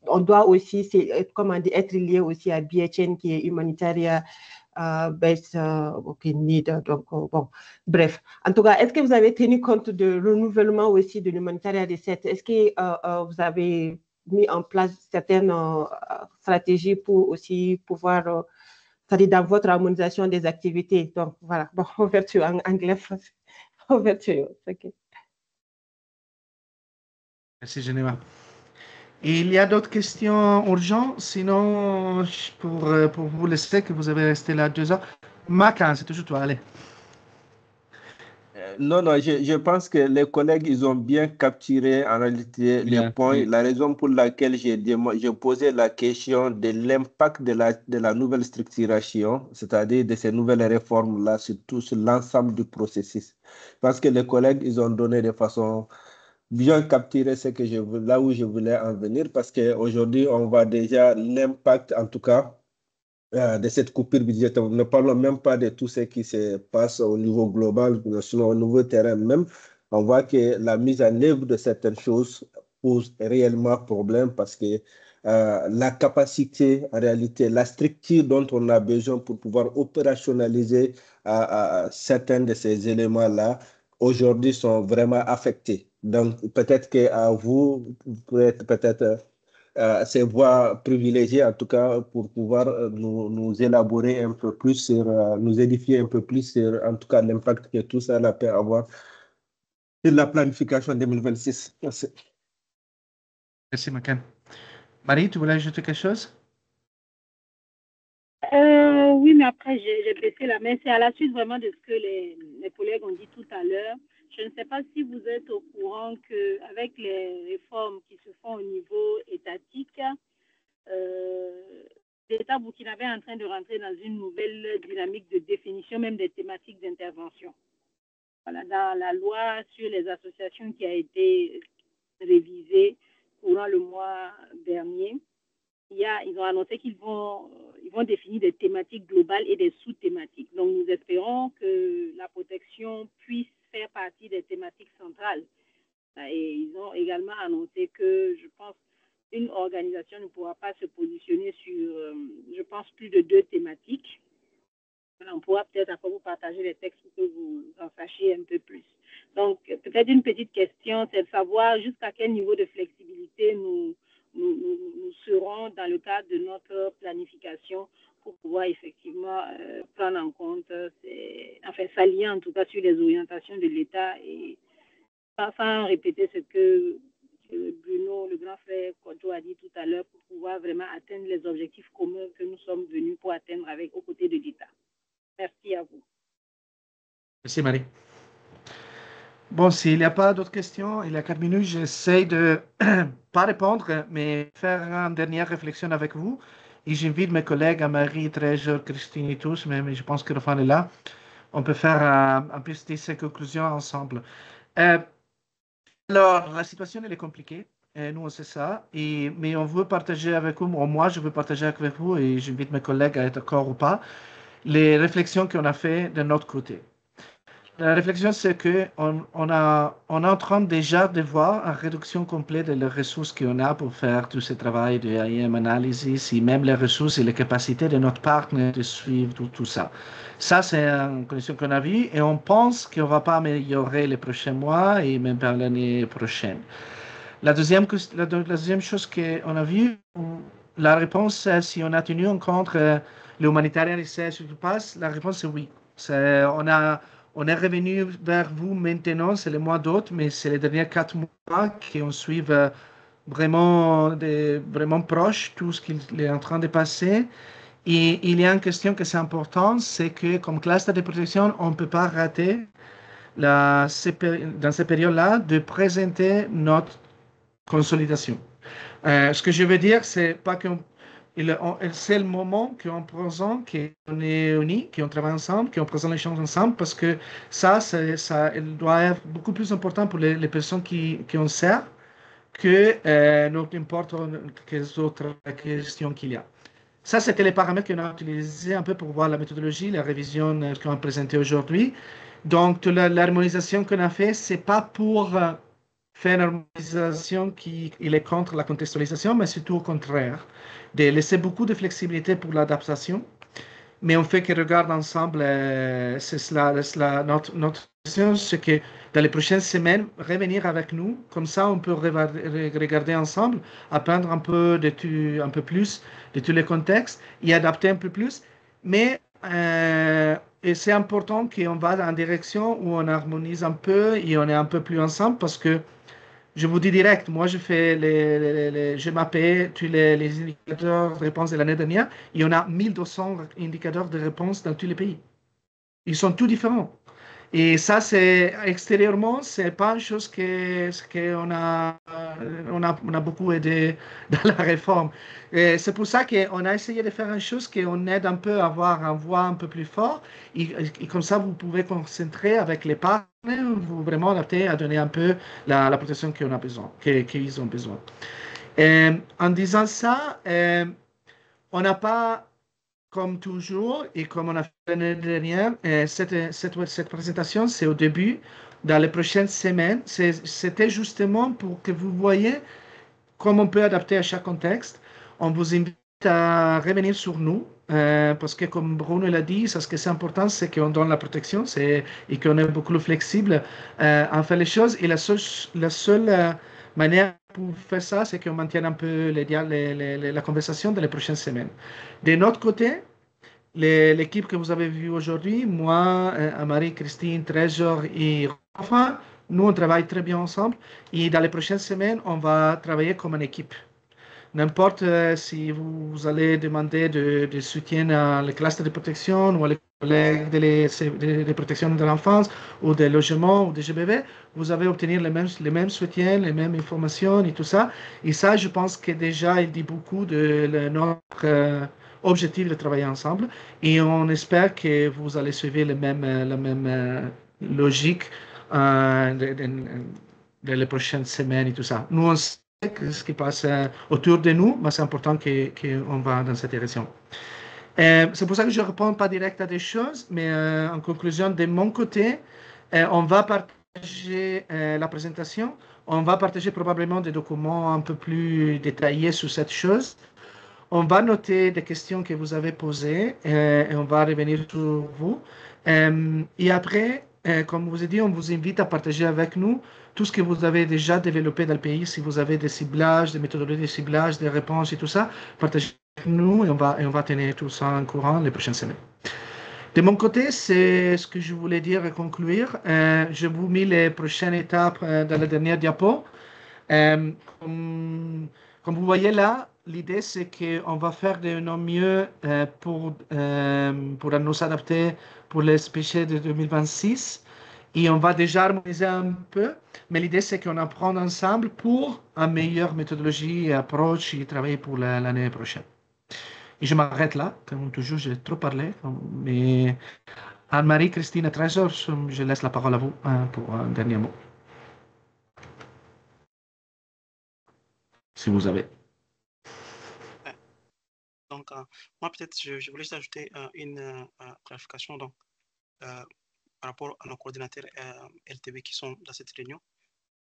on doit aussi, comment dire, être lié aussi à BHN qui est Humanitarian Based Need. Donc, bon, bref. En tout cas, est-ce que vous avez tenu compte du renouvellement aussi de l'Humanitarian Reset? Est-ce que vous avez mis en place certaines stratégies pour aussi pouvoir, c'est-à-dire dans votre harmonisation des activités? Donc, voilà. Bon, over to you en anglais, français. Over to you. OK. Merci, Geneva. Il y a d'autres questions urgentes, sinon pour vous laisser que vous avez resté là 2 heures. Macan, c'est toujours toi, allez. Non, je pense que les collègues, ils ont bien capturé en réalité les points. Oui. La raison pour laquelle j'ai posé la question de l'impact de la nouvelle structuration, c'est-à-dire de ces nouvelles réformes-là, surtout sur l'ensemble du processus. Parce que les collègues, ils ont donné de façon bien capturé ce que là où je voulais en venir, parce qu'aujourd'hui, on voit déjà l'impact, en tout cas, de cette coupure budgétaire. Ne parlons même pas de tout ce qui se passe au niveau global, sinon au niveau terrain même. On voit que la mise en œuvre de certaines choses pose réellement problème parce que la capacité, en réalité, la structure dont on a besoin pour pouvoir opérationnaliser certains de ces éléments-là, aujourd'hui, sont vraiment affectés. Donc, peut-être qu'à vous pourrez être peut-être ces voies privilégiées, en tout cas, pour pouvoir nous élaborer un peu plus sur, nous édifier un peu plus sur, en tout cas, l'impact que tout ça peut avoir de la planification 2026. Merci. Merci, Makan. Marie, tu voulais ajouter quelque chose? Oui, mais après, j'ai baissé la main. C'est à la suite vraiment de ce que les collègues ont dit tout à l'heure. Je ne sais pas si vous êtes au courant qu'avec les réformes qui se font au niveau étatique, l'État burkinabé est en train de rentrer dans une nouvelle dynamique de définition même des thématiques d'intervention. Voilà, dans la loi sur les associations qui a été révisée courant le mois dernier, ils ont annoncé qu'ils vont définir des thématiques globales et des sous-thématiques. Donc, nous espérons que la protection puisse faire partie des thématiques centrales. Et ils ont également annoncé que, je pense, une organisation ne pourra pas se positionner sur, je pense, plus de 2 thématiques. On pourra peut-être après vous partager les textes pour que vous en sachiez un peu plus. Donc, peut-être une petite question, c'est de savoir jusqu'à quel niveau de flexibilité nous serons dans le cadre de notre planification pour pouvoir effectivement prendre en compte, s'allier en tout cas sur les orientations de l'État et sans répéter ce que Bruno, le grand frère Kodjo, a dit tout à l'heure, pour pouvoir vraiment atteindre les objectifs communs que nous sommes venus pour atteindre aux côtés de l'État. Merci à vous. Merci, Marie. Bon, s'il n'y a pas d'autres questions, il y a 4 minutes, j'essaie de pas répondre, mais faire une dernière réflexion avec vous. Et j'invite mes collègues, à Marie, Trésor, Christine et tous, mais je pense que le fan est là. On peut faire un peu ces conclusions ensemble. Alors, la situation, elle est compliquée. Nous, on sait ça. Mais on veut partager avec vous, moi, je veux partager avec vous, et j'invite mes collègues à être d'accord ou pas, les réflexions qu'on a fait de notre côté. La réflexion, c'est qu'on est en train déjà de voir une réduction complète des ressources qu'on a pour faire tout ce travail de IAM analysis et même les ressources et les capacités de notre partenaire de suivre tout ça. Ça, c'est une condition qu'on a vue et on pense qu'on ne va pas améliorer les prochains mois et même pas l'année prochaine. La deuxième chose qu'on a vue, la réponse, si on a tenu en compte l'humanitaire et ce qui passe, la réponse est oui. On est revenu vers vous maintenant, c'est le mois d'août, mais c'est les derniers 4 mois qu'on suit vraiment proche tout ce qu'il est en train de passer. Et il y a une question qui est importante, c'est que comme cluster de protection, on ne peut pas rater dans ces périodes-là de présenter notre consolidation. Ce que je veux dire, c'est pas que c'est le moment qu'on présente, qu'on est unis, qu'on travaille ensemble, qu'on présente les choses ensemble, parce que ça doit être beaucoup plus important pour les personnes qui on sert que n'importe quelles autres questions qu'il y a. Ça, c'était les paramètres qu'on a utilisés un peu pour voir la méthodologie, la révision qu'on a présentée aujourd'hui. Donc, l'harmonisation qu'on a fait, c'est pas pour faire une harmonisation qui est contre la contextualisation, mais surtout au contraire, de laisser beaucoup de flexibilité pour l'adaptation. Mais on fait que regarde ensemble, c'est cela, notre question, c'est que dans les prochaines semaines, revenir avec nous, comme ça on peut regarder ensemble, apprendre un peu plus de tous les contextes et adapter un peu plus. Mais et c'est important qu'on va dans une direction où on harmonise un peu et on est un peu plus ensemble parce que je vous dis direct, moi je fais je mappais tous les indicateurs de réponse de l'année dernière. Il y en a 1200 indicateurs de réponse dans tous les pays. Ils sont tous différents. Et ça, c'est extérieurement, c'est pas une chose qu'on a beaucoup aidé dans la réforme. Et c'est pour ça qu'on a essayé de faire une chose qu'on aide un peu à avoir un voix un peu plus fort. Et comme ça, vous pouvez concentrer avec les partenaires, vous vraiment adapter à donner un peu la protection qu'on a besoin, qu'ils ont besoin. En disant ça, on n'a pas, comme toujours, et comme on a fait l'année dernière, cette présentation, c'est au début. Dans les prochaines semaines, c'était justement pour que vous voyez comment on peut adapter à chaque contexte. On vous invite à revenir sur nous, parce que comme Bruno l'a dit, ce que c'est important, c'est qu'on donne la protection et qu'on est beaucoup plus flexible à faire les choses. Et la seule manière pour faire ça, c'est qu'on maintienne un peu la conversation dans les prochaines semaines. De notre côté, l'équipe que vous avez vue aujourd'hui, moi, Marie, Christine, Trésor et Rafa, Nous, on travaille très bien ensemble et dans les prochaines semaines, on va travailler comme une équipe. N'importe si vous allez demander de soutien à les classes de protection ou à les collègues de protection de l'enfance ou des logements ou des GBV, vous allez obtenir les mêmes soutiens, les mêmes informations et tout ça. Et ça, je pense que déjà, il dit beaucoup de notre objectif de travailler ensemble. Et on espère que vous allez suivre la même logique de les prochaines semaines et tout ça. Nous, on sait ce qui passe autour de nous, mais c'est important qu'on va dans cette direction. C'est pour ça que je ne réponds pas direct à des choses, mais en conclusion, de mon côté, on va partager la présentation. On va partager probablement des documents un peu plus détaillés sur cette chose. On va noter des questions que vous avez posées et on va revenir sur vous. Et après, comme je vous ai dit, on vous invite à partager avec nous tout ce que vous avez déjà développé dans le pays. Si vous avez des ciblages, des méthodologies de ciblage, des réponses et tout ça, partagez avec nous et on va tenir tout ça en courant les prochaines semaines. De mon côté, c'est ce que je voulais dire et conclure. Je vous mis les prochaines étapes dans la dernière diapo. Comme vous voyez là, l'idée c'est qu'on va faire de nos mieux pour nous adapter pour les spéciaux de 2026 et on va déjà harmoniser un peu, mais l'idée c'est qu'on apprend ensemble pour une meilleure méthodologie et approche et travailler pour l'année prochaine. Et je m'arrête là, comme toujours j'ai trop parlé, mais Anne-Marie, Christine et Trésor, je laisse la parole à vous pour un dernier mot. Si vous avez. Donc, moi, peut-être, je voulais juste ajouter une clarification donc, par rapport à nos coordinateurs LTB qui sont dans cette réunion.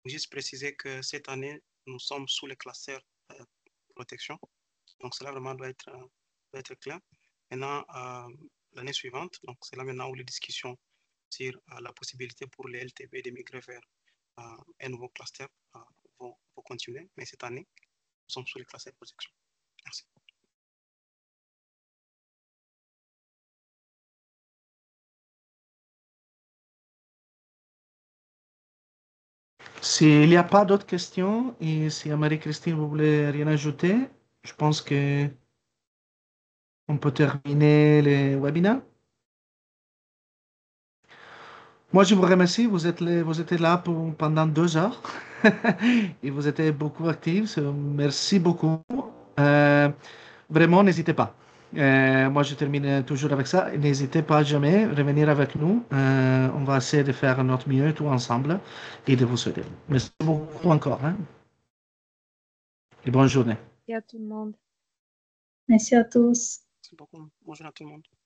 Juste préciser que cette année, nous sommes sous les classeurs protection. Donc, cela vraiment doit être clair. Maintenant, l'année suivante, donc c'est là maintenant où les discussions sur la possibilité pour les LTB d'émigrer vers un nouveau cluster vont continuer. Mais cette année, nous sommes sous les classeurs protection. Merci. S'il n'y a pas d'autres questions et si Marie-Christine vous voulez rien ajouter, je pense que on peut terminer le webinaire. Moi, je vous remercie. Vous étiez là pendant 2 heures et vous étiez beaucoup actifs. Merci beaucoup. Vraiment, n'hésitez pas. Moi, je termine toujours avec ça. N'hésitez pas jamais à revenir avec nous. On va essayer de faire notre mieux tout ensemble et de vous souhaiter. Merci beaucoup encore. Et bonne journée. Merci à tout le monde. Merci à tous. Merci beaucoup. Bonjour à tout le monde.